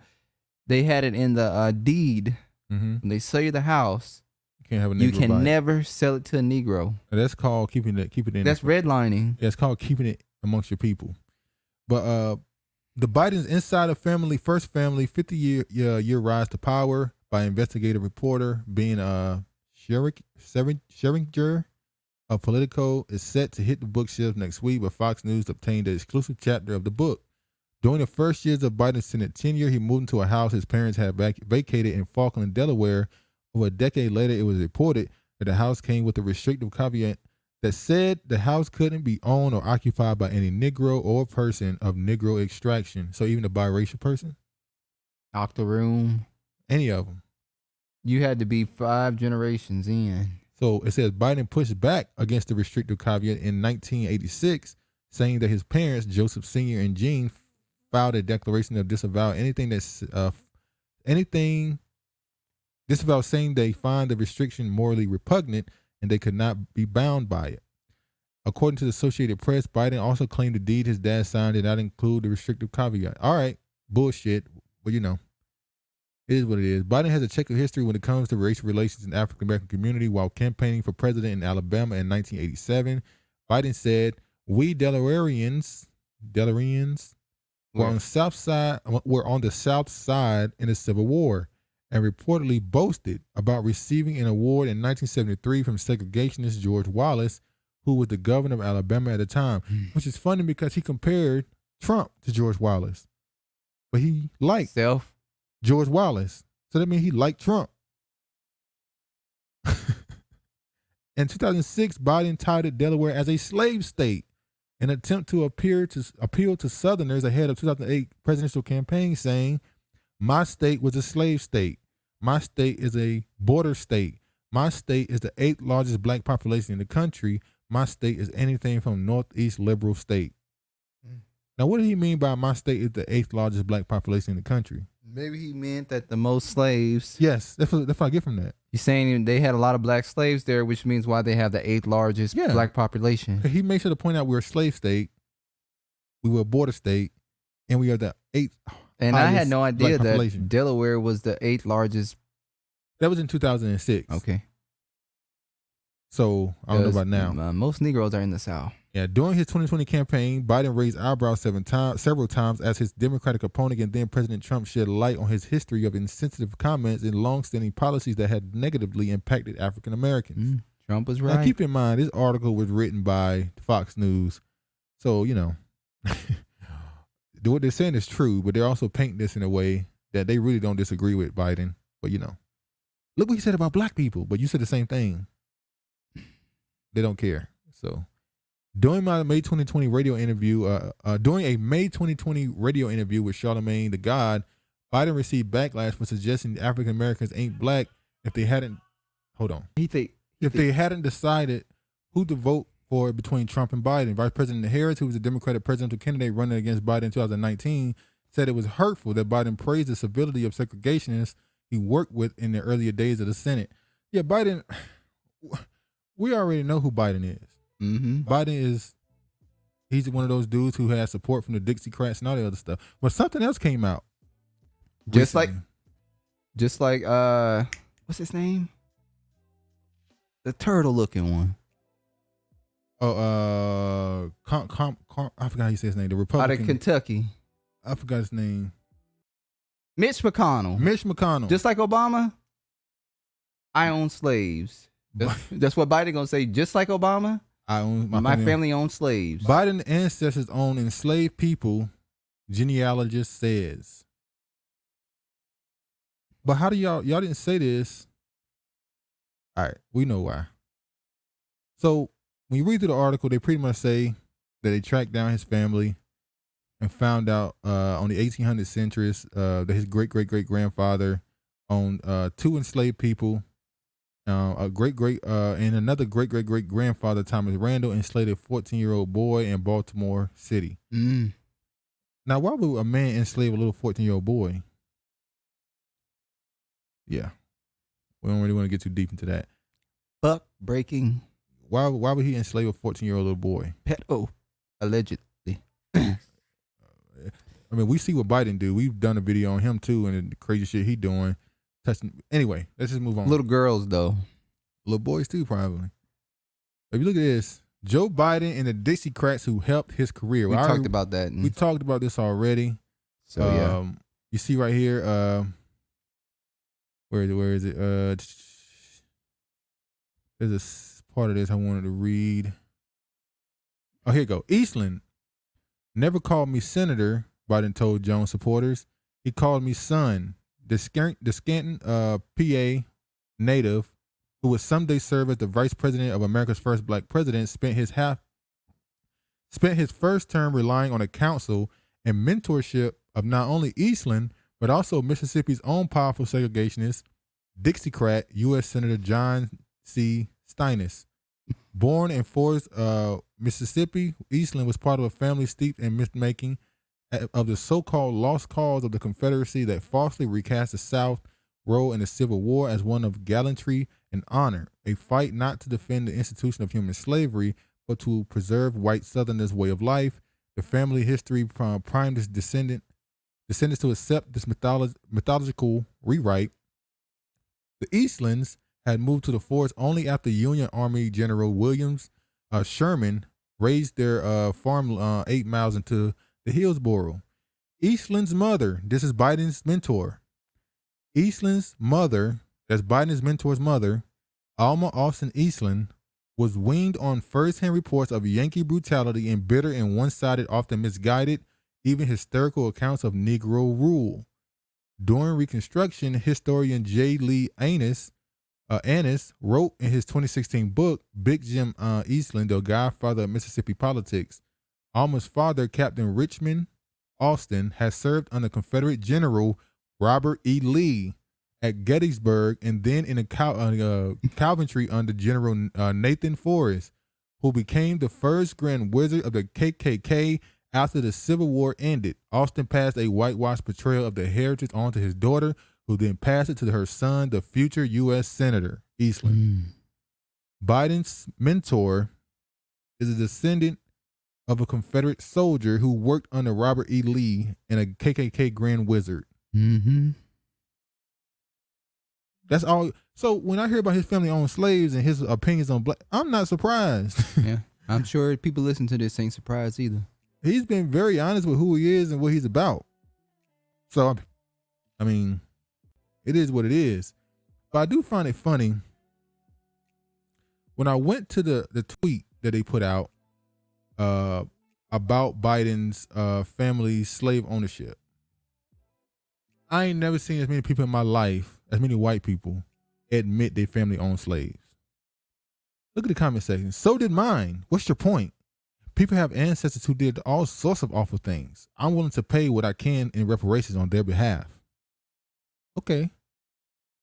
They had it in the deed. When they sell you the house, you can't have a Negro. You can never sell it to a Negro. That's called keeping it in. That's redlining. Yeah, it's called keeping it amongst your people. But the Biden's insider family, first family, 50-year rise to power by investigative reporter being Scheringer of Politico is set to hit the bookshelves next week, but Fox News obtained the exclusive chapter of the book. During the first years of Biden's Senate tenure, he moved into a house his parents had vacated in Falkland, Delaware. Over a decade later, it was reported that the house came with a restrictive caveat that said the house couldn't be owned or occupied by any Negro or person of Negro extraction. So even a biracial person? Octoroom. Any of them. You had to be 5 generations in. So it says Biden pushed back against the restrictive caveat in 1986, saying that his parents, Joseph Sr. and Jean, filed a declaration of disavow disavow saying they find the restriction morally repugnant and they could not be bound by it. According to the Associated Press, Biden also claimed the deed his dad signed did not include the restrictive caveat. All right, bullshit, but you know, it is what it is. Biden has a checkered history when it comes to racial relations in the African American community. While campaigning for president in Alabama in 1987, Biden said, "We Delawareans were on the South Side in the Civil War," and reportedly boasted about receiving an award in 1973 from segregationist George Wallace, who was the governor of Alabama at the time. Which is funny because he compared Trump to George Wallace, but he liked George Wallace, so that means he liked Trump. In 2006, Biden touted Delaware as a slave state, an attempt to appeal to Southerners ahead of 2008 presidential campaign, saying, "My state was a slave state. My state is a border state. My state is the 8th largest black population in the country. My state is anything from Northeast liberal state." Now, what did he mean by my state is the 8th largest black population in the country? Maybe he meant that the most slaves. Yes, that's what I get from that. He's saying they had a lot of black slaves there, which means why they have the 8th largest black population. He made sure to point out we're a slave state, we were a border state, and we are the 8th. And I had no idea that Delaware was the 8th largest. That was in 2006. Okay. So I don't know about now. Most Negroes are in the South. Yeah, during his 2020 campaign, Biden raised eyebrows several times as his Democratic opponent and then President Trump shed light on his history of insensitive comments and longstanding policies that had negatively impacted African Americans. Trump was right. Now, keep in mind, this article was written by Fox News, so you know what they're saying is true, but they're also painting this in a way that they really don't disagree with Biden. But you know, look what he said about black people, but you said the same thing. They don't care. So. During a May 2020 radio interview with Charlamagne the God, Biden received backlash for suggesting African Americans ain't black if they hadn't decided who to vote for between Trump and Biden. Vice President Harris, who was a Democratic presidential candidate running against Biden in 2019, said it was hurtful that Biden praised the civility of segregationists he worked with in the earlier days of the Senate. Yeah, Biden, we already know who Biden is. Biden he's one of those dudes who has support from the Dixiecrats and all the other stuff. But something else came out. Just like what's his name? The turtle-looking one. Oh, I forgot how you say his name. The Out Republican. of Kentucky. I forgot his name. Mitch McConnell. Mitch McConnell. Just like Obama, I own slaves. That's what Biden gonna say. Just like Obama, I own my family owns slaves. Biden's ancestors own enslaved people, genealogist says. But how do y'all didn't say this? All right, we know why. So when you read through the article, they pretty much say that they tracked down his family and found out on the 1800 centuries that his great-great-great-grandfather owned 2 enslaved people. And another great-great-great-grandfather, Thomas Randall, enslaved a 14-year-old boy in Baltimore City. Mm. Now, why would a man enslave a little 14-year-old boy? Yeah. We don't really want to get too deep into that. Buck breaking. Why would he enslave a 14-year-old little boy? Pedo, allegedly. I mean, we see what Biden do. We've done a video on him too, and the crazy shit he doing. Anyway, let's just move on. Little girls though. Little boys too, probably. If you look at this, Joe Biden and the Dixiecrats who helped his career. We talked about that. We talked about this already. So yeah. You see right here, where is it? There's a part of this I wanted to read. Oh, here you go. Eastland never called me senator, Biden told Jones supporters. He called me son. The Scranton, PA native, who would someday serve as the vice president of America's first black president, spent his first term relying on the counsel and mentorship of not only Eastland, but also Mississippi's own powerful segregationist, Dixiecrat U.S. Senator John C. Stennis. Born in Forest, Mississippi, Eastland was part of a family steeped in myth-making of the so-called lost cause of the Confederacy that falsely recast the South's role in the Civil War as one of gallantry and honor, a fight not to defend the institution of human slavery, but to preserve white Southerners' way of life. The family history primed its descendants to accept this mythological rewrite. The Eastlands had moved to the forest only after Union Army General Williams Sherman raised their farm 8 miles into the Hillsboro. Eastland's mother, this is Biden's mentor. Eastland's mother, that's Biden's mentor's mother, Alma Austin Eastland, was winged on first-hand reports of Yankee brutality and bitter and one-sided, often misguided, even hysterical accounts of Negro rule. During Reconstruction, historian J. Lee Annis wrote in his 2016 book, Big Jim Eastland, the godfather of Mississippi politics, Alma's father, Captain Richmond Austin, has served under Confederate General Robert E. Lee at Gettysburg and then in Coventry under General Nathan Forrest, who became the first Grand Wizard of the KKK after the Civil War ended. Austin passed a whitewashed portrayal of the heritage on to his daughter, who then passed it to her son, the future U.S. Senator Eastland. Biden's mentor is a descendant of a Confederate soldier who worked under Robert E. Lee and a KKK Grand Wizard. Mm-hmm. That's all. So when I hear about his family owned slaves and his opinions on black, I'm not surprised. Yeah, I'm sure people listen to this ain't surprised either. He's been very honest with who he is and what he's about. So, I mean, it is what it is. But I do find it funny when I went to the tweet that they put out about Biden's family slave ownership. I ain't never seen as many people in my life, as many white people, admit their family owned slaves. Look at the comment section. So did mine. What's your point? People have ancestors who did all sorts of awful things. I'm willing to pay what I can in reparations on their behalf. Okay.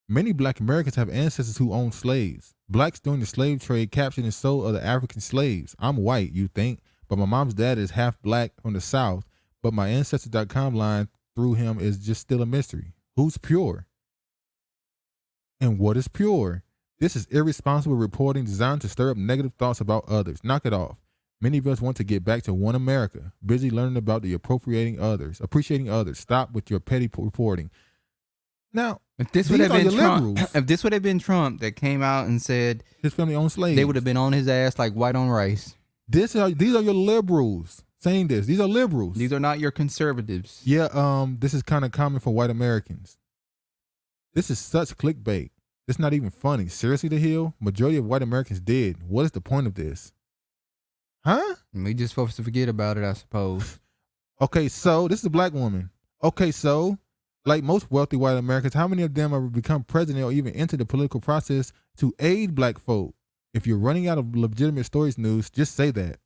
Many black Americans have ancestors who owned slaves. Blacks during the slave trade captured and sold other African slaves. I'm white, you think, but my mom's dad is half black from the South, but my Ancestry.com line through him is just still a mystery. Who's pure? And what is pure? This is irresponsible reporting designed to stir up negative thoughts about others. Knock it off. Many of us want to get back to one America, busy learning about the appreciating others. Stop with your petty reporting. Now, If this would have been Trump, that came out and said his family owned slaves, they would have been on his ass like white on rice. These are your liberals saying this. These are liberals. These are not your conservatives. Yeah, this is kind of common for white Americans. This is such clickbait. It's not even funny. Seriously, the Hill, majority of white Americans dead. What is the point of this? Huh? We just supposed to forget about it, I suppose. Okay, so this is a black woman. Okay, so like most wealthy white Americans, how many of them have become president or even enter the political process to aid black folk? If you're running out of legitimate stories news, just say that.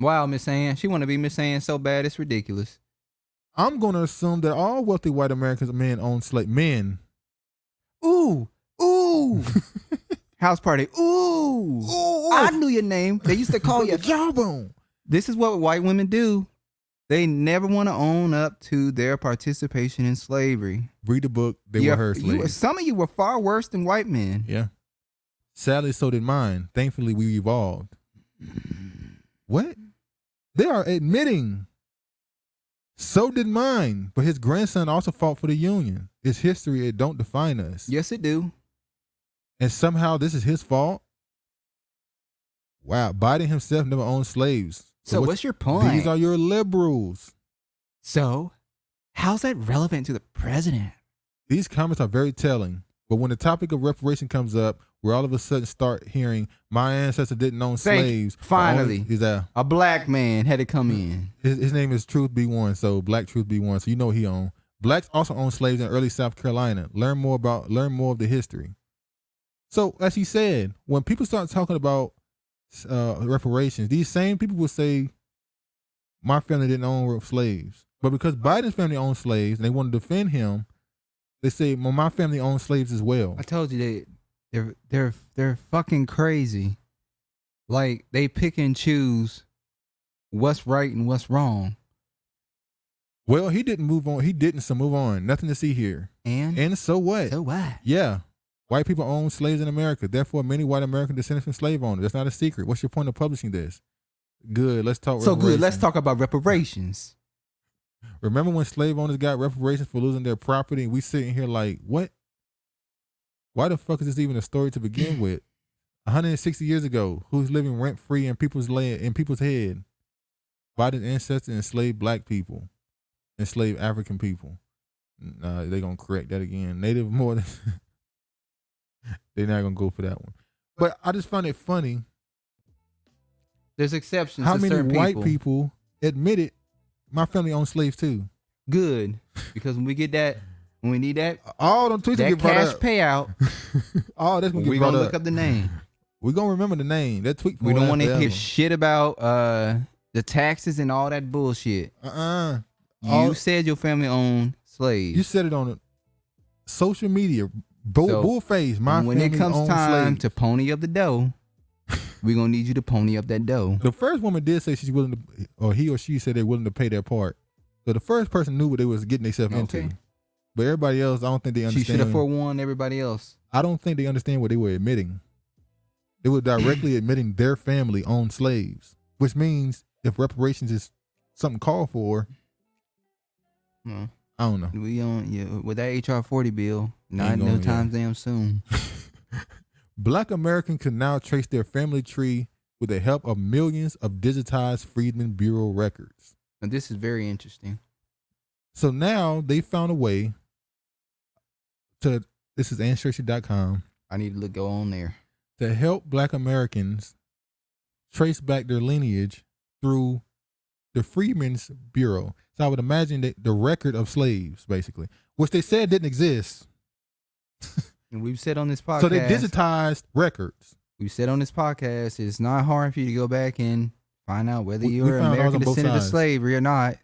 Wow, Miss Ann. She want to be Miss Ann so bad, it's ridiculous. I'm going to assume that all wealthy white Americans, men own slave men. Ooh. House party. Ooh. I knew your name. They used to call you Jawbone. This is what white women do. They never want to own up to their participation in slavery. Read the book. They were her slaves. Some of you were far worse than white men. Yeah. Sadly, so did mine. Thankfully, we evolved. What? They are admitting. So did mine. But his grandson also fought for the Union. It's history. It don't define us. Yes, it do. And somehow this is his fault? Wow. Biden himself never owned slaves. So what's your point? These are your liberals. So how's that relevant to the president? These comments are very telling. But when the topic of reparation comes up, where all of a sudden start hearing, my ancestor didn't own slaves. Finally, a black man had to come in. His name is Truth Be One, so Black Truth Be One. So you know he owned. Blacks also owned slaves in early South Carolina. Learn more of the history. So as he said, when people start talking about reparations, these same people will say, my family didn't own slaves. But because Biden's family owned slaves and they want to defend him, they say, well, my family owned slaves as well. I told you they're fucking crazy. Like they pick and choose what's right and what's wrong. Well, he didn't move on. So move on. Nothing to see here. And so what? So what? Yeah. White people own slaves in America. Therefore, many white American descendants from slave owners. That's not a secret. What's your point of publishing this? Good. Let's talk. So good. Let's talk about reparations. Remember when slave owners got reparations for losing their property, and we sitting here like, what? Why the fuck is this even a story to begin with? 160 years ago, who's living rent free in people's land, in people's head? Biden's ancestors enslaved black people, enslaved African people. They're gonna correct that again. Native more than. They're not gonna go for that one. But I just find it funny. There's exceptions. How to many certain white people admitted my family owned slaves too? Good, because when we need that, all them tweets that get brought cash up. payout. All that's gonna get We're brought gonna up. look up the name. We're gonna remember the name. That tweet. We don't want to hear shit about the taxes and all that bullshit. You said your family owned slaves. You said it on social media. Bullface. When it comes time to pony up the dough, we're gonna need you to pony up that dough. The first woman did say she's willing to, or he or she said they're willing to pay their part. So the first person knew what they was getting themselves into. But everybody else, I don't think they understand. She should have forewarned everybody else. I don't think they understand what they were admitting. They were directly admitting their family owned slaves, which means if reparations is something called for, I don't know. We on with that HR 40 bill. No time damn soon. Black Americans can now trace their family tree with the help of millions of digitized Freedmen Bureau records. And this is very interesting. So now they found a way to, this is ancestry.com. I need to go on there. To help Black Americans trace back their lineage through the Freedmen's Bureau. So I would imagine that the record of slaves, basically, which they said didn't exist. And we've said on this podcast. So they digitized records. We've said on this podcast, it's not hard for you to go back and find out whether you're an American descendant of slavery or not.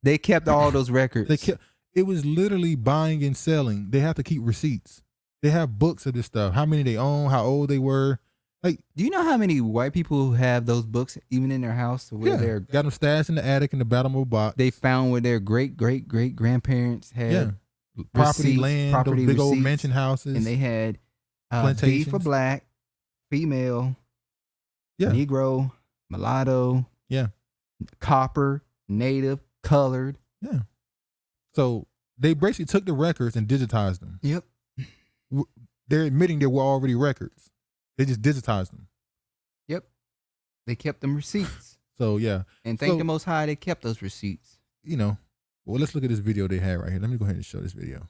They kept all those records. It was literally buying and selling. They have to keep receipts. They have books of this stuff. How many they own, how old they were. Like, do you know how many white people have those books even in their house? Where they're got them stashed in the attic in the bottom of a box. They found where their great grandparents had property, land, those big old mansion houses, and they had plantations B for black, female, Negro, mulatto, copper, native, colored. Yeah. So They basically took the records and digitized them. Yep. They're admitting there were already records. They just digitized them. Yep. They kept them receipts. So yeah. And thank the Most High they kept those receipts. You know, well, let's look at this video they had right here. Let me go ahead and show this video.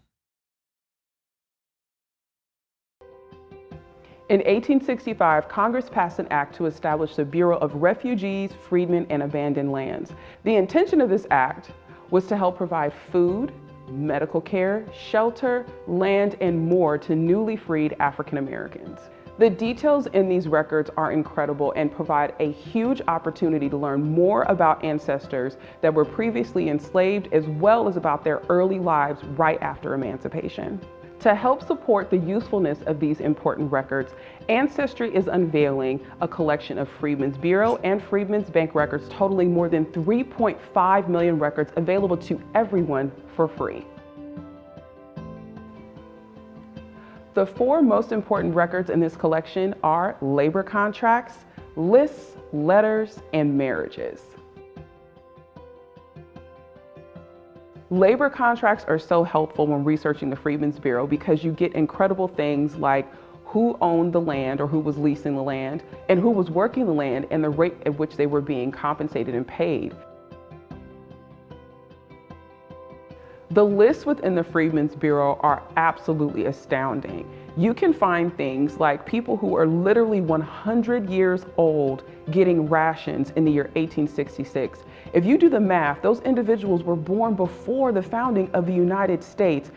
In 1865, Congress passed an act to establish the Bureau of Refugees, Freedmen, and Abandoned Lands. The intention of this act was to help provide food, medical care, shelter, land, and more to newly freed African Americans. The details in these records are incredible and provide a huge opportunity to learn more about ancestors that were previously enslaved, as well as about their early lives right after emancipation. To help support the usefulness of these important records, Ancestry is unveiling a collection of Freedmen's Bureau and Freedmen's Bank records totaling more than 3.5 million records available to everyone for free. The four most important records in this collection are labor contracts, lists, letters, and marriages. Labor contracts are so helpful when researching the Freedmen's Bureau because you get incredible things like who owned the land or who was leasing the land, and who was working the land and the rate at which they were being compensated and paid. The lists within the Freedmen's Bureau are absolutely astounding. You can find things like people who are literally 100 years old getting rations in the year 1866. If you do the math, those individuals were born before the founding of the United States.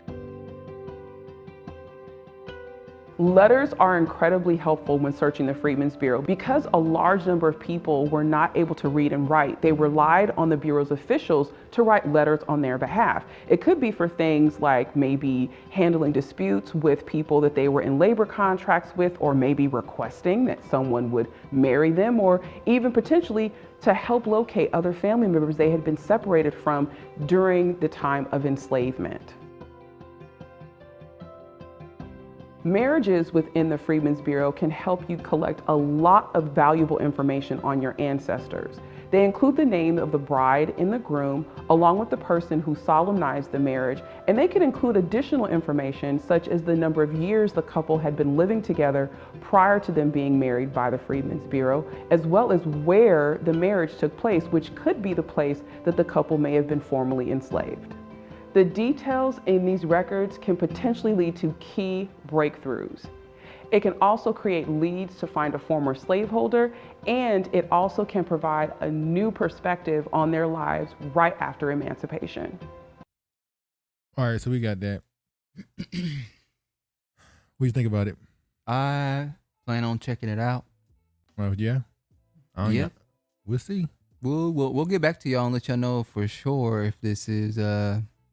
Letters are incredibly helpful when searching the Freedmen's Bureau because a large number of people were not able to read and write. They relied on the Bureau's officials to write letters on their behalf. It could be for things like maybe handling disputes with people that they were in labor contracts with, or maybe requesting that someone would marry them, or even potentially to help locate other family members they had been separated from during the time of enslavement. Marriages within the Freedmen's Bureau can help you collect a lot of valuable information on your ancestors. They include the name of the bride and the groom, along with the person who solemnized the marriage, and they can include additional information such as the number of years the couple had been living together prior to them being married by the Freedmen's Bureau, as well as where the marriage took place, which could be the place that the couple may have been formerly enslaved. The details in these records can potentially lead to key breakthroughs. It can also create leads to find a former slaveholder, and it also can provide a new perspective on their lives right after emancipation. All right, so we got that. What do you think about it? I plan on checking it out. Well, yeah. Yeah. We'll see. We'll get back to y'all and let y'all know for sure if this is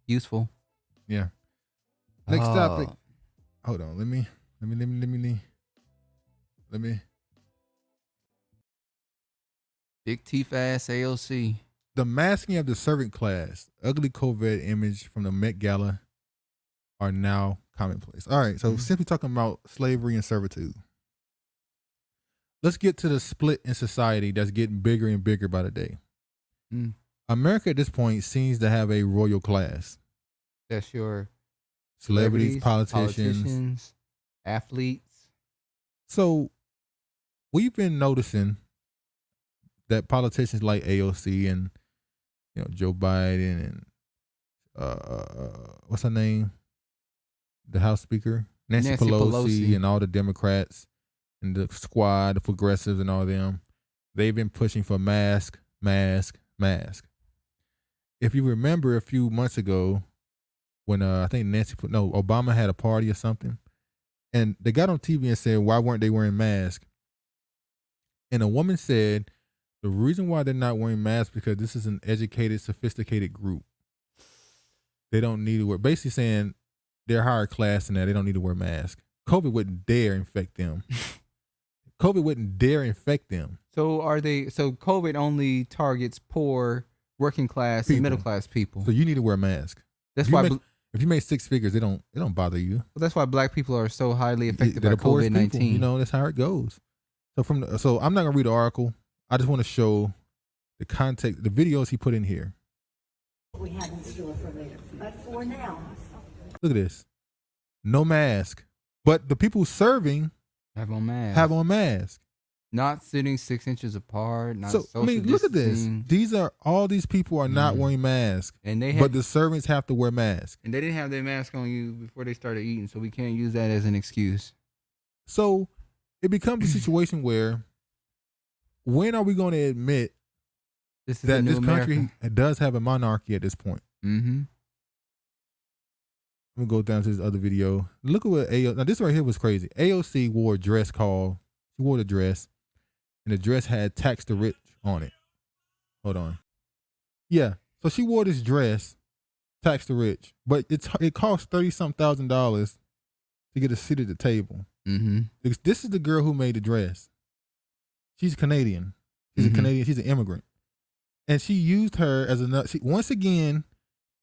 useful. Yeah. Next topic. Hold on. Let me. Big teeth ass AOC. The masking of the servant class, ugly COVID image from the Met Gala are now commonplace. All right. So since we're talking about slavery and servitude, let's get to the split in society that's getting bigger and bigger by the day. America at this point seems to have a royal class. That's your celebrities, politicians, athletes. So we've been noticing that politicians like AOC and Joe Biden and what's her name, the House Speaker, Nancy Pelosi, and all the Democrats and the squad, the progressives, and all them, they've been pushing for mask. If you remember a few months ago when I think Obama had a party or something, and they got on TV and said, why weren't they wearing masks? And a woman said, the reason why they're not wearing masks because this is an educated, sophisticated group. They don't need to wear, basically saying they're higher class than that. They don't need to wear masks. COVID wouldn't dare infect them. COVID wouldn't dare infect them. So COVID only targets poor, working class, and middle class people. So you need to wear a mask. That's why if you make six figures, it don't bother you. Well, that's why black people are so highly affected by COVID-19. That's how it goes. So I'm not gonna read the article. I just want to show the context, the videos he put in here. We have in store for later. But for now. Look at this. No mask. But the people serving have on masks. Have on masks. Not sitting 6 inches apart. Not So social I mean, look at this. distancing. All these people are not wearing masks, And they but the servants have to wear masks. And they didn't have their mask on you before they started eating, so we can't use that as an excuse. So it becomes a situation where, when are we going to admit that this country does have a monarchy at this point? Mm-hmm. I'm gonna go down to this other video. Look at what AOC. Now this right here was crazy. AOC wore a dress called. She wore the dress, and the dress had "Tax the Rich" on it. Hold on. Yeah. So she wore this dress, "Tax the Rich," but it cost $30-something thousand to get a seat at the table. Mm-hmm. This is the girl who made the dress. She's Canadian. She's a Canadian. She's an immigrant, and she used her as a. Once again,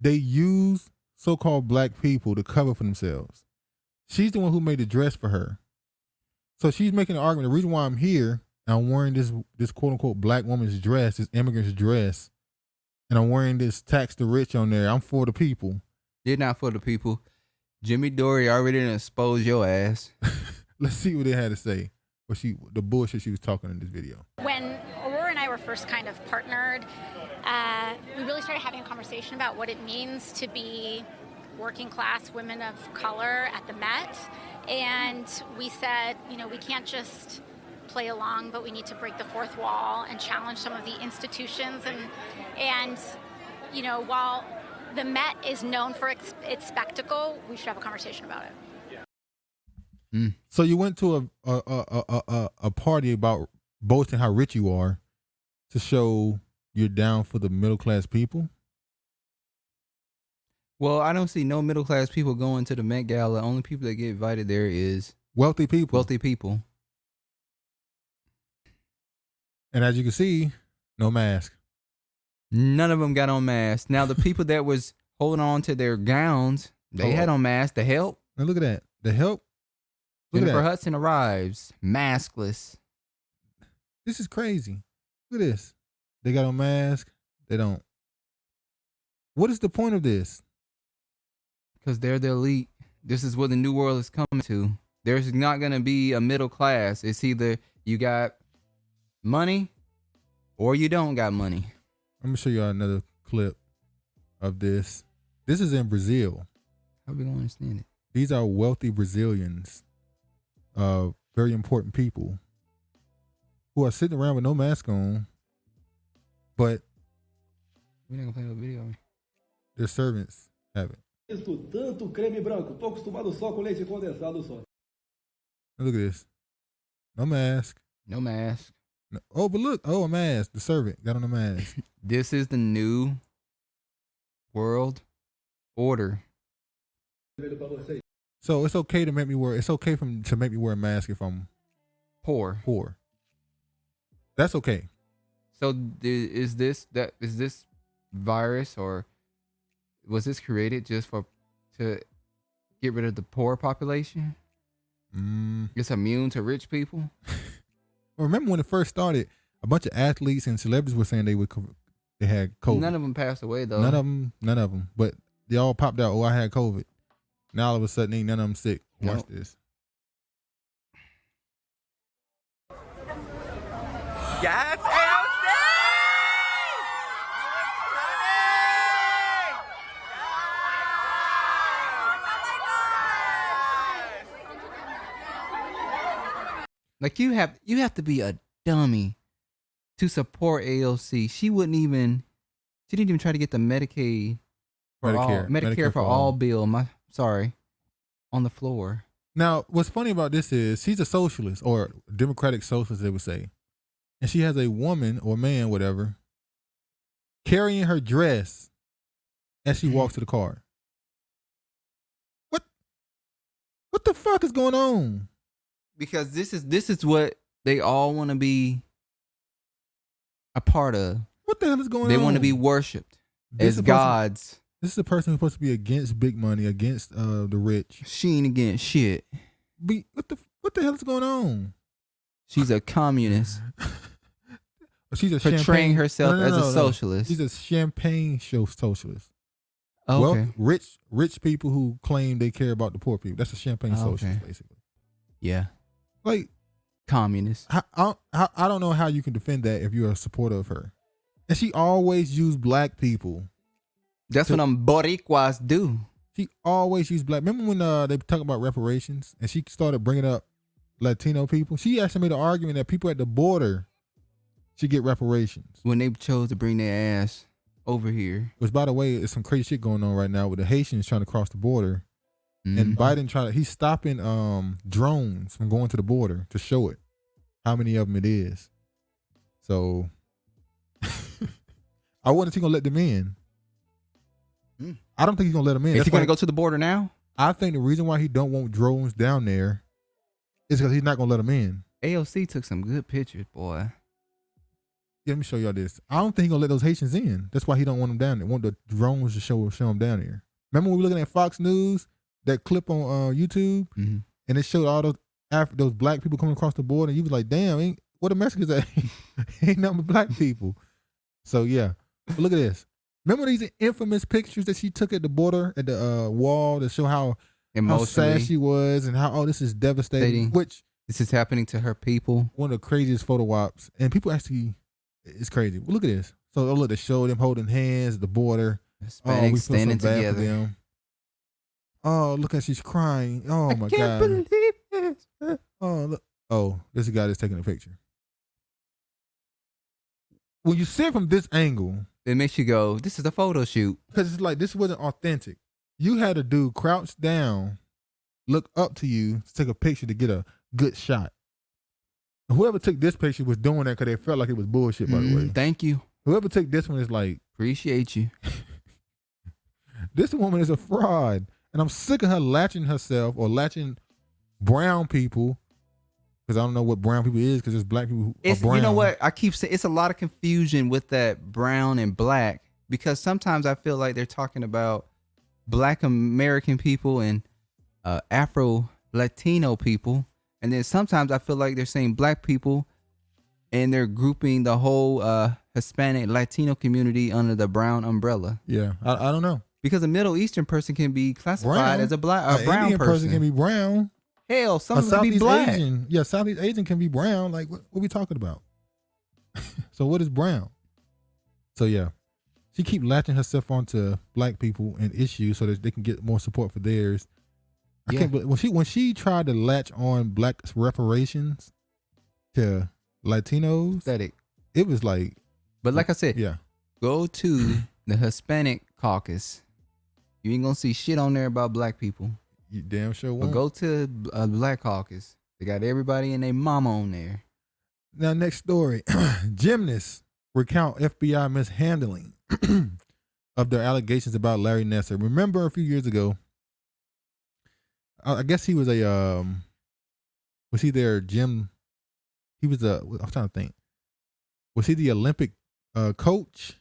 they use so-called black people to cover for themselves. She's the one who made the dress for her. So she's making an argument. The reason why I'm here and I'm wearing this quote-unquote black woman's dress, this immigrant's dress, and I'm wearing this "Tax the Rich" on there, I'm for the people. They're not for the people. Jimmy Dore already done exposed your ass. Let's see what they had to say. The bullshit she was talking in this video. When Aurora and I were first kind of partnered, we really started having a conversation about what it means to be working class women of color at the Met. And we said, we can't just play along, but we need to break the fourth wall and challenge some of the institutions. And while the Met is known for its spectacle, we should have a conversation about it. So you went to a party about boasting how rich you are to show you're down for the middle class people? Well, I don't see no middle class people going to the Met Gala. Only people that get invited there is wealthy people. Wealthy people. And as you can see, no mask. None of them got on masks. Now the people that was holding on to their gowns, they had on masks. The Help. Now look at that. The Help. Look Jennifer at that. Hudson arrives maskless. This is crazy. Look at this. They got on mask. They don't. What is the point of this? Because they're the elite. This is what the new world is coming to. There's not going to be a middle class. It's either you got money or you don't got money. I'm going to show you another clip of this. This is in Brazil. How are we going to understand it? These are wealthy Brazilians, very important people who are sitting around with no mask on, but we're not going to play the video. Their servants have it. Tanto creme branco. Tô acostumado só com leite condensado só. Look at this. No mask. No mask. No. Oh, but look. Oh, a mask. The servant got on a mask. This is the new world order. So it's okay to make me wear. It's okay to make me wear a mask if I'm poor. Poor. That's okay. So is this virus, or was this created just to get rid of the poor population? It's immune to rich people. Well, remember when it first started, a bunch of athletes and celebrities were saying they had COVID. None of them passed away though. None of them. But they all popped out. Oh, I had COVID. Now all of a sudden, ain't none of them sick. Watch this. Yes, Like you have to be a dummy to support AOC. She didn't even try to get the Medicare for all bill. On the floor. Now, what's funny about this is she's a socialist, or democratic socialist, they would say, and she has a woman or man, whatever, carrying her dress as she walks to the car. What the fuck is going on? Because this is what they all want to be a part of. What the hell is going on? They want to be worshipped as gods. This is a person who's supposed to be against big money, against the rich. She ain't against shit. What the hell is going on? She's a communist. She's a portraying herself as a socialist. She's a champagne show socialist. Okay. Well, rich people who claim they care about the poor people. That's a champagne socialist, basically. Yeah. Like communist. I don't know how you can defend that if you're a supporter of her. And she always used black people. That's what them Boricuas do. She always used black. Remember when they talk about reparations and she started bringing up Latino people? She actually made an argument that people at the border should get reparations. When they chose to bring their ass over here. Which, by the way, there's some crazy shit going on right now with the Haitians trying to cross the border. And Biden he's stopping drones from going to the border to show it how many of them it is. So I wonder if he's gonna let them in. I don't think he's gonna let them in. Is he gonna go to the border now? I think the reason why he don't want drones down there is because he's not gonna let them in. AOC took some good pictures, boy. Yeah, let me show y'all this. I don't think he's gonna let those Haitians in. That's why he don't want them down there. Want the drones to show them down there. Remember when we were looking at Fox News? That clip on YouTube, and it showed all those black people coming across the border, and you was like, "Damn, what a message is that? Ain't nothing but black people." So yeah, but look at this. Remember these infamous pictures that she took at the border at the wall to show how sad she was and how this is devastating. Which this is happening to her people. One of the craziest photo ops, and people actually, it's crazy. Well, look at this. So look, they show them holding hands at the border. Hispanics standing together. Oh, look at she's crying. Oh my God. I can't believe this. Oh, look. Oh, this is a guy that's taking a picture. When you see it from this angle, it makes you go, this is a photo shoot. Because it's like, this wasn't authentic. You had a dude crouch down, look up to you to take a picture to get a good shot. Whoever took this picture was doing that because they felt like it was bullshit, by the way. Thank you. Whoever took this one is like, appreciate you. This woman is a fraud. And I'm sick of her latching herself or latching brown people, because I don't know what brown people is, because there's black people who are brown. You know what? I keep saying it's a lot of confusion with that brown and black, because sometimes I feel like they're talking about Black American people and Afro-Latino people. And then sometimes I feel like they're saying black people and they're grouping the whole Hispanic Latino community under the brown umbrella. Yeah, I don't know. Because a Middle Eastern person can be classified as a brown Indian person. can be brown. Hell, some can be black. Asian, yeah, Southeast Asian can be brown. Like, what are we talking about? So what is brown? So yeah, she keep latching herself onto black people and issues so that they can get more support for theirs. I can't believe when she tried to latch on black reparations to Latinos. It was like, but like I said, yeah, go to the Hispanic caucus. You ain't gonna see shit on there about black people. You damn sure won't. But go to a black caucus. They got everybody and their mama on there. Now, next story. Gymnasts recount FBI mishandling of their allegations about Larry Nassar. Remember a few years ago, I guess he was was he their gym? He was I'm trying to think. Was he the Olympic coach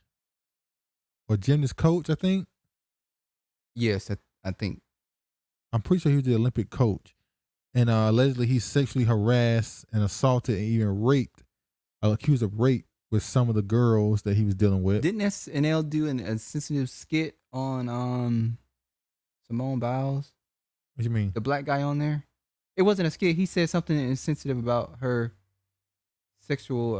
or gymnast coach, I think? Yes, I think. I'm pretty sure he was the Olympic coach. And allegedly he sexually harassed and assaulted and even raped, accused of rape with some of the girls that he was dealing with. Didn't SNL do a sensitive skit on Simone Biles? What you mean? The black guy on there? It wasn't a skit. He said something insensitive about her sexual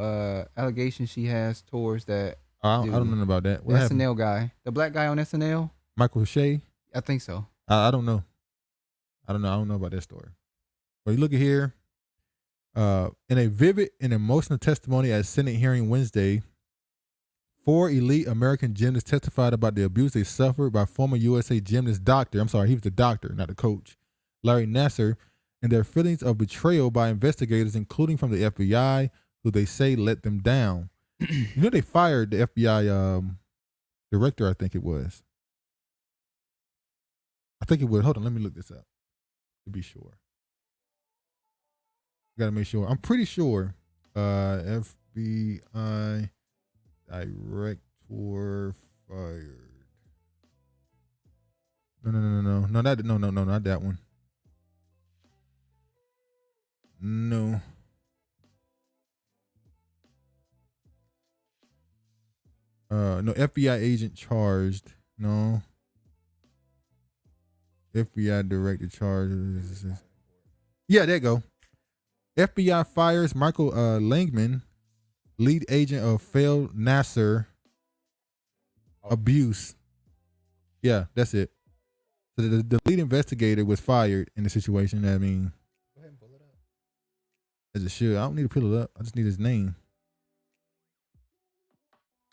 allegations she has towards that. I don't know about that. What the SNL guy. The black guy on SNL? Michael Shea? I think so. I don't know. I don't know about that story. But you look at here. In a vivid and emotional testimony at a Senate hearing Wednesday, 4 elite American gymnasts testified about the abuse they suffered by former USA gymnast doctor. I'm sorry, he was the doctor, not the coach, Larry Nassar, and their feelings of betrayal by investigators, including from the FBI, who they say let them down. You know, they fired the FBI director, I think it was. Hold on, let me look this up to be sure. Gotta make sure. I'm pretty sure FBI director fired. No, not that one. No. No, FBI agent charged. No. FBI director charges. Yeah, there you go. FBI fires Michael Langman, lead agent of failed Nasser abuse. Yeah, that's it. So the lead investigator was fired in the situation. I mean, go ahead and pull it up. As it should. I don't need to pull it up. I just need his name.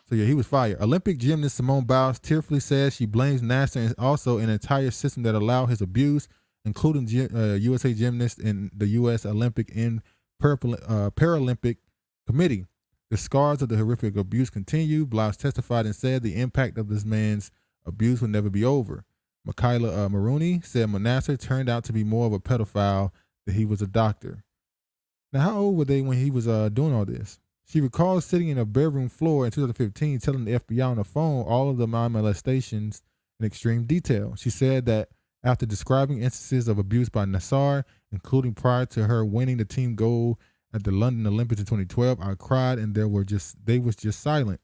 So yeah, he was fired. Olympic gymnast Simone Biles tearfully says she blames NASA and also an entire system that allowed his abuse, including USA gymnasts and the U.S. Olympic and Paralympic Committee. The scars of the horrific abuse continue. Biles testified and said the impact of this man's abuse will never be over. Michaela Maroney said Manasseh turned out to be more of a pedophile than he was a doctor. Now, how old were they when he was doing all this? She recalls sitting in a bedroom floor in 2015 telling the FBI on the phone all of the molestations in extreme detail. She said that after describing instances of abuse by Nassar, including prior to her winning the team gold at the London Olympics in 2012, I cried and they was just silent.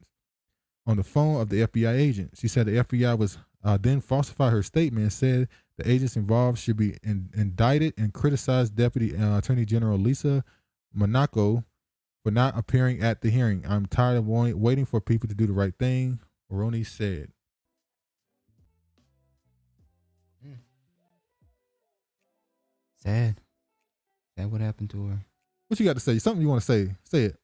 On the phone of the FBI agent, she said the FBI was then falsified her statement and said the agents involved should be indicted and criticized Deputy Attorney General Lisa Monaco for not appearing at the hearing. I'm tired of waiting for people to do the right thing, Maroney said. Sad. Sad what happened to her. What you got to say? Something you want to say? Say it.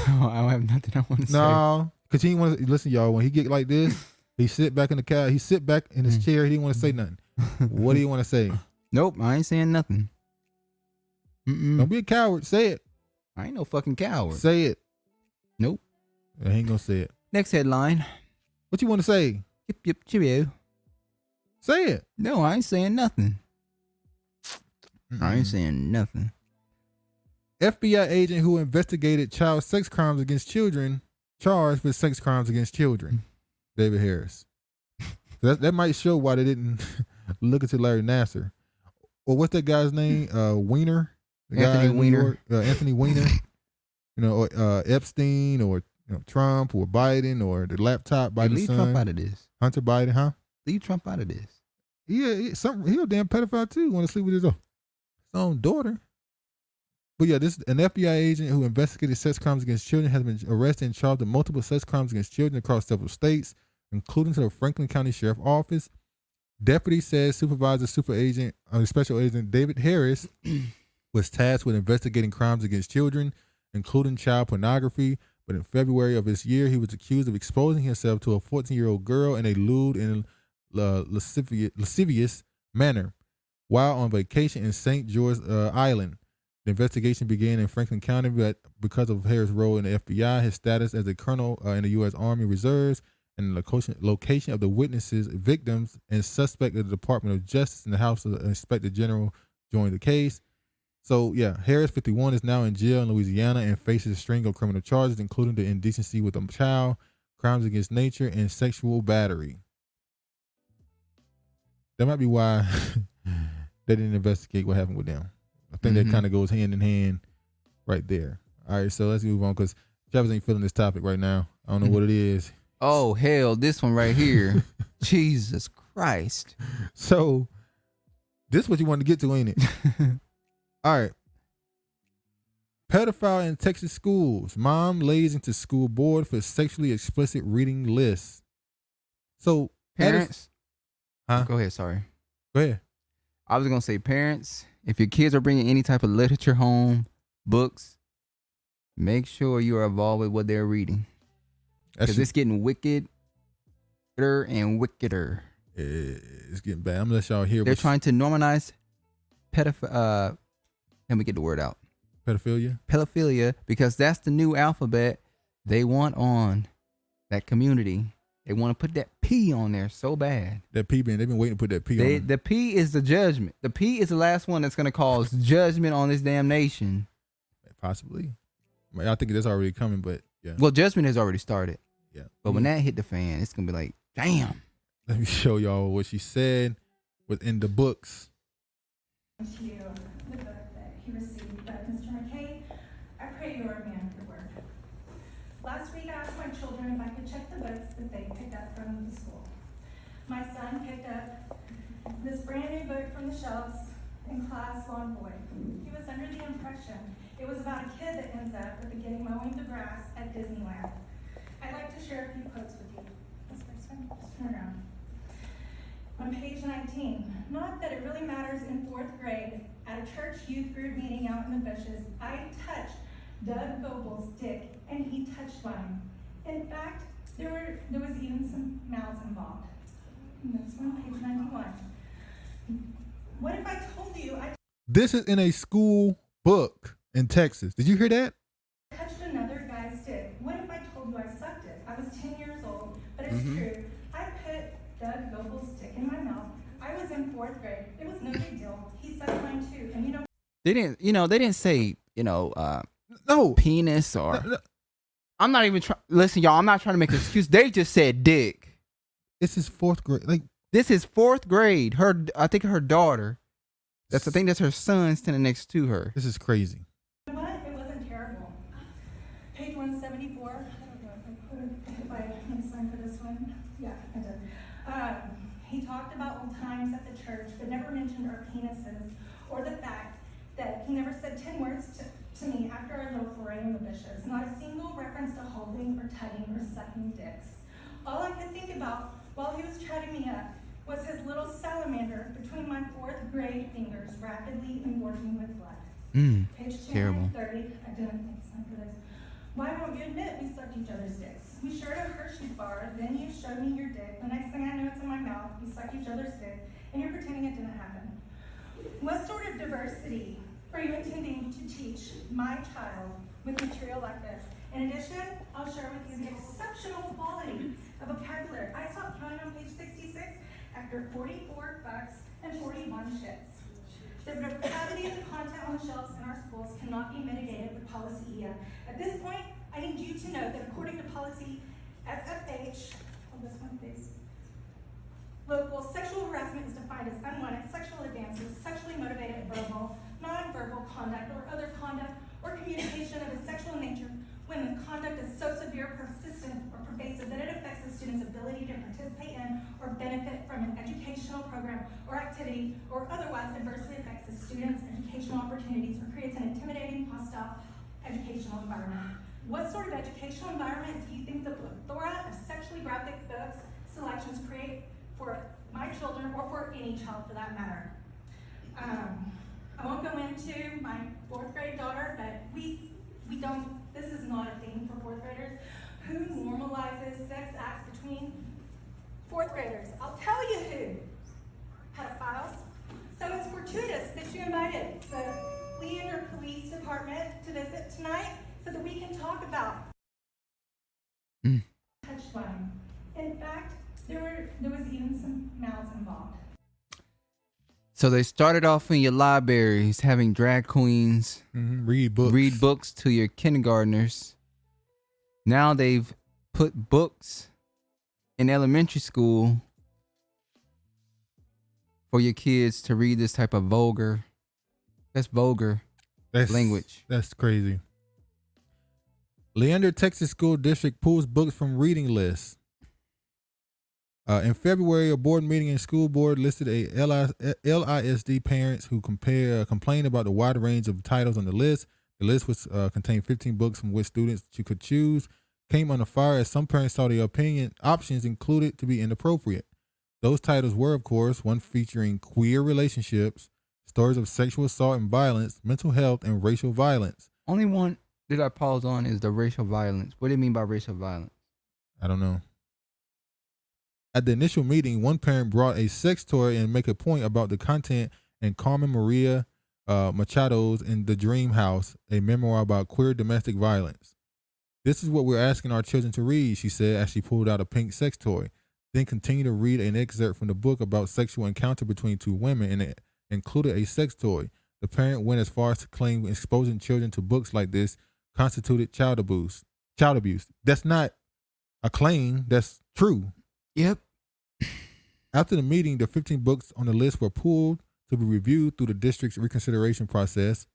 No, I don't have nothing I want to say. No, because he want to listen, y'all. When he get like this, he sit back in the car. He sit back in his chair. He didn't want to say nothing. What do you want to say? Nope, I ain't saying nothing. Don't be a coward. Say it. I ain't no fucking coward. Say it. Nope. I ain't gonna say it. Next headline. What you want to say? Yip, cheerio. Say it. No, I ain't saying nothing. I ain't saying nothing. FBI agent who investigated child sex crimes against children charged with sex crimes against children. David Harris. That might show why they didn't look into Larry Nassar. Or what's that guy's name? Weiner. Anthony Weiner. Anthony Weiner. Or Epstein, or Trump, or Biden, or the laptop Biden's leave son. Trump out of this. Hunter Biden, huh? Leave Trump out of this. Yeah, he a damn pedophile too. Want to sleep with his own daughter. But yeah, an FBI agent who investigated sex crimes against children has been arrested and charged with multiple sex crimes against children across several states, including to the Franklin County Sheriff Office. Deputy says Special Agent David Harris was tasked with investigating crimes against children, including child pornography. But in February of this year, he was accused of exposing himself to a 14-year-old girl in a lewd and lascivious manner while on vacation in St. George Island. The investigation began in Franklin County, but because of Harris' role in the FBI, his status as a colonel in the U.S. Army Reserves, and the location of the witnesses, victims, and suspect of the Department of Justice and the House of the Inspector General joined the case. So, yeah, Harris, 51, is now in jail in Louisiana and faces a string of criminal charges, including the indecency with a child, crimes against nature, and sexual battery. That might be why they didn't investigate what happened with them. I think that kind of goes hand in hand right there. All right, so let's move on because Travis ain't feeling this topic right now. I don't know what it is. Oh, hell, this one right here. Jesus Christ. So, this is what you wanted to get to, ain't it? All right. Pedophile in Texas schools. Mom lays into school board for sexually explicit reading lists. So, parents. Huh? Go ahead, sorry. Go ahead. I was going to say parents, if your kids are bringing any type of literature home, books, make sure you are involved with what they're reading. Because it's getting wickeder and wickeder. It's getting bad. I'm going to let y'all hear. They're trying to normalize let me get the word out. Pedophilia, because that's the new alphabet they want on that community. They want to put that P on there so bad. That P, man, they've been waiting to put that P on. The P is the judgment. The P is the last one that's going to cause judgment on this damn nation. Possibly. I think that's already coming, but yeah. Well, judgment has already started. Yeah. But when that hit the fan, it's going to be like, damn. Let me show y'all what she said within the books. To the book that he received, but Mr. McKay, I pray you are a man of your word. Last week, I asked my children if I could check the books that they picked up from the school. My son picked up this brand new book from the shelves in class, Lawn Boy. He was under the impression it was about a kid that ends up at the beginning mowing the grass at Disneyland. I'd like to share a few quotes with you. This first one, just turn around. On page 19, not that it really matters in 4th grade, at a church youth group meeting out in the bushes, I touched Doug Goebel's dick and he touched mine. In fact, there was even some mouths involved. Next one, page 91. What if I told you I This is in a school book in Texas. Did you hear that? touched another guy's dick? What if I told you I sucked it? I was 10 years old, but it's true. I put Doug Goebel's dick in my mouth. I was in 4th grade. It was no big deal. He sucked mine too. And They didn't say, no penis or. No. I'm not even trying. Listen, y'all, I'm not trying to make an excuse. They just said dick. This is 4th grade. Like, this is 4th grade. I think her daughter. I think that's her son standing next to her. This is crazy. you know what? It wasn't terrible. Page 174. I don't know if I signed for this one. Yeah, I did. He talked about old times at the church, but never mentioned our penises or the fact that he never said 10 words to me after our little foray in the bushes. Not a single reference to holding or tugging or sucking dicks. All I could think about while he was chatting me up was his little salamander between my 4th grade fingers, rapidly engorging with blood. Page 230. I didn't think so for this. Why won't you admit we sucked each other's dicks? We shared a Hershey's bar, then you showed me your dick. The next thing I know, it's in my mouth. We sucked each other's dick, and you're pretending it didn't happen. What sort of diversity are you intending to teach my child with material like this? In addition, I'll share with you the exceptional quality of vocabulary. I stopped counting on page 66 after 44 bucks and 41 shits. The depravity of the content on the shelves in our schools cannot be mitigated with policy EM. At this point, I need you to know that according to policy FFH, this one please, local sexual harassment is defined as unwanted sexual advances, sexually motivated verbal, non-verbal conduct, or other conduct or communication of a sexual nature when the conduct is so severe, persistent, or pervasive that it affects the student's ability to participate in or benefit from an educational program or activity, or otherwise adversely affects the student's educational opportunities or creates an intimidating, hostile educational environment. What sort of educational environment do you think the plethora of sexually graphic books selections create for my children, or for any child for that matter? I won't go into my 4th grade daughter, but we don't, this is not a thing for 4th graders. Who normalizes sex acts between 4th graders? I'll tell you who. Pedophiles. So it's fortuitous that you invited the Leander Police Department to visit tonight so that we can talk about touched mine. In fact, there was even some mouths involved. So they started off in your libraries having drag queens read books to your kindergartners. Now they've put books in elementary school for your kids to read this type of vulgar language. That's crazy. Leander, Texas School District pulls books from reading lists. In February, a board meeting and school board listed a LISD parents who complained about the wide range of titles on the list. The list was contained 15 books from which students could choose. Came under fire as some parents saw the opinion options included to be inappropriate. Those titles were, of course, one featuring queer relationships, stories of sexual assault and violence, mental health, and racial violence. Only one that I pause on is the racial violence. What do you mean by racial violence? I don't know. At the initial meeting, one parent brought a sex toy and make a point about the content in Carmen Maria Machado's In the Dream House, a memoir about queer domestic violence. This is what we're asking our children to read, she said as she pulled out a pink sex toy. Then continued to read an excerpt from the book about sexual encounter between two women, and it included a sex toy. The parent went as far as to claim exposing children to books like this constituted child abuse. That's not a claim, that's true. Yep. After the meeting, the 15 books on the list were pulled to be reviewed through the district's reconsideration process.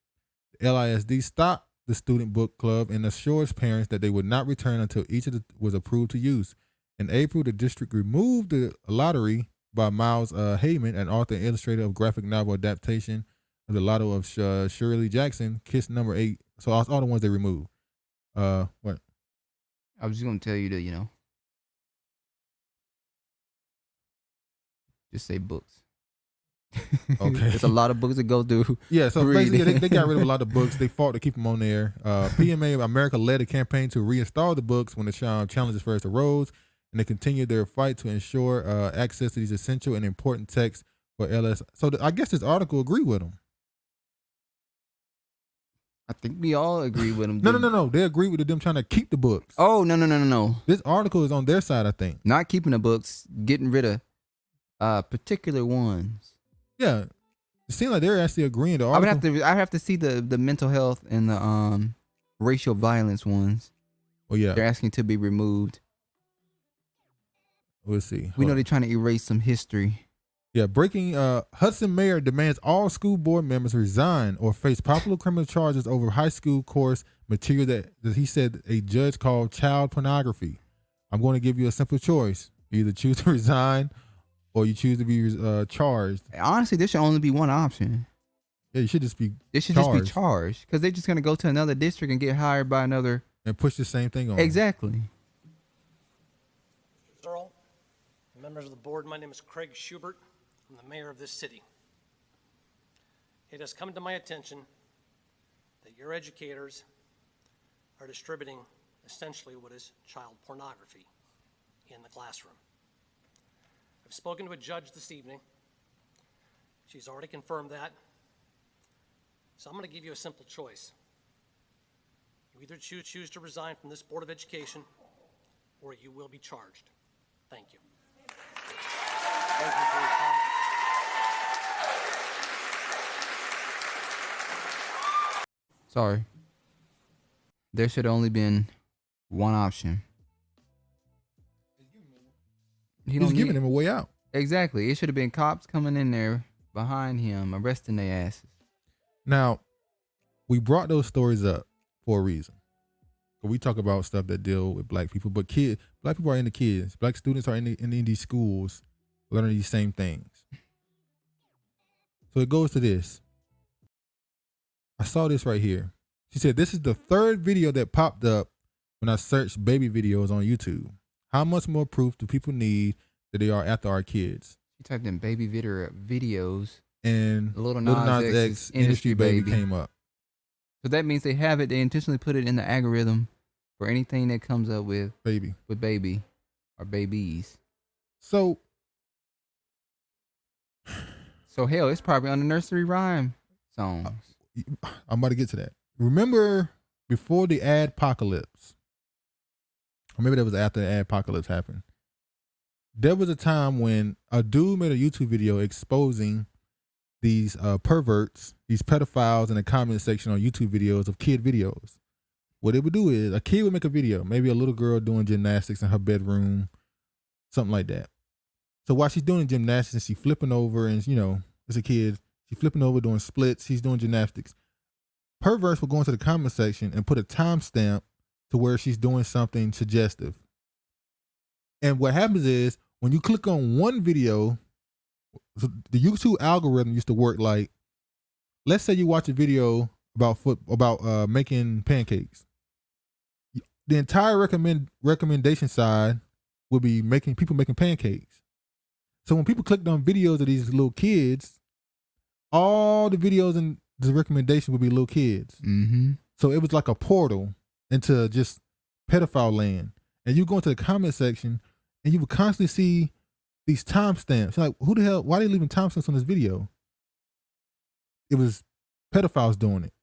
The LISD stopped the student book club and assures parents that they would not return until each was approved to use. In April, the district removed the lottery by Miles Heyman, an author and illustrator of graphic novel adaptation of the Lotto of Shirley Jackson, Kiss Number 8. So all the ones they removed. What? I was just gonna tell you to, just say books. Okay. There's a lot of books to go through. Yeah, so basically they got rid of a lot of books. They fought to keep them on there. PMA of America led a campaign to reinstall the books when the challenges first arose, and they continued their fight to ensure access to these essential and important texts for LS. So I guess this article agreed with them. I think we all agree with them. No. They agree with them trying to keep the books. Oh, no. This article is on their side, I think. Not keeping the books, getting rid of particular ones. Yeah. It seems like they're actually agreeing to article. I have to see the mental health and the racial violence ones. Oh yeah. They're asking to be removed. We'll see. We know they're trying to erase some history. Yeah, breaking Hudson mayor demands all school board members resign or face popular criminal charges over high school course material that he said a judge called child pornography. I'm going to give you a simple choice. You either choose to resign or you choose to be charged. Honestly, there should only be one option. Yeah, you should just be just be charged because they're just going to go to another district and get hired by another. And push the same thing on. Exactly. Earl, members of the board, my name is Craig Schubert. I'm the mayor of this city. It has come to my attention that your educators are distributing essentially what is child pornography in the classroom. I've spoken to a judge this evening. She's already confirmed that. So I'm going to give you a simple choice. You either choose to resign from this Board of Education or you will be charged. Thank you. Thank you for your comment. Sorry. There should have only been one option. He's giving him a way out. Exactly. It should have been cops coming in there behind him, arresting their asses. Now, we brought those stories up for a reason. We talk about stuff that deal with black people, but black people are into kids. Black students are in these schools learning these same things. So it goes to this. I saw this right here. She said, this is the third video that popped up when I searched baby videos on YouTube. How much more proof do people need that they are after our kids? She typed in baby videos. And Little Nas X Industry Baby came up. So that means they have it. They intentionally put it in the algorithm for anything that comes up with baby or babies. So hell, it's probably on the nursery rhyme songs. I'm about to get to that. Remember before the adpocalypse, or maybe that was after the adpocalypse happened, there was a time when a dude made a YouTube video exposing these perverts, these pedophiles in the comment section on YouTube videos of kid videos. What they would do is a kid would make a video, maybe a little girl doing gymnastics in her bedroom, something like that. So while she's doing gymnastics, she's flipping over and, as a kid, she's flipping over doing splits, she's doing gymnastics. Perverts will go into the comment section and put a timestamp to where she's doing something suggestive. And what happens is when you click on one video, so the YouTube algorithm used to work like, let's say you watch a video about making pancakes. The entire recommendation side will be people making pancakes. So when people clicked on videos of these little kids, all the videos in the recommendation would be little kids. Mm-hmm. So it was like a portal into just pedophile land. And you go into the comment section and you would constantly see these timestamps. Like, who the hell, why are they leaving timestamps on this video? It was pedophiles doing it.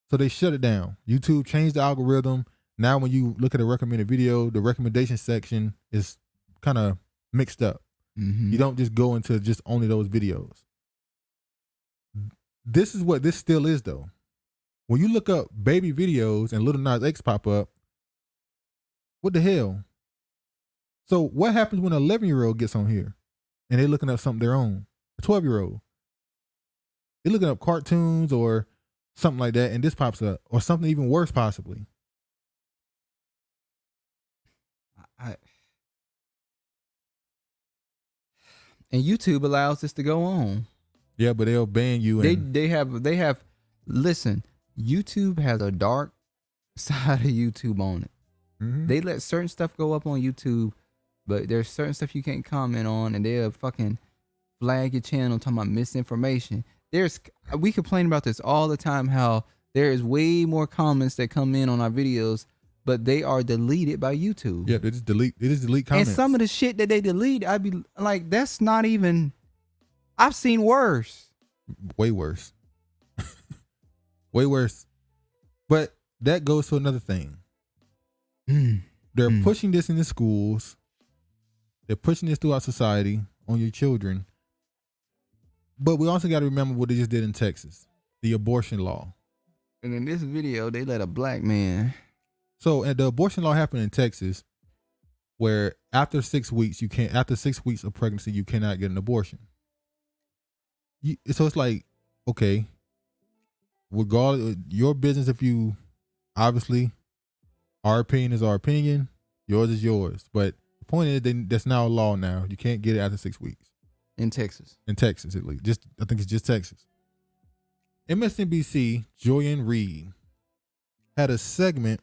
So they shut it down. YouTube changed the algorithm. Now when you look at a recommended video, the recommendation section is kind of mixed up. Mm-hmm. You don't just go into just only those videos. This is what this still is though. When you look up baby videos and Little Nas X pop up, what the hell? So what happens when an 11-year-old gets on here and they're looking up something their own? A 12-year-old. They're looking up cartoons or something like that, and this pops up, or something even worse possibly. And YouTube allows this to go on. Yeah, but they'll ban you. They have. Listen, YouTube has a dark side of YouTube on it. Mm-hmm. They let certain stuff go up on YouTube, but there's certain stuff you can't comment on, and they'll fucking flag your channel talking about misinformation. We complain about this all the time, how there is way more comments that come in on our videos, but they are deleted by YouTube. Yeah, they just delete comments. And some of the shit that they delete, I'd be like, that's not even. I've seen worse. Way worse. Way worse. But that goes to another thing. They're pushing this in the schools. They're pushing this throughout society on your children. But we also got to remember what they just did in Texas, the abortion law. And in this video, they let a black man. So, and the abortion law happened in Texas, where after 6 weeks, after 6 weeks of pregnancy, you cannot get an abortion. So it's like, okay, regardless, your business. If you, obviously, our opinion is our opinion, yours is yours. But the point is, that's now a law now. You can't get it after 6 weeks. In Texas. In Texas, at least. I think it's just Texas. MSNBC, Joyanne Reid, had a segment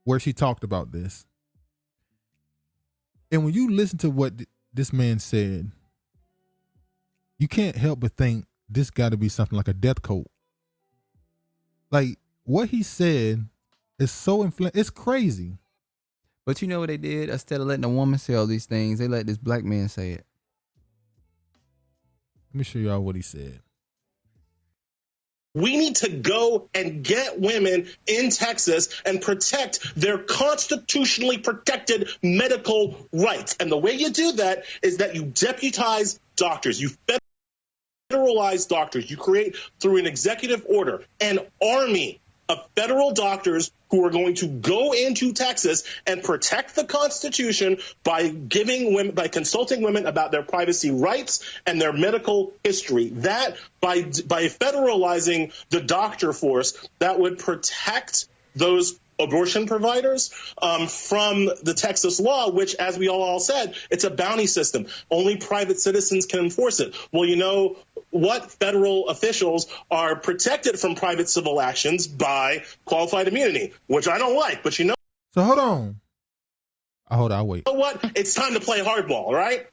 where she talked about this. And when you listen to what this man said, you can't help but think this got to be something like a death cult. Like, what he said is so it's crazy. But you know what they did? Instead of letting a woman say all these things, they let this black man say it. Let me show y'all what he said. We need to go and get women in Texas and protect their constitutionally protected medical rights. And the way you do that is that you deputize doctors. You federalize doctors. You create, through an executive order, an army of federal doctors who are going to go into Texas and protect the Constitution by consulting women about their privacy rights and their medical history. That, by federalizing the doctor force, that would protect those abortion providers from the Texas law, which, as we all said, it's a bounty system. Only private citizens can enforce it. Well, you know what? Federal officials are protected from private civil actions by qualified immunity, which I don't like, but you know. So hold on. I'll wait. You know what? It's time to play hardball, right?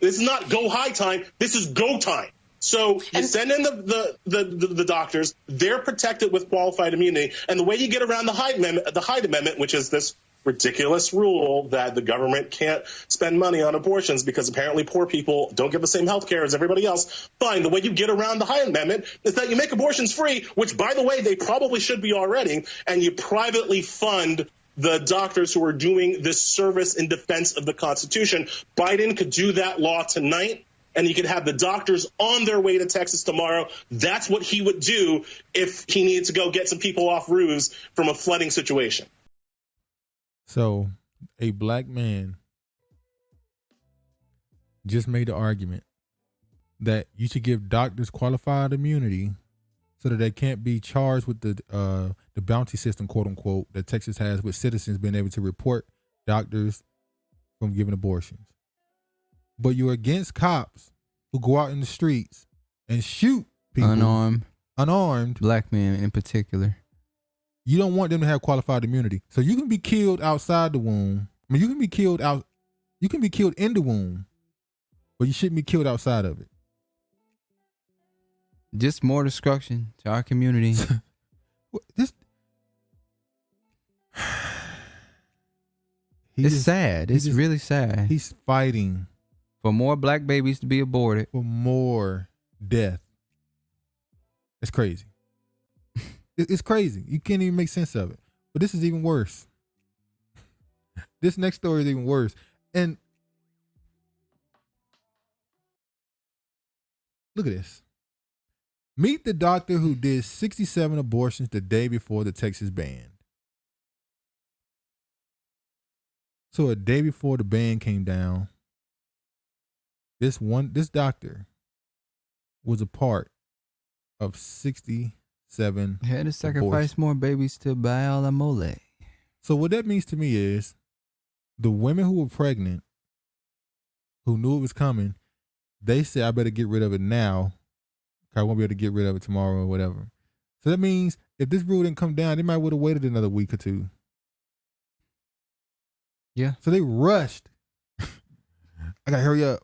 This is not go high time. This is go time. So you send in the doctors, they're protected with qualified immunity. And the way you get around the Hyde Amendment, which is this ridiculous rule that the government can't spend money on abortions because apparently poor people don't get the same health care as everybody else. Fine. The way you get around the Hyde Amendment is that you make abortions free, which, by the way, they probably should be already, and you privately fund the doctors who are doing this service in defense of the Constitution. Biden could do that law tonight, and you could have the doctors on their way to Texas tomorrow. That's what he would do if he needed to go get some people off roofs from a flooding situation. So a black man just made the argument that you should give doctors qualified immunity so that they can't be charged with the bounty system, quote unquote, that Texas has with citizens being able to report doctors from giving abortions. But you're against cops who go out in the streets and shoot people. Unarmed. Black men in particular. You don't want them to have qualified immunity. So you can be killed outside the womb. I mean, you can be killed in the womb, but you shouldn't be killed outside of it. Just more destruction to our community. It's sad. It's really sad. He's fighting for more black babies to be aborted. For more death. It's crazy. It's crazy. You can't even make sense of it. But this is even worse. This next story is even worse. And look at this. Meet the doctor who did 67 abortions the day before the Texas ban. So a day before the ban came down, this doctor was a part of 67 7. Had to sacrifice abortions. more babies to buy all the mole. So what that means to me is the women who were pregnant, who knew it was coming, they said, I better get rid of it now. I won't be able to get rid of it tomorrow or whatever. So that means if this rule didn't come down, they might would have waited another week or two. Yeah. So they rushed. I got to hurry up.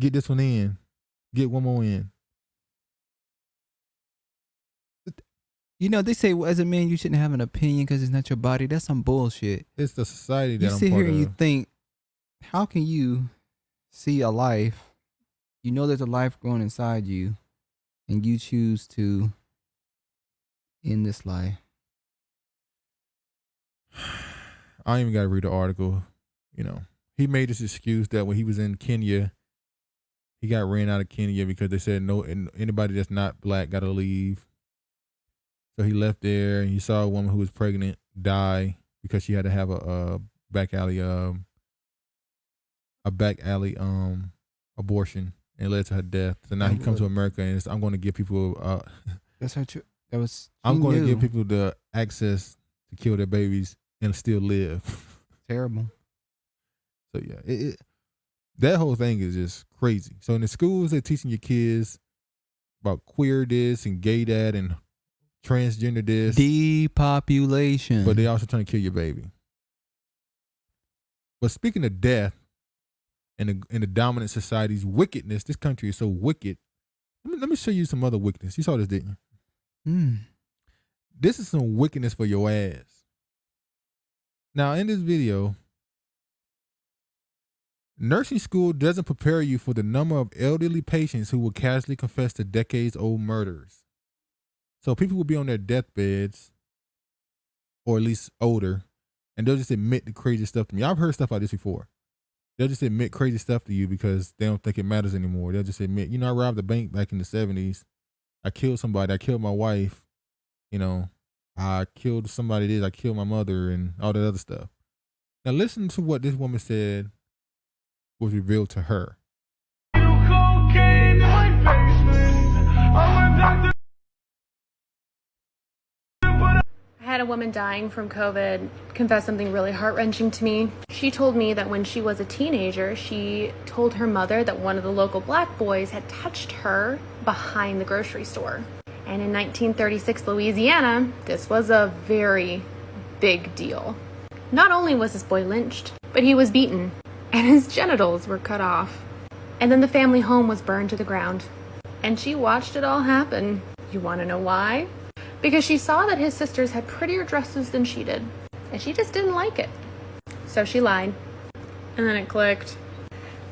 Get this one in. Get one more in. You know, they say as a man you shouldn't have an opinion because it's not your body. That's some bullshit. It's the society that You I'm sit part here and you of. think, how can you see a life? You know there's a life growing inside you, and you choose to end this life. I ain't even got to read the article. You know, he made this excuse that when he was in Kenya, he got ran out of Kenya because they said no, anybody that's not black got to leave. So he left there and he saw a woman who was pregnant die because she had to have a back alley abortion, and it led to her death. So now he comes to America and I'm going to give people That's her. That was. I'm going to give people the access to kill their babies and still live. Terrible. So yeah, that whole thing is just crazy. So in the schools, they're teaching your kids about queer this and gay that and transgender this. Depopulation. But they also trying to kill your baby. But speaking of death and the dominant society's wickedness, this country is so wicked. Let me show you some other wickedness. You saw this, didn't you? This is some wickedness for your ass. Now, in this video, nursing school doesn't prepare you for the number of elderly patients who will casually confess to decades-old murders. So people will be on their deathbeds, or at least older, and they'll just admit the crazy stuff to me. I've heard stuff like this before. They'll just admit crazy stuff to you because they don't think it matters anymore. They'll just admit, I robbed a bank back in the 70s. I killed somebody. I killed my wife. I killed somebody. I killed my mother and all that other stuff. Now listen to what this woman said was revealed to her. I had a woman dying from COVID confess something really heart-wrenching to me. She told me that when she was a teenager, she told her mother that one of the local black boys had touched her behind the grocery store. And in 1936 Louisiana, this was a very big deal. Not only was this boy lynched, but he was beaten, and his genitals were cut off. And then the family home was burned to the ground. And she watched it all happen. You want to know why? Because she saw that his sisters had prettier dresses than she did, and she just didn't like it. So she lied. And then it clicked.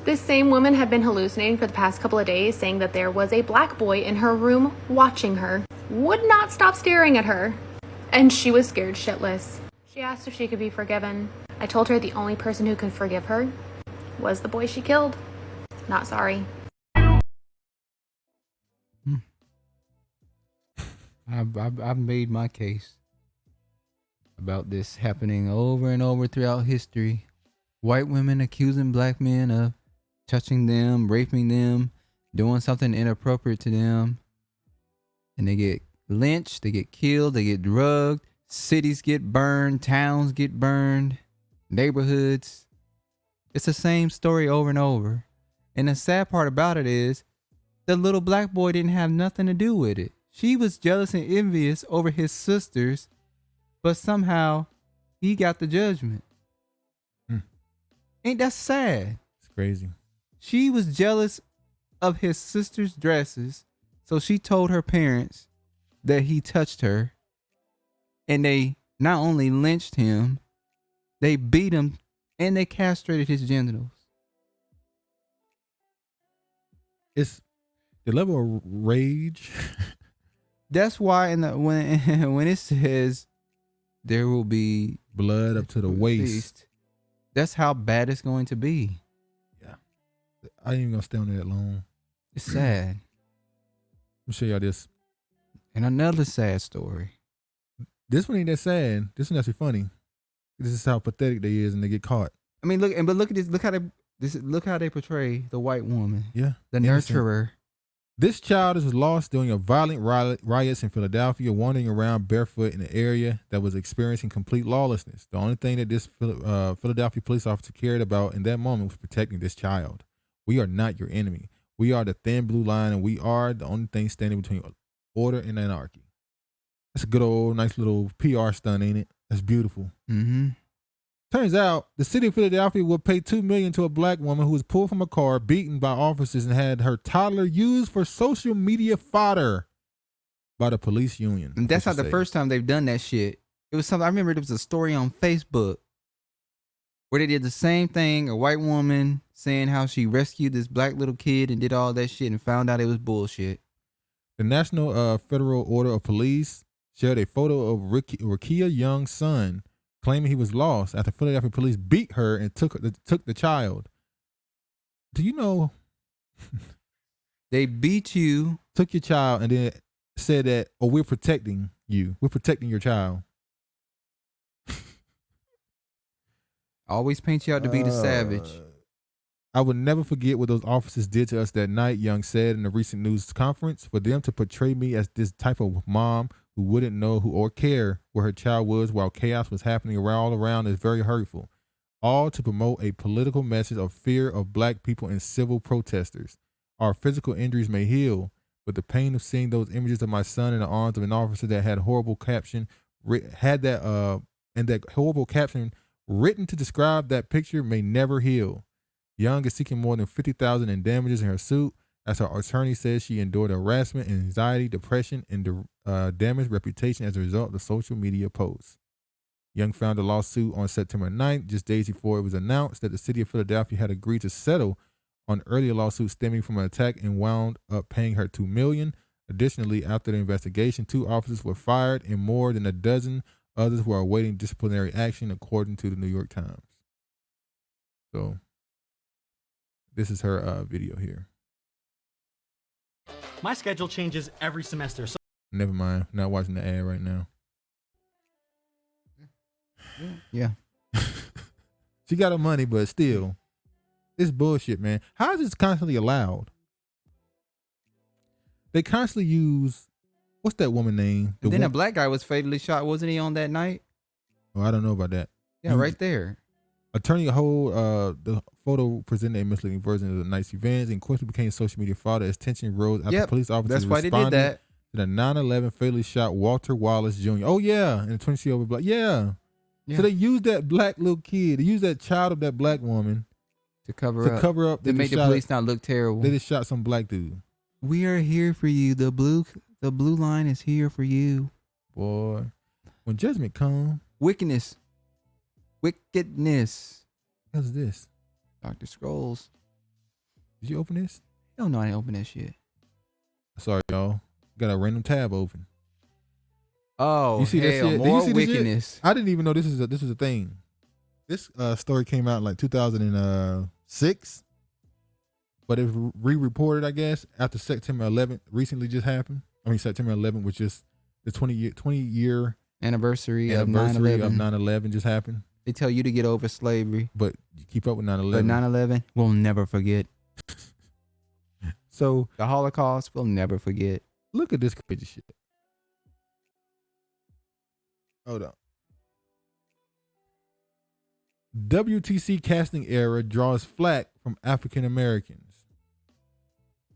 This same woman had been hallucinating for the past couple of days, saying that there was a black boy in her room watching her, would not stop staring at her, and she was scared shitless. She asked if she could be forgiven. I told her the only person who could forgive her was the boy she killed. Not sorry. I've made my case about this happening over and over throughout history. White women accusing black men of touching them, raping them, doing something inappropriate to them. And they get lynched, they get killed, they get drugged, cities get burned, towns get burned, neighborhoods. It's the same story over and over. And the sad part about it is the little black boy didn't have nothing to do with it. She was jealous and envious over his sisters, but somehow he got the judgment. Ain't that sad? It's crazy. She was jealous of his sister's dresses, so she told her parents that he touched her, and they not only lynched him, they beat him, and they castrated his genitals. It's the level of rage. That's why when it says there will be blood up to the waist, that's how bad it's going to be. Yeah, I ain't even gonna stay on there that long. It's sad. Let me show y'all this. And another sad story. This one ain't that sad. This one actually funny. This is how pathetic they is, and they get caught. I mean, look at this. Look how they portray the white woman. Yeah, the innocent. nurturer. This child was lost during a violent riots in Philadelphia, wandering around barefoot in an area that was experiencing complete lawlessness. The only thing that this Philadelphia police officer cared about in that moment was protecting this child. We are not your enemy. We are the thin blue line, and we are the only thing standing between order and anarchy. That's a good old, nice little PR stunt, ain't it? That's beautiful. Mm-hmm. Turns out the city of Philadelphia will pay $2 million to a black woman who was pulled from a car, beaten by officers, and had her toddler used for social media fodder by the police union. And that's not the first time they've done that shit. It was something I remember. There was a story on Facebook where they did the same thing. A white woman saying how she rescued this black little kid and did all that shit and found out it was bullshit. The National Federal Order of Police shared a photo of Rakia Young's son, claiming he was lost after Philadelphia police beat her and took the child. Do you know they beat you, took your child, and then said that, "Oh, we're protecting you. We're protecting your child." Always paint you out to be the savage. I will never forget what those officers did to us that night, Young said in a recent news conference. For them to portray me as this type of mom who wouldn't know who or care where her child was while chaos was happening all around is very hurtful. All to promote a political message of fear of black people and civil protesters. Our physical injuries may heal, but the pain of seeing those images of my son in the arms of an officer that had horrible caption that horrible caption written to describe that picture may never heal. Young is seeking more than $50,000 in damages in her suit. As her attorney says, she endured harassment, anxiety, depression, and damaged reputation as a result of the social media posts. Young filed a lawsuit on September 9th, just days before it was announced that the city of Philadelphia had agreed to settle on earlier lawsuits stemming from an attack and wound up paying her $2 million. Additionally, after the investigation, 2 officers were fired and more than a dozen others were awaiting disciplinary action, according to the New York Times. So, this is her video here. My schedule changes every semester. So never mind. Not watching the ad right now. Yeah. She got her money, but still, it's bullshit, man. How is this constantly allowed? They constantly use, what's that woman name? And then a black guy was fatally shot. Wasn't he on that night? Oh, I don't know about that. Yeah, right there. Attorney Hold, the photo presented a misleading version of the night's events and quickly became social media fodder as tension rose after police officers that's why they did responded that. to the 9/11 fatally shot Walter Wallace Jr. Oh yeah, and the 20-year-old black. Yeah. So they used that black little kid, they used that child of that black woman to cover up. They made the police not look terrible. They just shot some black dude. We are here for you. The blue line is here for you. Boy, when judgment comes, wickedness. What's this? Dr. Scrolls. Did you open this? Hell no, I didn't open that shit. Sorry, y'all. Got a random tab open. Oh, you see hell, that shit? more Did you see wickedness. I didn't even know this is a thing. This story came out in like 2006, but it was re-reported, I guess, after September 11th. Recently, just happened. I mean, September 11th, which is the 20-year anniversary of 9/11 just happened. They tell you to get over slavery, but you keep up with 9/11. But 9/11, we'll never forget. So the Holocaust, we'll never forget. Look at this crazy shit. Hold on. WTC casting error draws flack from African Americans.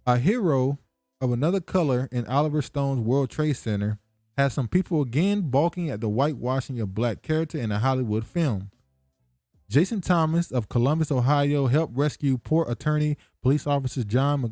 A hero of another color in Oliver Stone's World Trade Center has some people again balking at the whitewashing of black character in a Hollywood film. Jason Thomas of Columbus, Ohio, helped rescue port attorney police officers John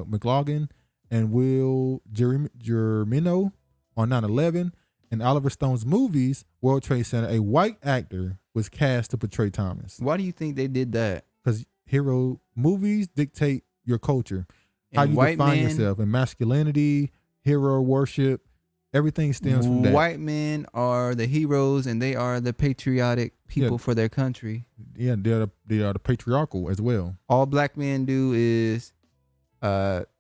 McLaughlin and Will Germino on 9/11. In Oliver Stone's movies, World Trade Center, a white actor was cast to portray Thomas. Why do you think they did that? Because hero movies dictate your culture, how you define yourself, and masculinity, hero worship, everything stems from that. White men are the heroes, and they are the patriotic people for their country. Yeah, they are the patriarchal as well. All black men do is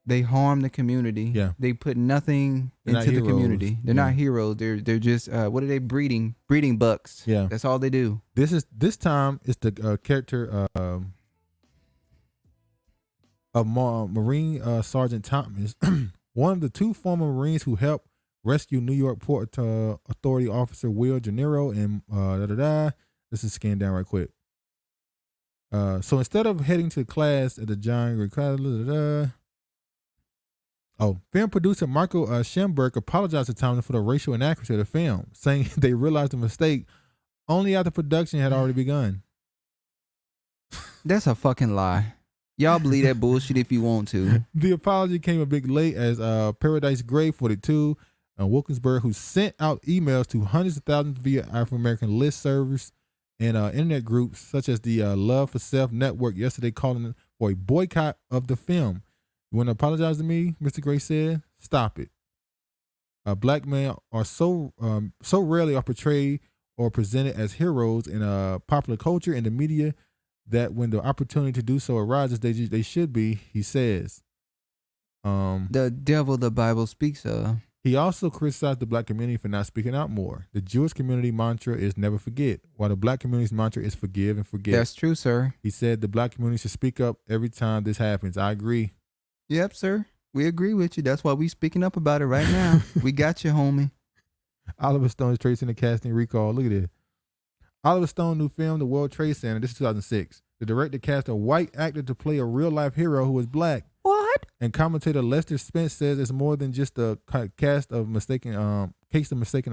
they harm the community. Yeah. They put nothing into the community. They're not heroes. They're just what are they breeding bucks. Yeah. That's all they do. This time it's the character of Marine Sergeant Thomas, one of the 2 former Marines who helped rescue New York Port Authority officer Will Gennaro and This is scanned down right quick. So instead of heading to class at the John film producer Michael Schemberg apologized to Thomas for the racial inaccuracy of the film, saying they realized the mistake only after production had already begun. That's a fucking lie. Y'all believe that bullshit if you want to. The apology came a bit late as Paradise Gray 42 and Wilkinsburg, who sent out emails to hundreds of thousands via African-American list servers and internet groups such as the Love for Self network yesterday, calling for a boycott of the film. You want to apologize to me? Mr. Gray said, stop it. Black men are so rarely are portrayed or presented as heroes in popular culture and the media that when the opportunity to do so arises, they should be, he says. The devil the Bible speaks of. He also criticized the black community for not speaking out more. The Jewish community mantra is never forget, while the black community's mantra is forgive and forget. That's true, sir. He said the black community should speak up every time this happens. I agree. Yep, sir. We agree with you. That's why we speaking up about it right now. We got you, homie. Oliver Stone is tracing the casting recall. Look at this. Oliver Stone new film, The World Trade Center. This is 2006. The director cast a white actor to play a real-life hero who was black. What? And commentator Lester Spence says it's more than just a case of mistaken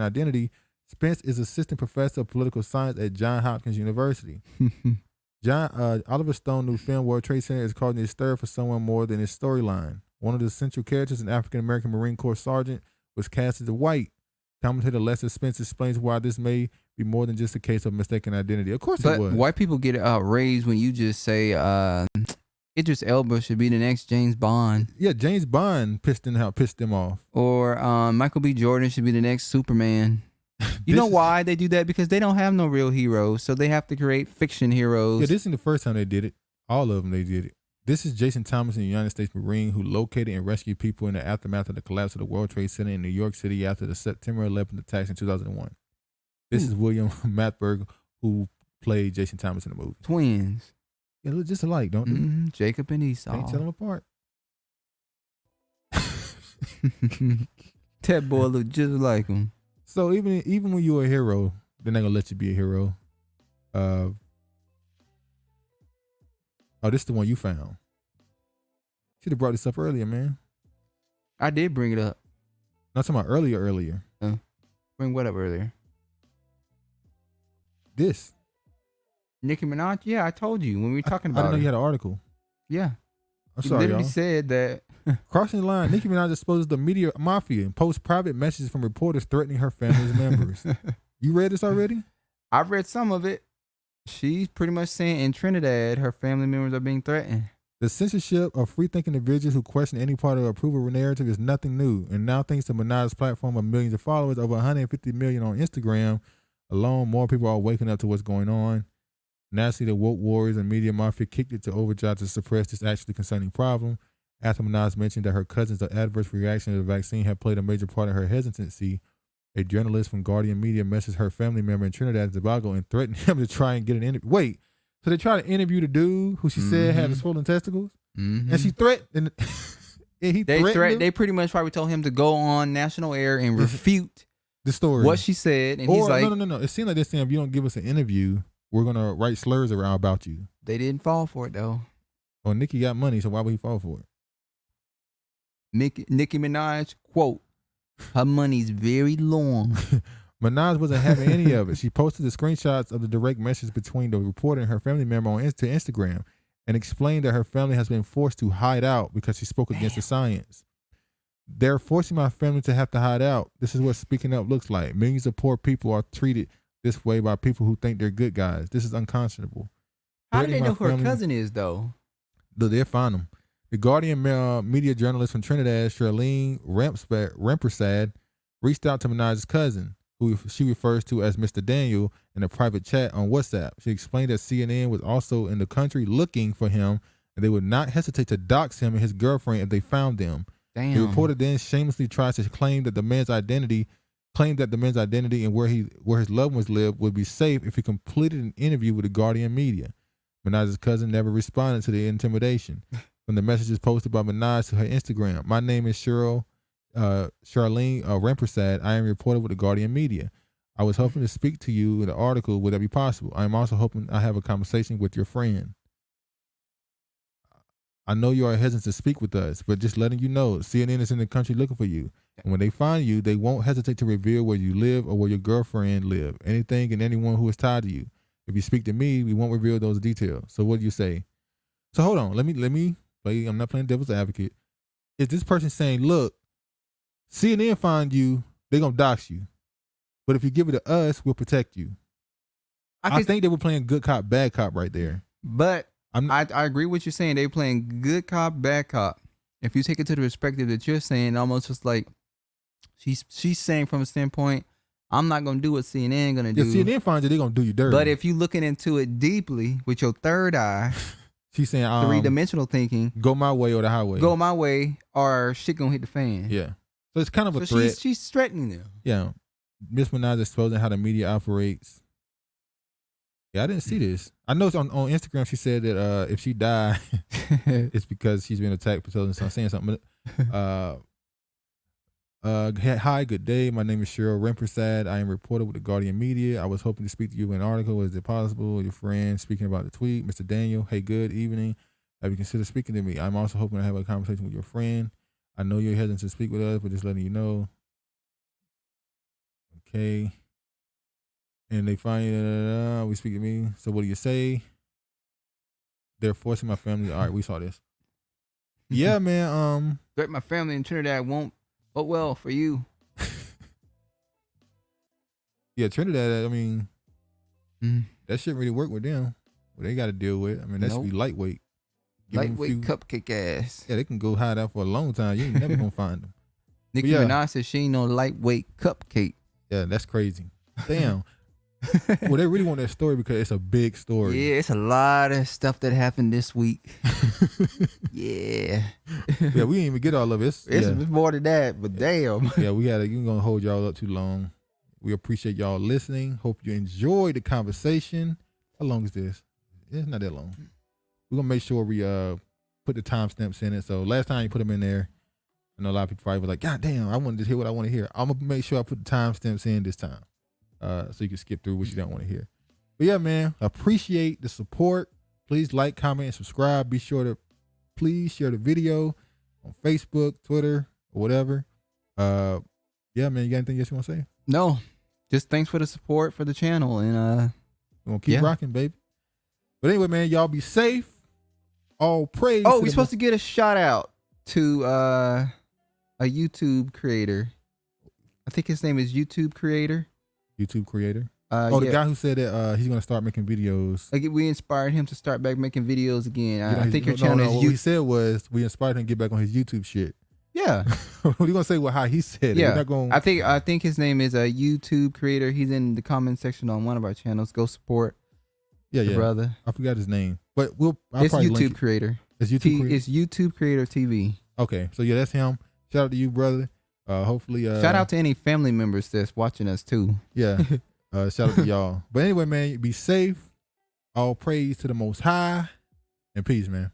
identity. Spence is assistant professor of political science at Johns Hopkins University. Oliver Stone new film World Trade Center is causing a stir for someone more than his storyline. One of the central characters, an African-American Marine Corps sergeant, was cast as a white. Commentator Lester Spence explains why this may be more than just a case of mistaken identity. Of course it was. White people get outraged when you just say Idris Elba should be the next James Bond. Yeah, James Bond pissed them off. Or Michael B. Jordan should be the next Superman. You know why they do that? Because they don't have no real heroes, so they have to create fiction heroes. Yeah, this isn't the first time they did it. All of them, they did it. This is Jason Thomas, a United States Marine who located and rescued people in the aftermath of the collapse of the World Trade Center in New York City after the September 11th attacks in 2001. This is William Mathberg, who played Jason Thomas in the movie. Twins. They look just alike, don't they? Mm-hmm. Jacob and Esau. Can't tell them apart. That boy look just like him. So even when you're a hero, they're not gonna let you be a hero. This is the one you found. Should have brought this up earlier, man. I did bring it up. Not talking about earlier. Bring what up earlier? This. Nicki Minaj? Yeah, I told you when we were talking about I didn't know it. you had an article. Yeah. I'm He sorry, literally y'all. said that. Crossing the line, Nicki Minaj exposes the media mafia and posts private messages from reporters threatening her family's members. You read this already? I've read some of it. She's pretty much saying in Trinidad, her family members are being threatened. The censorship of free-thinking individuals who question any part of the approval narrative is nothing new. And now, thanks to Minaj's platform of millions of followers, over 150 million on Instagram alone, more people are waking up to what's going on. Naturally, the woke warriors and media mafia kicked it to overdrive to suppress this actually concerning problem. After Minaj mentioned that her cousin's adverse reaction to the vaccine had played a major part in her hesitancy, a journalist from Guardian Media messaged her family member in Trinidad and Tobago and threatened him to try and get an interview. Wait, so they tried to interview the dude who she said had the swollen testicles? Mm-hmm. And she threatened, and he threatened him? They pretty much probably told him to go on national air and refute the story, what she said. And he's like, no. It seemed like they're saying, if you don't give us an interview, we're going to write slurs around about you. They didn't fall for it, though. Well, Nicki got money, so why would he fall for it? Nicki Minaj, quote, her money's very long. Minaj wasn't having any of it. She posted the screenshots of the direct message between the reporter and her family member on Instagram and explained that her family has been forced to hide out because she spoke against the science. They're forcing my family to have to hide out. This is what speaking up looks like. Millions of poor people are treated this way by people who think they're good guys. This is unconscionable. How do they know who her cousin is, though? They'll find them. The Guardian media journalist from Trinidad, Charlene Rempersad, reached out to Minaj's cousin, who she refers to as Mr. Daniel, in a private chat on WhatsApp. She explained that CNN was also in the country looking for him, and they would not hesitate to dox him and his girlfriend if they found them. Damn. The reporter then shamelessly tries to claim that the man's identity and where his loved ones lived would be safe if he completed an interview with the Guardian media. Minaj's cousin never responded to the intimidation. from the messages posted by Minaj to her Instagram. My name is Charlene Rampersad. I am a reporter with the Guardian Media. I was hoping to speak to you in the article. Would that be possible? I am also hoping I have a conversation with your friend. I know you are hesitant to speak with us, but just letting you know, CNN is in the country looking for you. And when they find you, they won't hesitate to reveal where you live or where your girlfriend live. Anything and anyone who is tied to you. If you speak to me, we won't reveal those details. So what do you say? So hold on. Let me play. I'm not playing devil's advocate. Is this person saying, look, CNN find you, they're going to dox you. But if you give it to us, we'll protect you. I think they were playing good cop, bad cop right there. But I agree with you saying they playing good cop, bad cop. If you take it to the perspective that you're saying, almost just like she's saying from a standpoint, I'm not going to do what CNN going to do. If CNN finds you, they're going to do you dirty. But if you looking into it deeply with your third eye, she's saying three-dimensional thinking, go my way or the highway. Go my way or shit going to hit the fan. Yeah. So it's kind of a threat. She's threatening them. Yeah. Miss Minaj exposing how the media operates. Yeah, I didn't see this. I know on Instagram she said that if she died, it's because she's been attacked for saying something. Hi, good day. My name is Cheryl Rampersad. I am a reporter with the Guardian Media. I was hoping to speak to you in an article. Is it possible? Your friend speaking about the tweet. Mr. Daniel, hey, good evening. Have you considered speaking to me? I'm also hoping to have a conversation with your friend. I know you're hesitant to speak with us, but just letting you know. Okay. And they find we speak to me. So what do you say? They're forcing my family. All right, we saw this. Yeah, man. Threat my family in Trinidad won't vote well for you. Yeah, Trinidad, I mean, that shit really work with them. What they got to deal with. I mean, that should be lightweight. Lightweight cupcake ass. Yeah, they can go hide out for a long time. You ain't never going to find them. Nicki Minaj says she ain't no lightweight cupcake. Yeah, that's crazy. Damn. Well, they really want that story because it's a big story. Yeah, it's a lot of stuff that happened this week. Yeah. Yeah, we didn't even get all of it. It's more than that, but damn. Yeah, you're going to hold y'all up too long. We appreciate y'all listening. Hope you enjoyed the conversation. How long is this? It's not that long. We're going to make sure we put the timestamps in it. So last time you put them in there, I know a lot of people probably were like, God damn, I wanted to hear what I want to hear. I'm going to make sure I put the timestamps in this time. So you can skip through what you don't want to hear. But yeah, man, appreciate the support. Please like, comment, and subscribe. Be sure to please share the video on Facebook, Twitter, or whatever. Yeah, man, you got anything else you want to say? No, just thanks for the support for the channel. And we're going to keep rocking, baby. But anyway, man, y'all be safe. All praise. Oh, we're supposed to get a shout out to a YouTube creator. I think his name is YouTube Creator. YouTube Creator. The guy who said that he's going to start making videos. Like we inspired him to start back making videos again. I think your channel is. What he said was we inspired him to get back on his YouTube shit. Yeah. What are you gonna say? How he said it? Yeah. We're not gonna... I think his name is a YouTube Creator. He's in the comment section on one of our channels. Go support. Yeah, brother. I forgot his name, but it's YouTube Creator. It's YouTube Creator. It's YouTube Creator TV. Okay, so yeah, that's him. Shout out to you, brother. Hopefully, shout out to any family members that's watching us too. Yeah. Shout out to y'all. But anyway, man, be safe. All praise to the Most High, and peace, man.